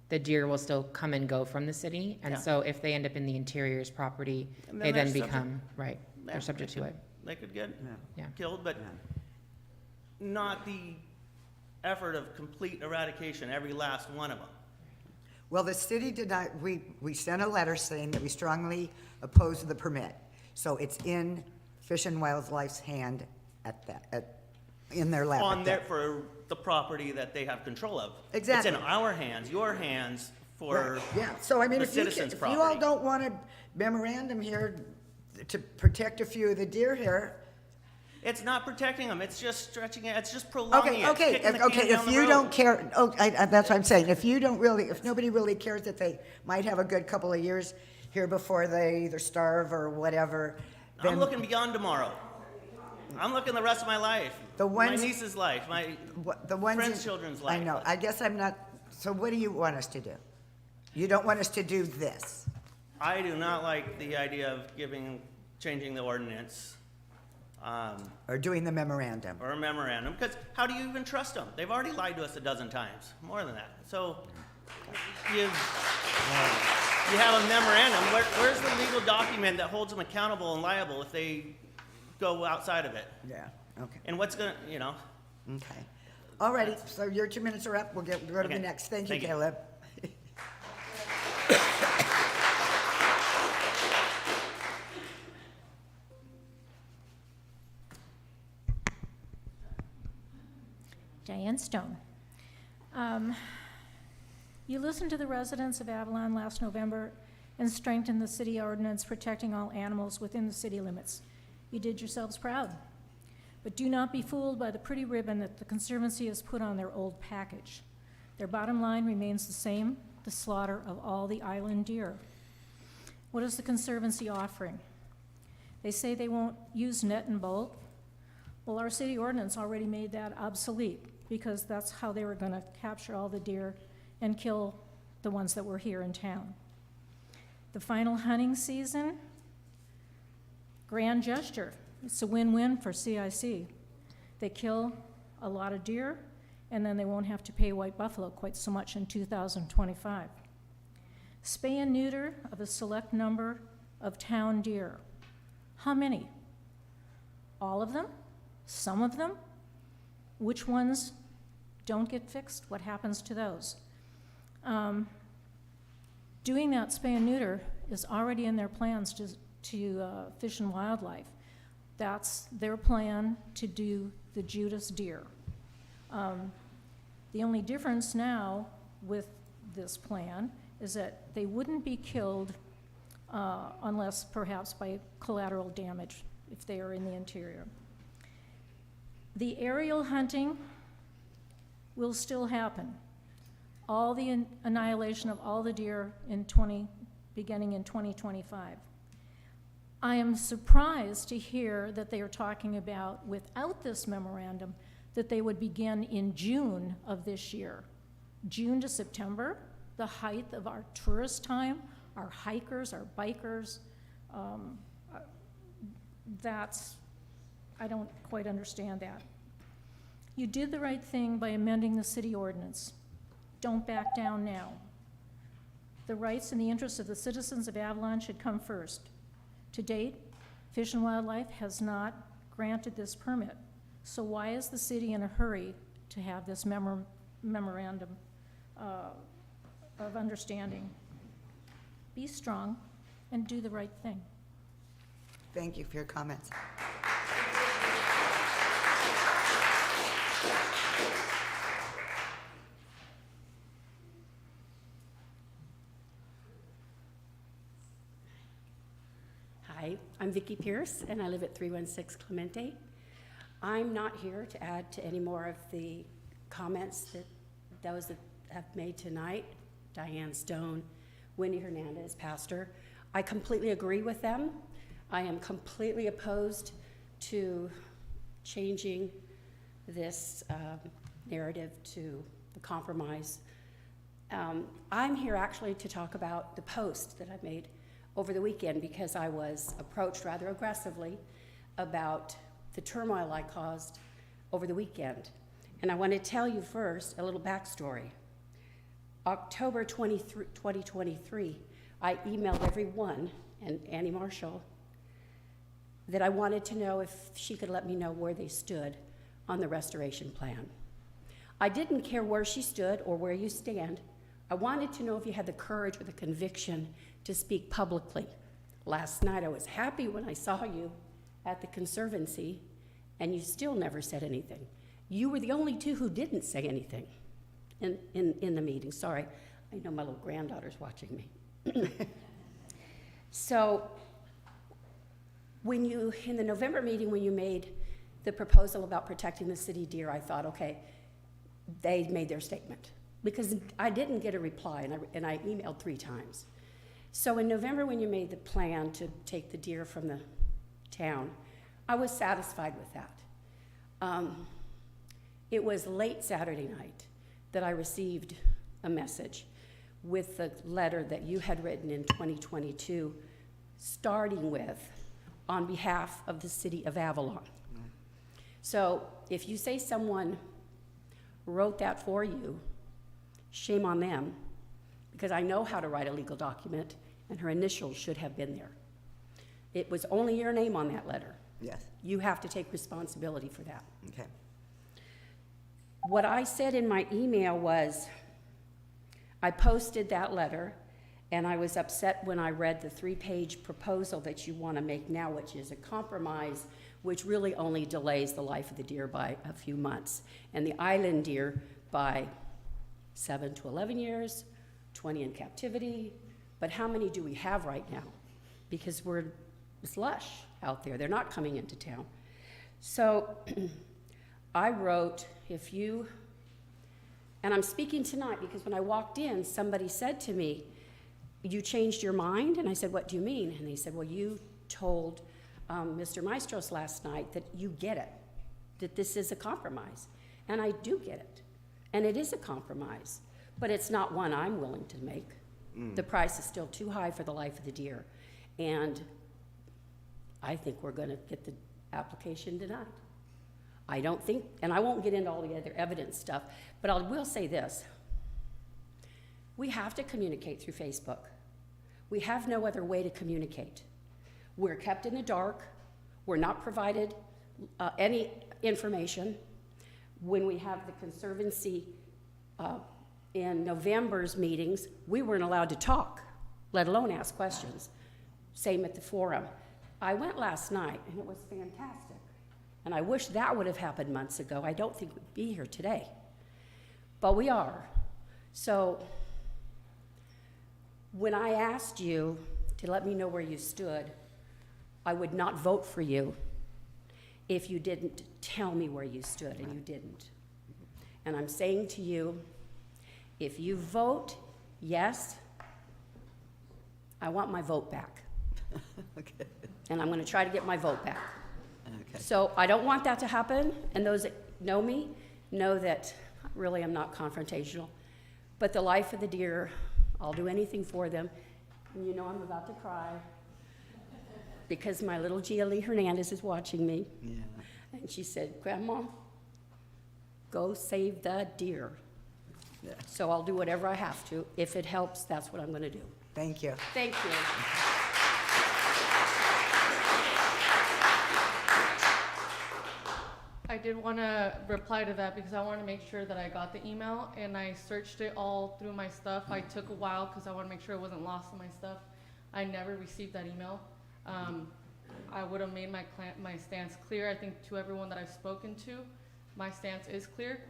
the deer will still come and go from the city. And Yeah. so if they end up in the interior's property, And they they're then subject- become, right, Yeah, they're subject to it. They could get Yeah. killed, but not the effort of complete eradication, every last one of them. Well, the city did not, we sent a letter saying that we strongly oppose the permit. So it's in Fish and Wildlife's hand in their lap. On there for the property that they have control of. Exactly. It's in our hands, your hands, for Right, yeah, so I mean, the if you citizens' all property. don't want a memorandum here to protect a few of the deer here. It's not protecting them, it's just stretching it, it's just prolonging it, Okay, kicking the can if down the you road. don't care, that's what I'm saying, if nobody really cares that they might have a good couple of years here before they either starve or whatever, then. I'm looking beyond tomorrow. I'm looking the rest of my life. The My ones- niece's life, my The ones friends' in- children's life. I know, I guess I'm not, so what do you want us to do? You don't want us to do this? I do not like the idea of changing the ordinance. Or doing the memorandum? Or a memorandum, because how do you even trust them? They've already lied to us a dozen times, more than that. So you have a memorandum, where's the legal document that holds them accountable and liable if they go outside of it? Yeah, okay. And what's gonna, you know? Okay. All righty, so your 2 minutes are up, we'll go to the Okay. next. Thank you, Thank you. Caleb. Diane Stone. You listened to the residents of Avalon last November and strengthened the city ordinance protecting all animals within the city limits. You did yourselves proud. But do not be fooled by the pretty ribbon that the Conservancy has put on their old package. Their bottom line remains the same, the slaughter of all the island deer. What is the Conservancy offering? They say they won't use net and bolt. Well, our city ordinance already made that obsolete because that's how they were going to capture all the deer and kill the ones that were here in town. The final hunting season, grand gesture. It's a win-win for CIC. They kill a lot of deer, and then they won't have to pay white buffalo quite so much in 2025. Spay and neuter of a select number of town deer. How many? All of them? Some of them? Which ones don't get fixed? What happens to those? Doing that spay and neuter is already in their plans to Fish and Wildlife. That's their plan to do the Judas deer. The only difference now with this plan is that they wouldn't be killed unless perhaps by collateral damage if they are in the interior. The aerial hunting will still happen. All the annihilation of all the deer beginning in 2025. I am surprised to hear that they are talking about, without this memorandum, that they would begin in June of this year. June to September, the height of our tourist time, our hikers, our bikers. I don't quite understand that. You did the right thing by amending the city ordinance. Don't back down now. The rights and the interests of the citizens of Avalon should come first. To date, Fish and Wildlife has not granted this permit. So why is the city in a hurry to have this memorandum of understanding? Be strong and do the right thing. Thank you for your comments. Hi, I'm Vicki Pierce, and I live at 316 Clemente. I'm not here to add to any more of the comments that those that have made tonight. Diane Stone, Winnie Hernandez, pastor. I completely agree with them. I am completely opposed to changing this narrative to the compromise. I'm here actually to talk about the post that I made over the weekend because I was approached rather aggressively about the turmoil I caused over the weekend. And I want to tell you first a little backstory. October 2023, I emailed everyone, and Annie Marshall, that I wanted to know if she could let me know where they stood on the restoration plan. I didn't care where she stood or where you stand. I wanted to know if you had the courage or the conviction to speak publicly. Last night I was happy when I saw you at the Conservancy, and you still never said anything. You were the only two who didn't say anything in the meeting. Sorry, I know my little granddaughter's watching me. So, in the November meeting, when you made the proposal about protecting the city deer, I thought, okay, they made their statement. Because I didn't get a reply, and I emailed 3 times. So in November, when you made the plan to take the deer from the town, I was satisfied with that. It was late Saturday night that I received a message with the letter that you had written in 2022, starting with, on behalf of the city of Avalon. So if you say someone wrote that for you, shame on them, because I know how to write a legal document, and her initials should have been there. It was only your name on that letter. Yes. You have to take responsibility for that. Okay. What I said in my email was, I posted that letter, and I was upset when I read the 3-page proposal that you want to make now, which is a compromise, which really only delays the life of the deer by a few months, and the island deer by 7 to 11 years, 20 in captivity. But how many do we have right now? Because it's lush out there. They're not coming into town. So I wrote, and I'm speaking tonight because when I walked in, somebody said to me, you changed your mind? And I said, what do you mean? And they said, well, you told Mr. Maestros last night that you get it, that this is a compromise. And I do get it. And it is a compromise, but it's not one I'm willing to make. The price is still too high for the life of the deer. And I think we're gonna get the application denied. I don't think, and I won't get into all the other evidence stuff, but I will say this. We have to communicate through Facebook. We have no other way to communicate. We're kept in the dark. We're not provided any information. When we have the Conservancy in November's meetings, we weren't allowed to talk, let alone ask questions. Same at the forum. I went last night, and it was fantastic. And I wish that would have happened months ago. I don't think we'd be here today. But we are. So when I asked you to let me know where you stood, I would not vote for you if you didn't tell me where you stood, and you didn't. And I'm saying to you, if you vote yes, I want my vote back. Okay. And I'm going to try to get my vote back. Okay. So I don't want that to happen, and those that know me know that really I'm not confrontational. But the life of the deer, I'll do anything for them. And you know I'm about to cry because my little Gia Lee Hernandez is watching me. Yeah. And she said, Grandma, go save the deer. Yeah. So I'll do whatever I have to. If it helps, that's what I'm going to do. Thank you. Thank you. I did want to reply to that because I want to make sure that I got the email, and I searched it all through my stuff. I took a while because I want to make sure it wasn't lost in my stuff. I never received that email. I would have made my stance clear. I think to everyone that I've spoken to, my stance is clear.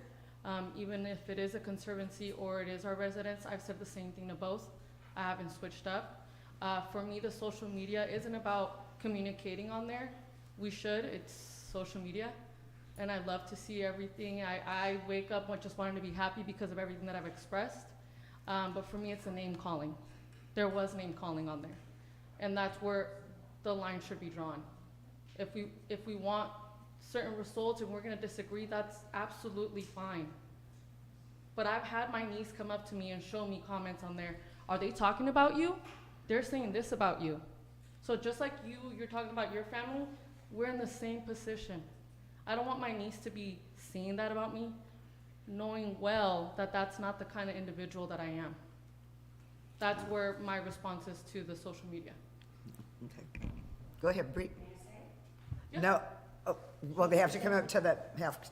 Even if it is a conservancy or it is our residents, I've said the same thing to both. I haven't switched up. For me, the social media isn't about communicating on there. We should. It's social media. And I love to see everything. I wake up just wanting to be happy because of everything that I've expressed. But for me, it's a name calling. There was name calling on there. And that's where the line should be drawn. If we want certain results and we're gonna disagree, that's absolutely fine. But I've had my niece come up to me and show me comments on there. Are they talking about you? They're saying this about you. So just like you're talking about your family, we're in the same position. I don't want my niece to be saying that about me, knowing well that that's not the kind of individual that I am. That's where my response is to the social media. Okay. Go ahead, Bree. Yeah. No, oh, well, they have to come up to the, You have to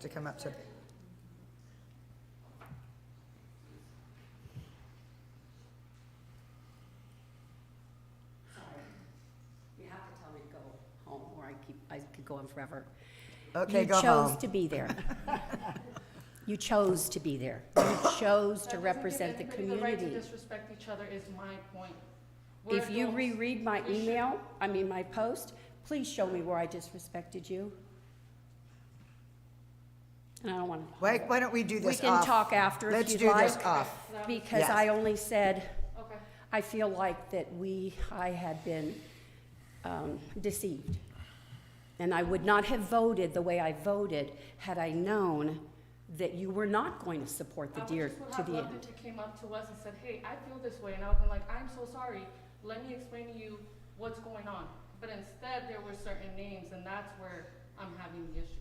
tell me to go home, or I could go on forever. Okay, go You chose home. to be there. You chose to be there. You chose to represent the That doesn't give anybody the right community. to disrespect each other is my point. If you reread my my post, please show me where I disrespected you. And I don't want to. Why don't we do this We can off? talk after if Let's you'd do like. this off. Because Yes. I only said, Okay. I feel like that I had been deceived. And I would not have voted the way I voted had I known that you were not going to support the deer to the I would end. just if you came up to us and said, hey, I feel this way, and I would be like, I'm so sorry, let me explain to you what's going on. But instead, there were certain names, and that's where I'm having the issue.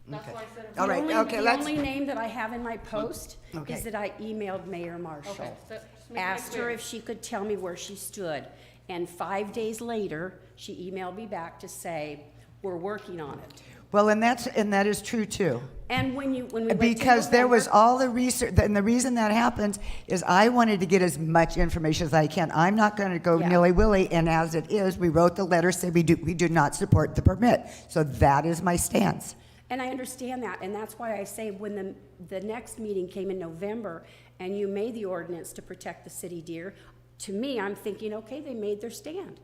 That's Okay. why I said. All right, okay, The let's- only name that I have in my post Okay. is that I emailed Mayor Marshall. Okay, so just make it Asked her clear. if she could tell me where she stood. And 5 days later, she emailed me back to say, we're working on it. Well, and that is true too. And when we went to Because there was November- all the research, and the reason that happened is I wanted to get as much information as I can. I'm not going to go Yeah. nilly-willy, and as it is, we wrote the letter saying we do not support the permit. So that is my stance. And I understand that, and that's why I say when the next meeting came in November, and you made the ordinance to protect the city deer, to me, I'm thinking, okay, they made their stand.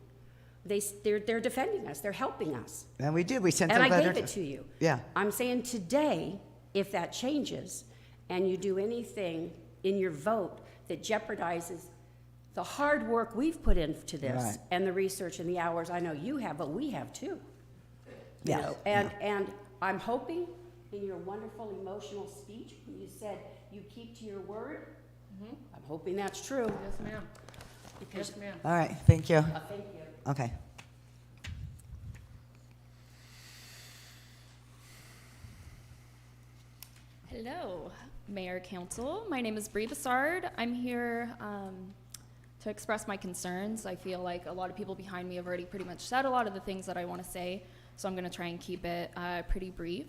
They're defending us, they're helping us. And we did, we sent a And letter. I gave it to you. Yeah. I'm saying today, if that changes, and you do anything in your vote that jeopardizes the hard work we've put into this, Right. and the research and the hours I know you have, but we have too. You Yeah. know, and I'm hoping in your wonderful emotional speech, when you said you keep to your word, I'm hoping that's true. Yes, ma'am. Because, Yes, ma'am. All right, thank you. thank you. Okay. Hello, Mayor, Council. My name is Bree Bassard. I'm here to express my concerns. I feel like a lot of people behind me have already pretty much said a lot of the things that I want to say, so I'm going to try and keep it pretty brief.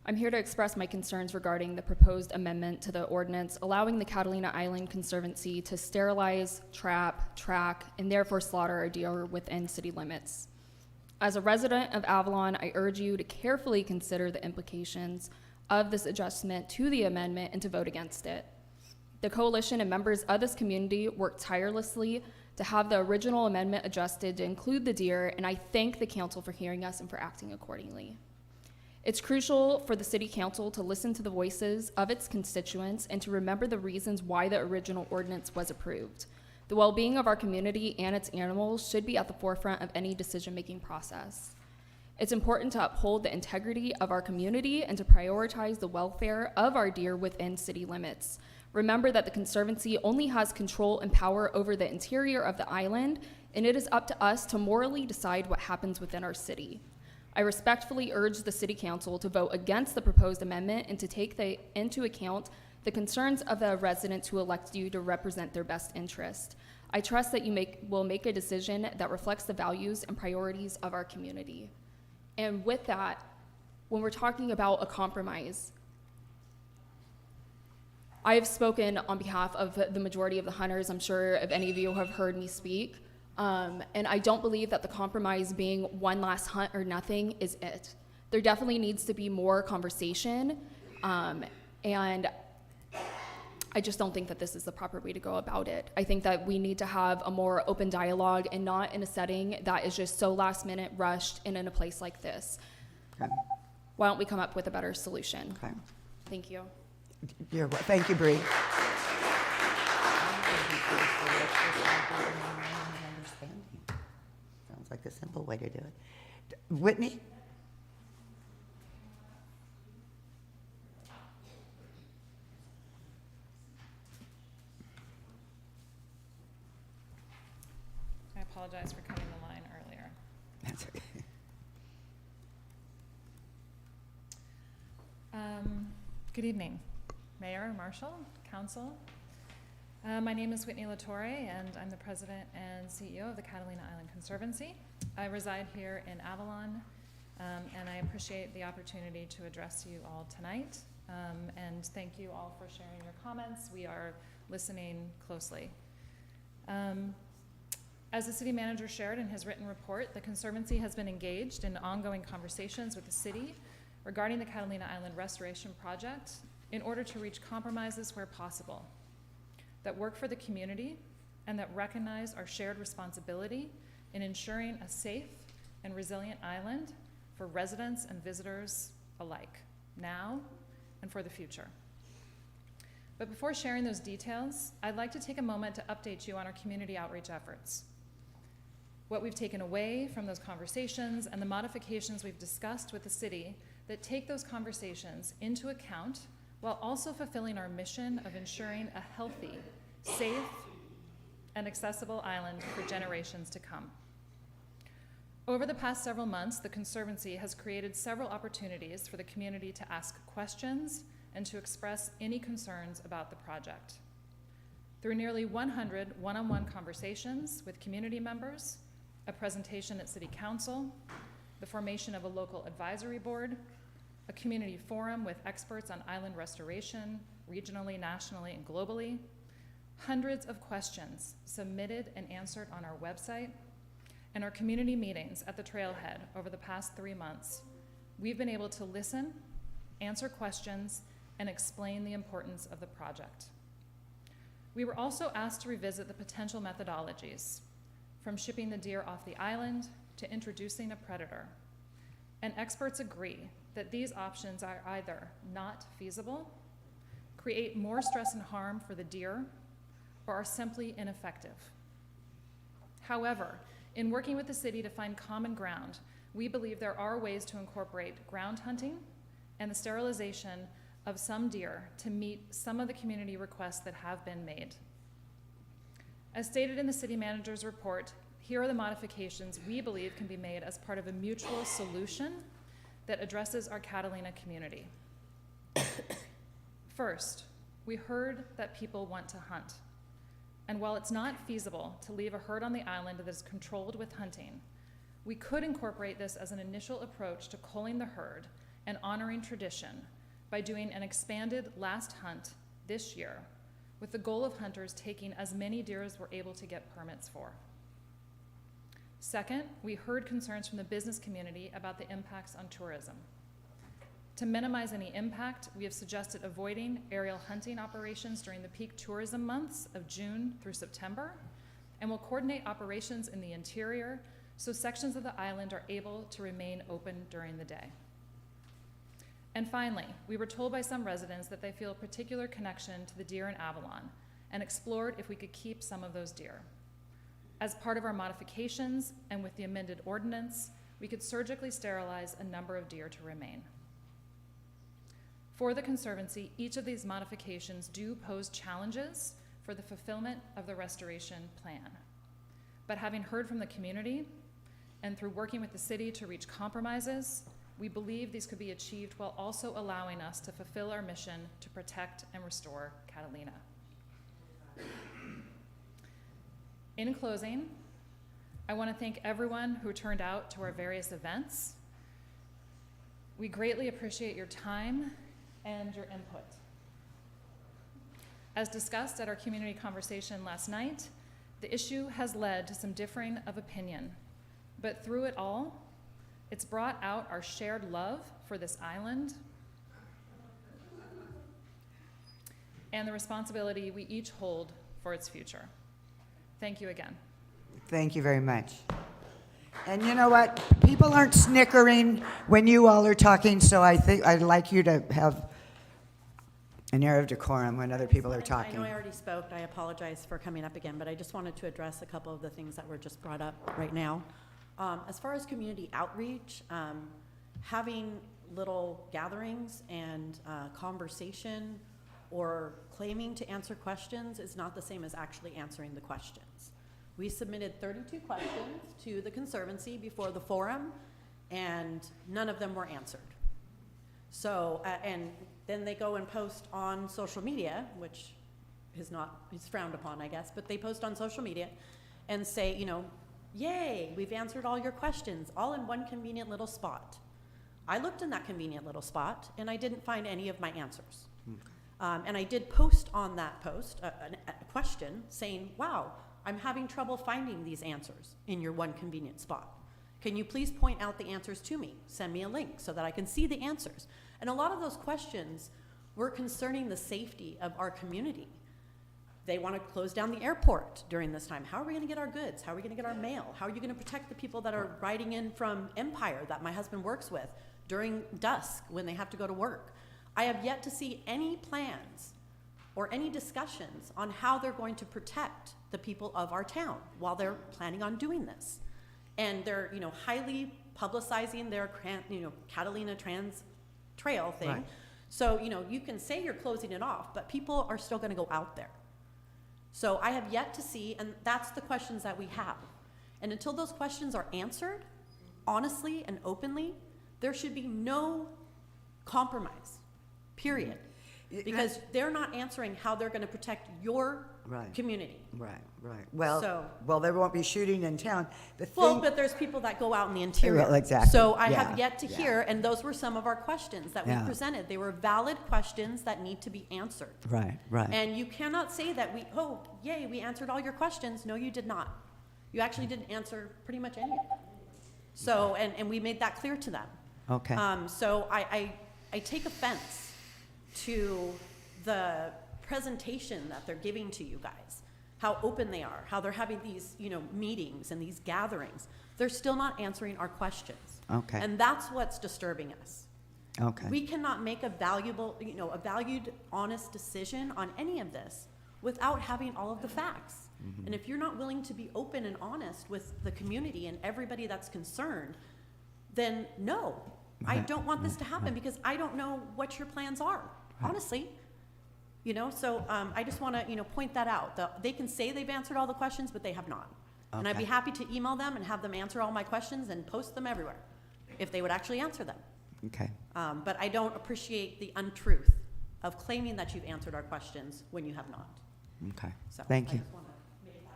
I'm here to express my concerns regarding the proposed amendment to the ordinance allowing the Catalina Island Conservancy to sterilize, trap, track, and therefore slaughter our deer within city limits. As a resident of Avalon, I urge you to carefully consider the implications of this adjustment to the amendment and to vote against it. The coalition and members of this community worked tirelessly to have the original amendment adjusted to include the deer, and I thank the council for hearing us and for acting accordingly. It's crucial for the city council to listen to the voices of its constituents and to remember the reasons why the original ordinance was approved. The well-being of our community and its animals should be at the forefront of any decision-making process. It's important to uphold the integrity of our community and to prioritize the welfare of our deer within city limits. Remember that the Conservancy only has control and power over the interior of the island, and it is up to us to morally decide what happens within our city. I respectfully urge the City Council to vote against the proposed amendment and to take into account the concerns of the residents who elect you to represent their best interest. I trust that you will make a decision that reflects the values and priorities of our community. And with that, when we're talking about a compromise, I have spoken on behalf of the majority of the hunters. I'm sure if any of you have heard me speak. And I don't believe that the compromise being one last hunt or nothing is it. There definitely needs to be more conversation. And I just don't think that this is the proper way to go about it. I think that we need to have a more open dialogue and not in a setting that is just so last minute rushed and in a place like this. Okay. why don't we come up with a better solution? Okay. Thank you. Thank you, Bree. Sounds like the simple way to do it. Whitney? I apologize for cutting the line earlier. That's okay. Good evening, Mayor, Marshall, Council. My name is Whitney Latore, and I'm the President and CEO of the Catalina Island Conservancy. I reside here in Avalon, and I appreciate the opportunity to address you all tonight. And thank you all for sharing your comments. We are listening closely. As the city manager shared in his written report, the Conservancy has been engaged in ongoing conversations with the city regarding the Catalina Island Restoration Project in order to reach compromises where possible that work for the community and that recognize our shared responsibility in ensuring a safe and resilient island for residents and visitors alike, now and for the future. But before sharing those details, I'd like to take a moment to update you on our community outreach efforts, what we've taken away from those conversations, and the modifications we've discussed with the city that take those conversations into account while also fulfilling our mission of ensuring a healthy, safe, and accessible island for generations to come. Over the past several months, the Conservancy has created several opportunities for the community to ask questions and to express any concerns about the project. Through nearly 100 one-on-one conversations with community members, a presentation at City Council, the formation of a local advisory board, a community forum with experts on island restoration, regionally, nationally, and globally, hundreds of questions submitted and answered on our website, and our community meetings at the trailhead over the past 3 months, we've been able to listen, answer questions, and explain the importance of the project. We were also asked to revisit the potential methodologies, from shipping the deer off the island to introducing a predator. And experts agree that these options are either not feasible, create more stress and harm for the deer, or are simply ineffective. However, in working with the city to find common ground, we believe there are ways to incorporate ground hunting and the sterilization of some deer to meet some of the community requests that have been made. As stated in the city manager's report, here are the modifications we believe can be made as part of a mutual solution that addresses our Catalina community. First, we heard that people want to hunt. And while it's not feasible to leave a herd on the island that is controlled with hunting, we could incorporate this as an initial approach to culling the herd and honoring tradition by doing an expanded last hunt this year, with the goal of hunters taking as many deer as we're able to get permits for. Second, we heard concerns from the business community about the impacts on tourism. To minimize any impact, we have suggested avoiding aerial hunting operations during the peak tourism months of June through September, and will coordinate operations in the interior so sections of the island are able to remain open during the day. And finally, we were told by some residents that they feel a particular connection to the deer in Avalon and explored if we could keep some of those deer. As part of our modifications and with the amended ordinance, we could surgically sterilize a number of deer to remain. For the Conservancy, each of these modifications do pose challenges for the fulfillment of the restoration plan. But having heard from the community and through working with the city to reach compromises, we believe these could be achieved while also allowing us to fulfill our mission to protect and restore Catalina. In closing, I want to thank everyone who turned out to our various events. We greatly appreciate your time and your input. As discussed at our community conversation last night, the issue has led to some differing of opinion, but through it all, it's brought out our shared love for this island and the responsibility we each hold for its future. Thank you again. Thank you very much. And you know what? People aren't snickering when you all are talking, so I think I'd like you to have an air of decorum when other people are talking. I know I already spoke. I apologize for coming up again, but I just wanted to address a couple of the things that were just brought up right now. As far as community outreach, having little gatherings and conversation or claiming to answer questions is not the same as actually answering the questions. We submitted 32 questions to the Conservancy before the forum, and none of them were answered. So, and then they go and post on social media, which is frowned upon, I guess, but they post on social media and say, you know, yay, we've answered all your questions, all in one convenient little spot. I looked in that convenient little spot, and I didn't find any of my answers. And I did post on that post a question saying, wow, I'm having trouble finding these answers in your one convenient spot. Can you please point out the answers to me? Send me a link so that I can see the answers. And a lot of those questions were concerning the safety of our community. They want to close down the airport during this time. How are we going to get our goods? How are we going to get our mail? How are you going to protect the people that are riding in from Empire that my husband works with during dusk when they have to go to work? I have yet to see any plans or any discussions on how they're going to protect the people of our town while they're planning on doing this. And they're, you know, highly publicizing their, you know, Catalina Trans Trail thing. Right. So, you know, you can say you're closing it off, but people are still going to go out there. So I have yet to see, and that's the questions that we have. And until those questions are answered, honestly and openly, there should be no compromise, period. Because they're not answering how they're going to protect your community. Right. Well, So- well, there won't be shooting in town. The Well, thing, but there's people that go out in the interior. Well, exactly. So I Yeah, have yet to yeah. hear, and those were some of our questions that we Yeah. presented. They were valid questions that need to be answered. right. And you cannot say that oh, yay, we answered all your questions. No, you did not. You actually didn't answer pretty much any of them. So, and we made that clear to them. Okay. So I take offense to the presentation that they're giving to you guys, how open they are, how they're having these, you know, meetings and these gatherings. They're still not answering our questions. Okay. And that's what's disturbing us. Okay. We cannot make a valued, honest decision on any of this without having all of the facts. Mm-hmm. And if you're not willing to be open and honest with the community and everybody that's concerned, then no, I Right. don't want this to happen because I don't know what your plans are, honestly. You know, so I just want to, you know, point that out. They can say they've answered all the questions, but they have not. And I'd be Okay. happy to email them and have them answer all my questions and post them everywhere if they would actually answer them. Okay. But I don't appreciate the untruth of claiming that you've answered our questions when you have not. Okay. So Thank I you. just wanna make that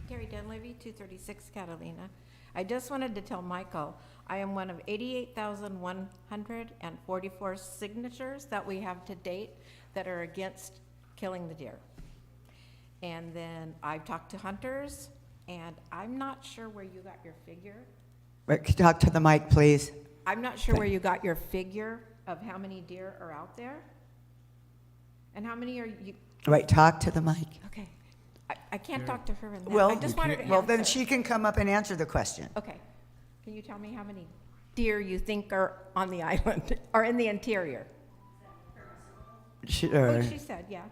Carrie Dunleavy, 236 Catalina. I just wanted to tell Michael, I am one of 88,144 signatures that we have to date that are against killing the deer. And then I've talked to hunters, and I'm not sure where you got your figure. Wait, could you talk to the mic, please? I'm not sure where you got your figure of how many deer are out there. And how many are you? Wait, talk to the mic. Okay. I can't talk to her in that. Well, I just wanted to well, then answer. she can come up and answer the question. Okay. Can you tell me how many deer you think are on the island, or in the interior? Sure. Oh, she said, yeah.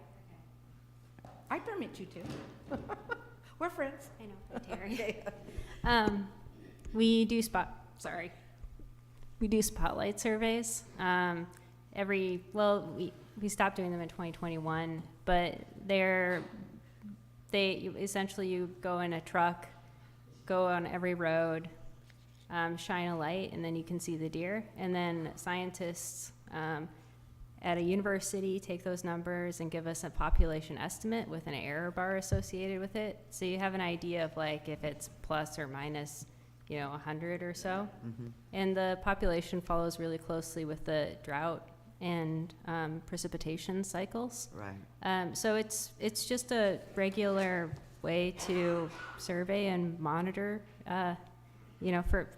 I permit you to. We're friends. I know, Terry. We do spotlight surveys. We stopped doing them in 2021, but essentially you go in a truck, go on every road, shine a light, and then you can see the deer. And then scientists at a university take those numbers and give us a population estimate with an error bar associated with it. So you have an idea of like if it's plus or minus, 100 or so. Mhm. And the population follows really closely with the drought and precipitation cycles. Right. So it's just a regular way to survey and monitor, to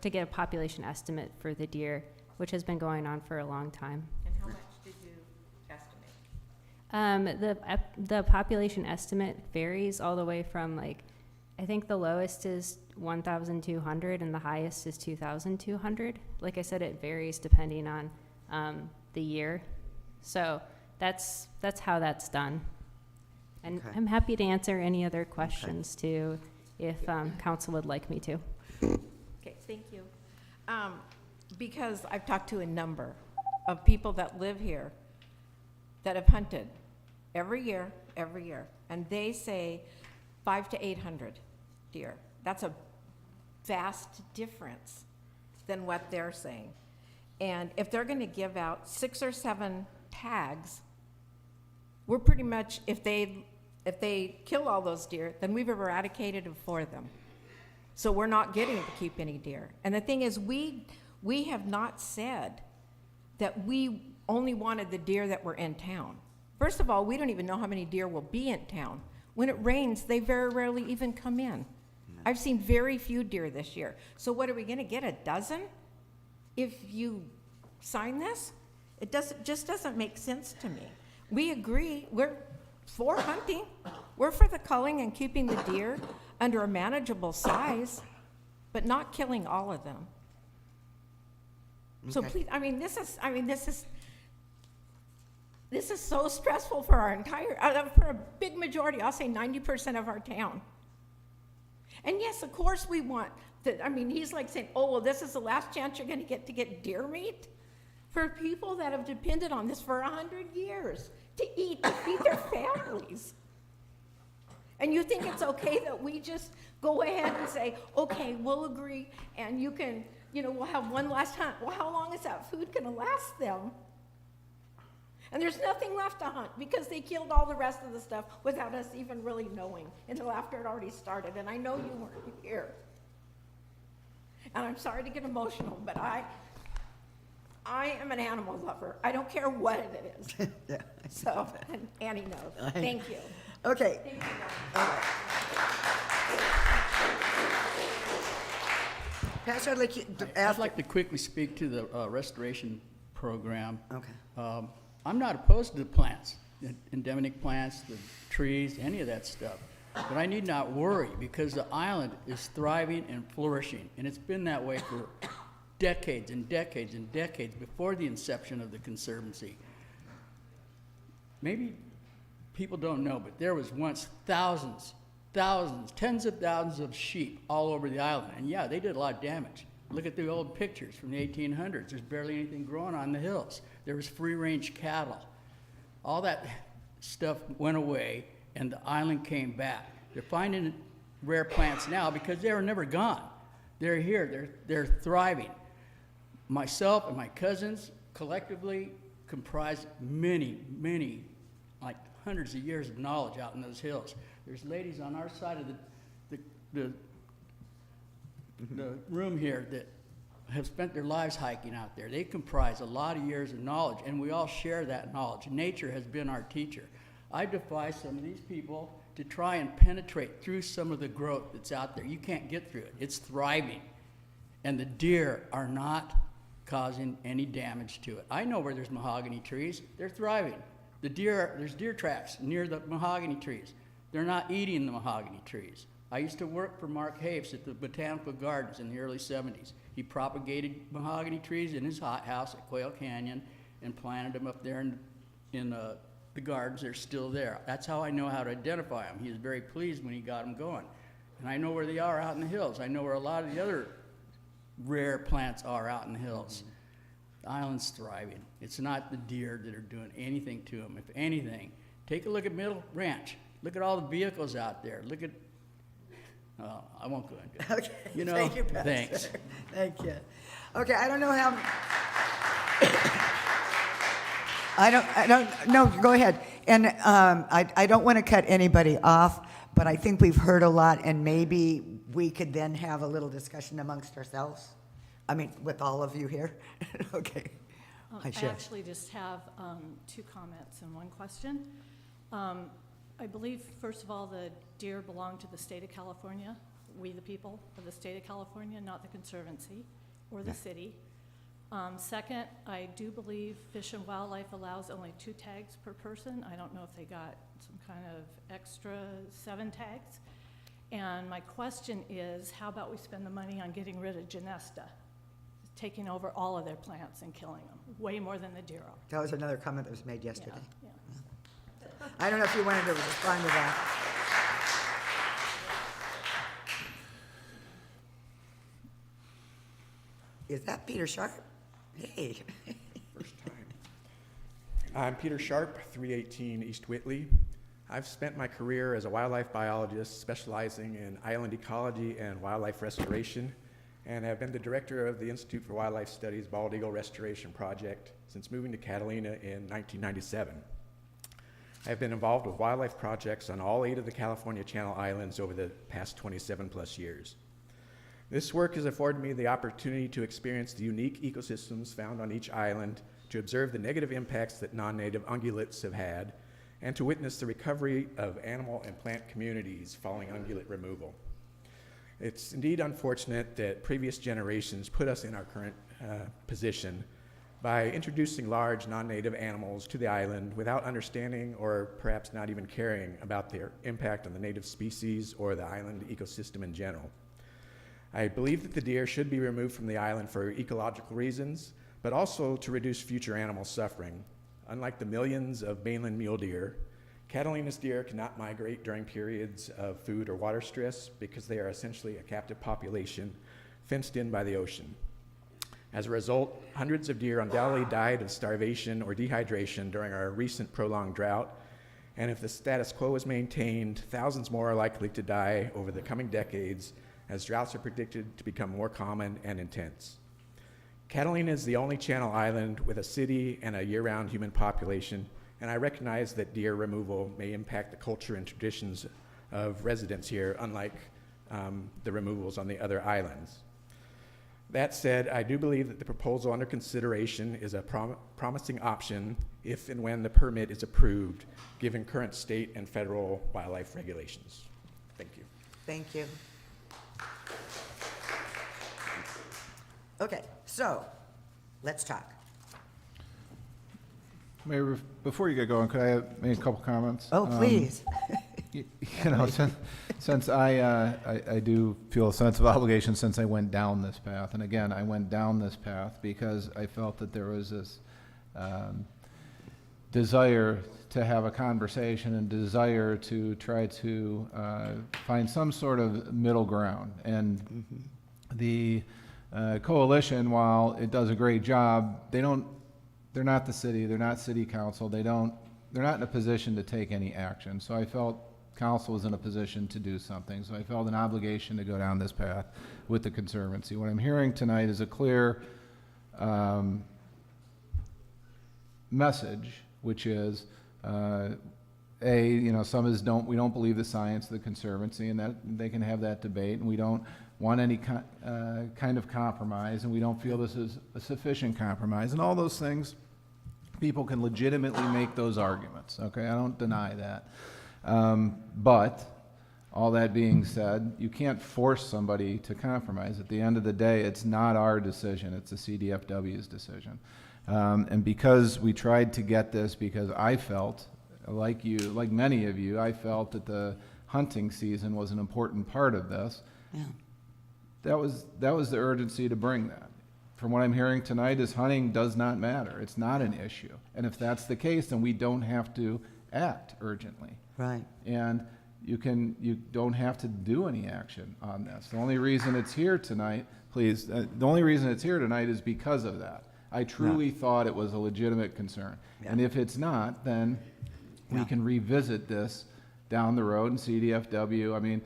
get a population estimate for the deer, which has been going on for a long time. And how much did you estimate? The population estimate varies all the way from, like, I think the lowest is 1,200 and the highest is 2,200. Like I said, it varies depending on the year. So that's how that's done. And Okay. I'm happy to answer any other questions too, if council would like me to. Okay, thank you. Because I've talked to a number of people that live here that have hunted every year, and they say 500 to 800 deer. That's a vast difference than what they're saying. And if they're going to give out 6 or 7 tags, we're pretty much, if they kill all those deer, then we've eradicated them for them. So we're not getting to keep any deer. And the thing is, we have not said that we only wanted the deer that were in town. First of all, we don't even know how many deer will be in town. When it rains, they very rarely even come in. I've seen very few deer this year. So what, are we going to get, a dozen if you sign this? It just doesn't make sense to me. We agree, we're for hunting. We're for the culling and keeping the deer under a manageable size, but not killing all of them. So Okay. please, this is so stressful for our for a big majority, I'll say 90% of our town. And yes, of course we want he's like saying, oh, well, this is the last chance you're going to get deer meat? For people that have depended on this for 100 years to eat, to feed their families. And you think it's okay that we just go ahead and say, okay, we'll agree, and you can, we'll have one last hunt. Well, how long is that food going to last them? And there's nothing left to hunt because they killed all the rest of the stuff without us even really knowing until after it already started. And I know you weren't here. And I'm sorry to get emotional, but I am an animal lover. I don't care what it is. Yeah. So, and Annie knows. Thank you. Okay. Thank you. All right. Pastor, I'd like to quickly speak to the restoration program. Okay. I'm not opposed to the plants, the endemic plants, the trees, any of that stuff. But I need not worry because the island is thriving and flourishing, and it's been that way for decades and decades and decades before the inception of the Conservancy. Maybe people don't know, but there was once thousands, tens of thousands of sheep all over the island. And yeah, they did a lot of damage. Look at the old pictures from the 1800s. There's barely anything growing on the hills. There was free-range cattle. All that stuff went away, and the island came back. They're finding rare plants now because they were never gone. They're here. They're thriving. Myself and my cousins collectively comprise many, like hundreds of years of knowledge out in those hills. There's ladies on our side of the room here that have spent their lives hiking out there. They comprise a lot of years of knowledge, and we all share that knowledge. Nature has been our teacher. I defy some of these people to try and penetrate through some of the growth that's out there. You can't get through it. It's thriving, and the deer are not causing any damage to it. I know where there's mahogany trees. They're thriving. There's deer tracks near the mahogany trees. They're not eating the mahogany trees. I used to work for Mark Hafes at the Botanical Gardens in the early 70s. He propagated mahogany trees in his hothouse at Quail Canyon and planted them up there in the gardens. They're still there. That's how I know how to identify them. He was very pleased when he got them going. And I know where they are out in the hills. I know where a lot of the other rare plants are out in the hills. The island's thriving. It's not the deer that are doing anything to them. If anything, take a look at Middle Ranch. Look at all the vehicles out there. Look at, I won't go into it. Okay. Thank you, Pastor. Thanks. Thank you. Okay, I don't know how. No, go ahead. And I don't want to cut anybody off, but I think we've heard a lot, and maybe we could then have a little discussion amongst ourselves. I mean, with all of you here. Okay. I actually just have 2 comments and 1 question. I believe, first of all, the deer belong to the state of California, we the people of the state of California, not the Conservancy or the city. Second, I do believe Fish and Wildlife allows only 2 tags per person. I don't know if they got some kind of extra 7 tags. And my question is, how about we spend the money on getting rid of Genesta, taking over all of their plants and killing them, way more than the deer are. That was another comment that was made yesterday. Yeah. I don't know if you wanted to respond to that. Is that Peter Sharp? Hey. First time. I'm Peter Sharp, 318 East Whitley. I've spent my career as a wildlife biologist specializing in island ecology and wildlife restoration, and have been the director of the Institute for Wildlife Studies Bald Eagle Restoration Project since moving to Catalina in 1997. I've been involved with wildlife projects on all 8 of the California Channel Islands over the past 27 plus years. This work has afforded me the opportunity to experience the unique ecosystems found on each island, to observe the negative impacts that non-native ungulates have had, and to witness the recovery of animal and plant communities following ungulate removal. It's indeed unfortunate that previous generations put us in our current position by introducing large non-native animals to the island without understanding or perhaps not even caring about their impact on the native species or the island ecosystem in general. I believe that the deer should be removed from the island for ecological reasons, but also to reduce future animal suffering. Unlike the millions of mainland mule deer, Catalina's deer cannot migrate during periods of food or water stress because they are essentially a captive population fenced in by the ocean. As a result, hundreds of deer undoubtedly died of starvation or dehydration during our recent prolonged drought, and if the status quo is maintained, thousands more are likely to die over the coming decades as droughts are predicted to become more common and intense. Catalina is the only Channel Island with a city and a year-round human population, and I recognize that deer removal may impact the culture and traditions of residents here, unlike the removals on the other islands. That said, I do believe that the proposal under consideration is a promising option if and when the permit is approved, given current state and federal wildlife regulations. Thank you. Thank you. Okay, so let's talk. Mayor, before you get going, could I make a couple comments? Oh, please. You know, since I do feel a sense of obligation since I went down this path, and again, I went down this path because I felt that there was this desire to have a conversation and desire to try to find some sort of middle ground. And the coalition, while it does a great job, they're not the city, they're not city council, they're not in a position to take any action. So I felt council was in a position to do something. So I felt an obligation to go down this path with the Conservancy. What I'm hearing tonight is a clear message, which is, you know, some is we don't believe the science of the Conservancy, and that they can have that debate, and we don't want any kind of compromise, and we don't feel this is a sufficient compromise, and all those things. People can legitimately make those arguments, okay? I don't deny that. But all that being said, you can't force somebody to compromise. At the end of the day, it's not our decision, it's the CDFW's decision. And because we tried to get this, because I felt, like you, like many of you, I felt that the hunting season was an important part of this. Yeah. That was the urgency to bring that. From what I'm hearing tonight is hunting does not matter. It's not an issue. And if that's the case, then we don't have to act urgently. Right. And you don't have to do any action on this. The only reason it's here tonight, please, the only reason it's here tonight is because of that. I truly thought it was a legitimate concern. Yeah. And if it's not, then we can revisit this down the road in CDFW. I mean,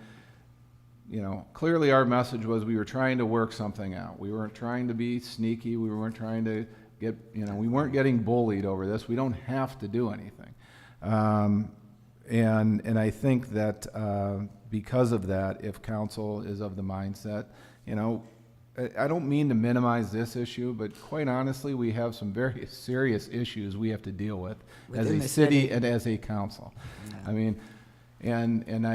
you know, clearly our message was we were trying to work something out. We weren't trying to be sneaky. We weren't trying to get, you know, we weren't getting bullied over this. We don't have to do anything. And I think that because of that, if council is of the mindset, you know, I don't mean to minimize this issue, but quite honestly, we have some very serious issues we have to deal with as a city and as a council. Yeah. I mean, and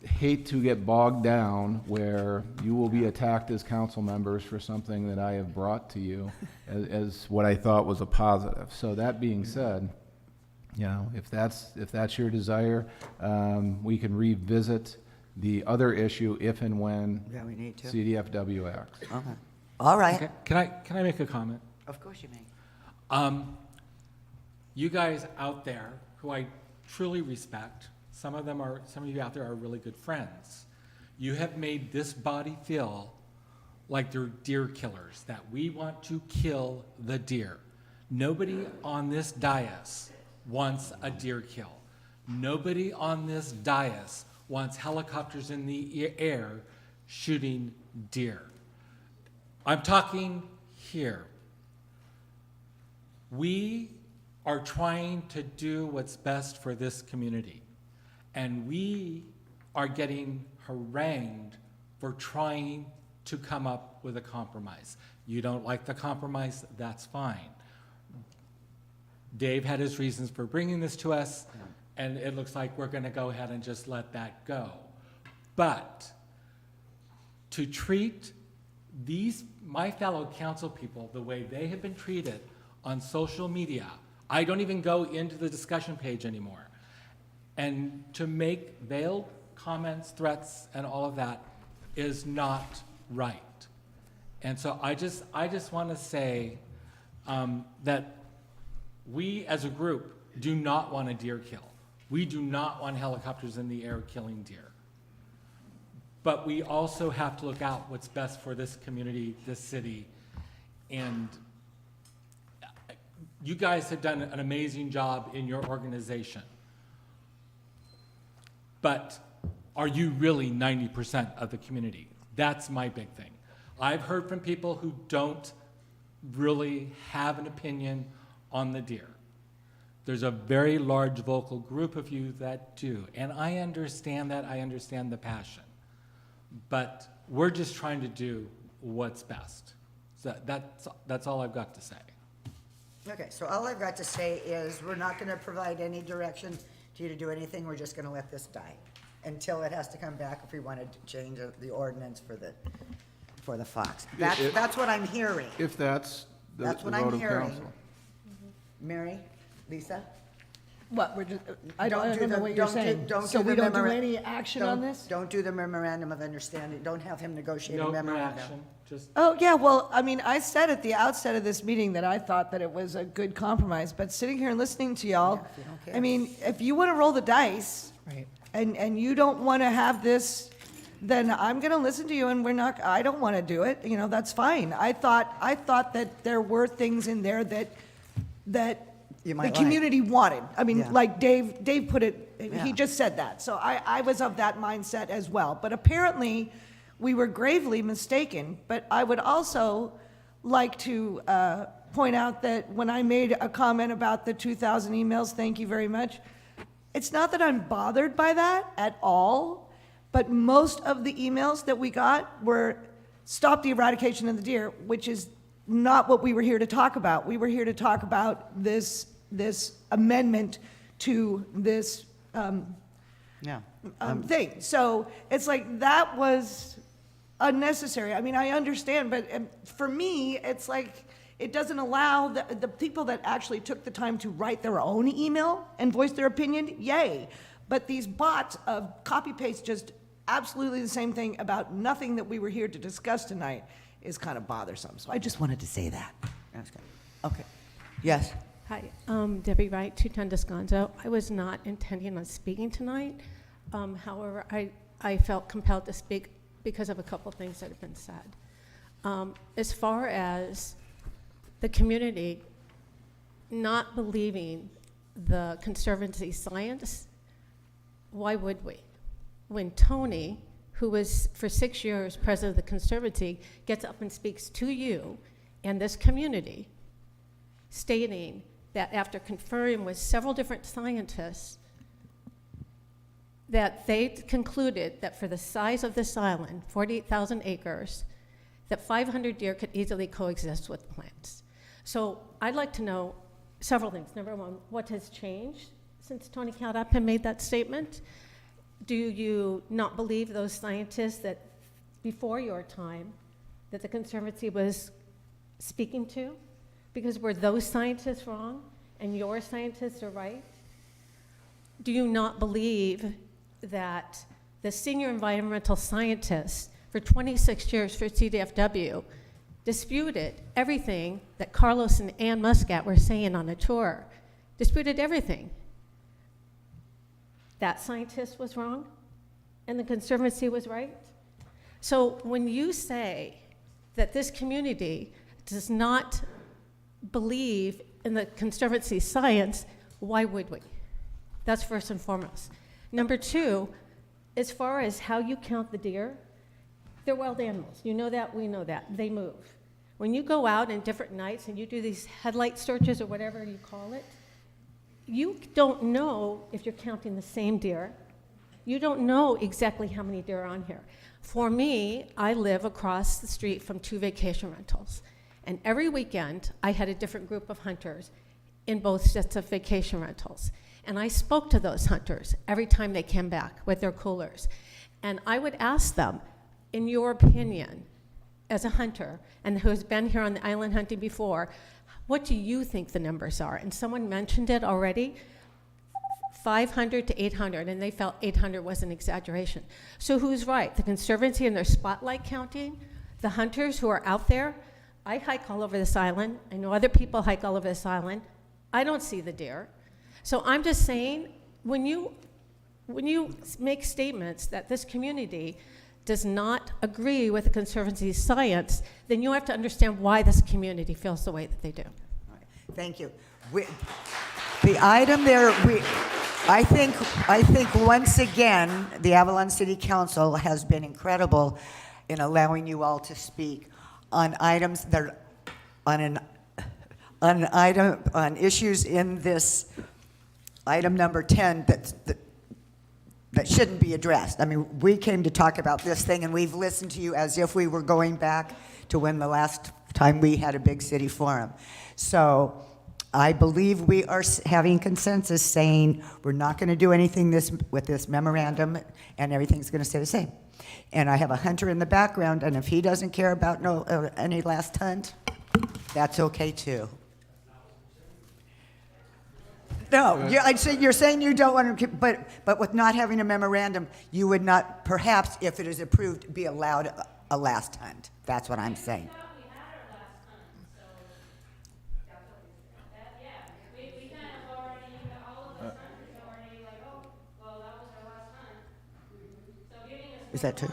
hate to get bogged down where you will be attacked as council members for something that I have brought to you as what I thought was a positive. So that being said, you know, if that's your desire, we can revisit the other issue if and when Yeah, we need to. CDFW acts. Okay. All right. Okay, can I make a comment? Of course you may. You guys out there, who I truly respect, some of you out there are really good friends. You have made this body feel like they're deer killers, that we want to kill the deer. Nobody on this dais wants a deer kill. Nobody on this dais wants helicopters in the air shooting deer. I'm talking here. We are trying to do what's best for this community, and we are getting harangued for trying to come up with a compromise. You don't like the compromise, that's fine. Dave had his reasons for bringing this to us, and it looks like we're going to go ahead and just let that go. But to treat my fellow council people the way they have been treated on social media, I don't even go into the discussion page anymore. And to make veiled comments, threats, and all of that is not right. And so I just want to say that we as a group do not want a deer kill. We do not want helicopters in the air killing deer. But we also have to look out what's best for this community, this city. And you guys have done an amazing job in your organization. But are you really 90% of the community? That's my big thing. I've heard from people who don't really have an opinion on the deer. There's a very large vocal group of you that do, and I understand that, I understand the passion. But we're just trying to do what's best. So that's all I've got to say. Okay, so all I've got to say is we're not gonna provide any direction to you to do anything, we're just gonna let this die until it has to come back if we wanted to change the ordinance for the fox. That's what I'm hearing. If that's the That's what vote I'm of hearing. council. Mary, Lisa? What, we're just, I Don't don't do know the- what you're don't do- saying. don't So do we the don't do memora- any action on this? Don't do the memorandum of understanding, don't have him negotiate a No memorandum. action, just Oh, yeah, well, I mean, I said at the outset of this meeting that I thought that it was a good compromise, but sitting here and listening to y'all, Yeah, if you don't care. I mean, if you want to roll the dice, Right. and you don't want to have this, then I'm going to listen to you, and I don't want to do it, you know, that's fine. I thought that there were things in there that You the might like. community wanted. I mean, Yeah. like Dave put it, Yeah. he just said that. So I was of that mindset as well. But apparently, we were gravely mistaken. But I would also like to point out that when I made a comment about the 2,000 emails, thank you very much, it's not that I'm bothered by that at all, but most of the emails that we got were stop the eradication of the deer, which is not what we were here to talk about. We were here to talk about this amendment to this Yeah. thing. So it's like, that was unnecessary. I mean, I understand, but for me, it's like, it doesn't allow the people that actually took the time to write their own email and voice their opinion, yay. But these bots of copy-paste just absolutely the same thing about nothing that we were here to discuss tonight is kind of bothersome. So I just wanted to say that. That's good. Okay. Yes? Hi, Debbie Wright, 210 Descanso. I was not intending on speaking tonight. However, I felt compelled to speak because of a couple things that have been said. As far as the community not believing the Conservancy science, why would we? When Tony, who was for 6 years president of the Conservancy, gets up and speaks to you and this community, stating that after conferring with several different scientists, that they concluded that for the size of this island, 48,000 acres, that 500 deer could easily coexist with plants. So I'd like to know several things. Number one, what has changed since Tony Caldap made that statement? Do you not believe those scientists that before your time that the Conservancy was speaking to? Because were those scientists wrong and your scientists are right? Do you not believe that the senior environmental scientists for 26 years for CDFW disputed everything that Carlos and Ann Muscat were saying on a tour? Disputed everything. That scientist was wrong and the Conservancy was right? So when you say that this community does not believe in the Conservancy science, why would we? That's first and foremost. Number two, as far as how you count the deer, they're wild animals. You know that, we know that. They move. When you go out in different nights and you do these headlight searches or whatever you call it, you don't know if you're counting the same deer. You don't know exactly how many deer are on here. For me, I live across the street from 2 vacation rentals. And every weekend, I had a different group of hunters in both sets of vacation rentals. And I spoke to those hunters every time they came back with their coolers. And I would ask them, in your opinion, as a hunter, and who's been here on the island hunting before, what do you think the numbers are? And someone mentioned it already, 500 to 800, and they felt 800 was an exaggeration. So who's right? The Conservancy and their spotlight counting? The hunters who are out there? I hike all over this island. I know other people hike all over this island. I don't see the deer. So I'm just saying, when you make statements that this community does not agree with the Conservancy's science, then you have to understand why this community feels the way that they do. Thank you. The item there, I think once again, the Avalon City Council has been incredible in allowing you all to speak on items that are on issues in this item number 10 that shouldn't be addressed. I mean, we came to talk about this thing, and we've listened to you as if we were going back to when the last time we had a big city forum. So I believe we are having consensus saying we're not going to do anything with this memorandum, and everything's going to stay the same. And I have a hunter in the background, and if he doesn't care about any last hunt, that's okay too. No, you're saying you don't want to, but with not having a memorandum, you would not, perhaps, if it is approved, be allowed a last hunt. That's what I'm saying. Is that true?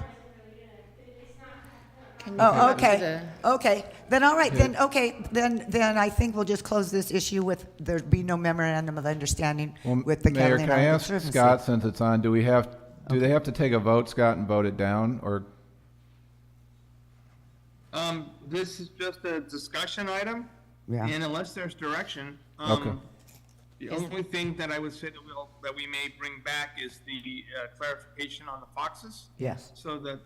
Oh, okay, okay. Then all right, then I think we'll just close this issue with there be no memorandum of understanding with the Mayor, Catalina can I Island ask Conservancy. Scott, since it's on, do they have to take a vote, Scott, and vote it down, or? This is just a discussion item. Yeah. And unless there's direction, Okay. the only thing that I would say that we may bring back is the clarification on the foxes. Yes. So that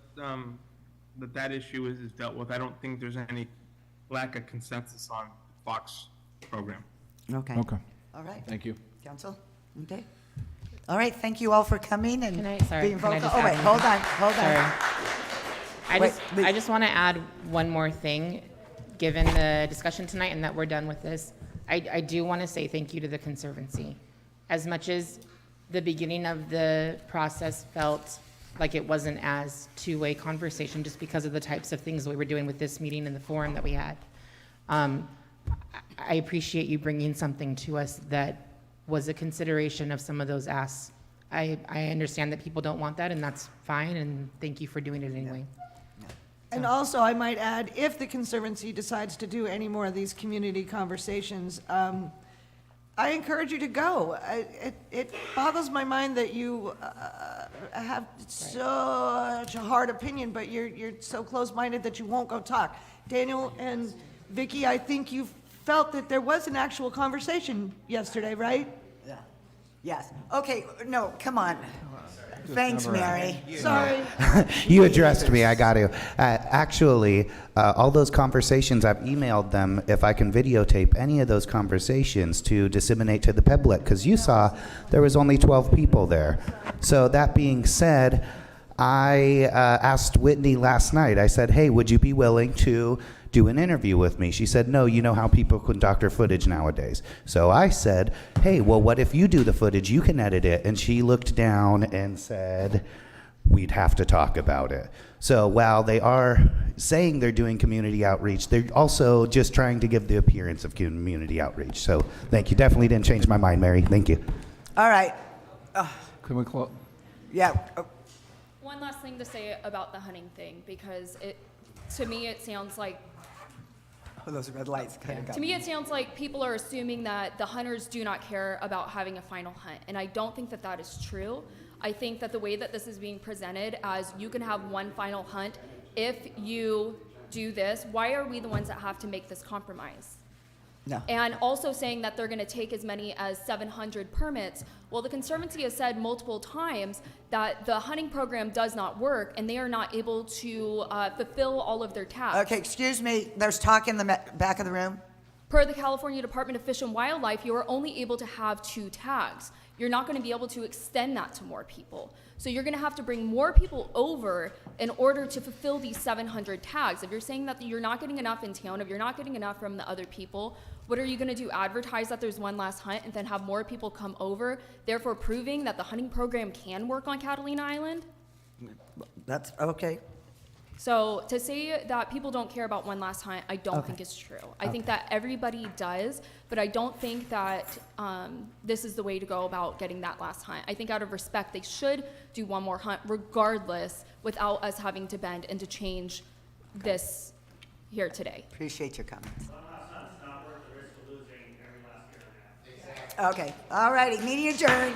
that issue is dealt with. I don't think there's any lack of consensus on the fox program. Okay. Okay. All right. Thank you. Council? Okay. All right, thank you all for coming and being vocal. just Oh, wait, add hold one? on, hold on. I just want to add one more thing, given the discussion tonight and that we're done with this. I do want to say thank you to the Conservancy. As much as the beginning of the process felt like it wasn't as two-way conversation just because of the types of things we were doing with this meeting and the forum that we had. I appreciate you bringing something to us that was a consideration of some of those asks. I understand that people don't want that, and that's fine, and thank you for doing it anyway. And also, I might add, if the Conservancy decides to do any more of these community conversations, I encourage you to go. It boggles my mind that you have such a hard opinion, but you're so close-minded that you won't go talk. Daniel and Vicky, I think you felt that there was an actual conversation yesterday, right? Yeah. Yes. Okay, no, come on. Thanks, Mary. Sorry. You addressed me, I got to. Actually, all those conversations, I've emailed them if I can videotape any of those conversations to disseminate to the public, because you saw there was only 12 people there. So that being said, I asked Whitney last night, I said, hey, would you be willing to do an interview with me? She said, no, you know how people can doctor footage nowadays. So I said, hey, well, what if you do the footage? You can edit it. And she looked down and said, we'd have to talk about it. So while they are saying they're doing community outreach, they're also just trying to give the appearance of community outreach. So thank you. Definitely didn't change my mind, Mary. Thank you. All right. Can we close? Yeah. One last thing to say about the hunting thing, because to me, it sounds like Oh, those red lights kind of got To me, it sounds like people are assuming that the hunters do not care about having a final hunt, and I don't think that that is true. I think that the way that this is being presented as you can have one final hunt if you do this, why are we the ones that have to make this compromise? No. And also saying that they're going to take as many as 700 permits. Well, the Conservancy has said multiple times that the hunting program does not work and they are not able to fulfill all of their tasks. Okay, excuse me. There's talk in the back of the room. Per the California Department of Fish and Wildlife, you are only able to have 2 tags. You're not going to be able to extend that to more people. So you're going to have to bring more people over in order to fulfill these 700 tags. If you're saying that you're not getting enough in town, if you're not getting enough from the other people, what are you going to do? Advertise that there's one last hunt and then have more people come over, therefore proving that the hunting program can work on Catalina Island? That's okay. So to say that people don't care about one last hunt, I don't think is true. I think that everybody does, but I don't think that this is the way to go about getting that last hunt. I think out of respect, they should do one more hunt regardless without us having to bend and to change this here today. Appreciate your comments. Okay, all righty, meeting adjourned.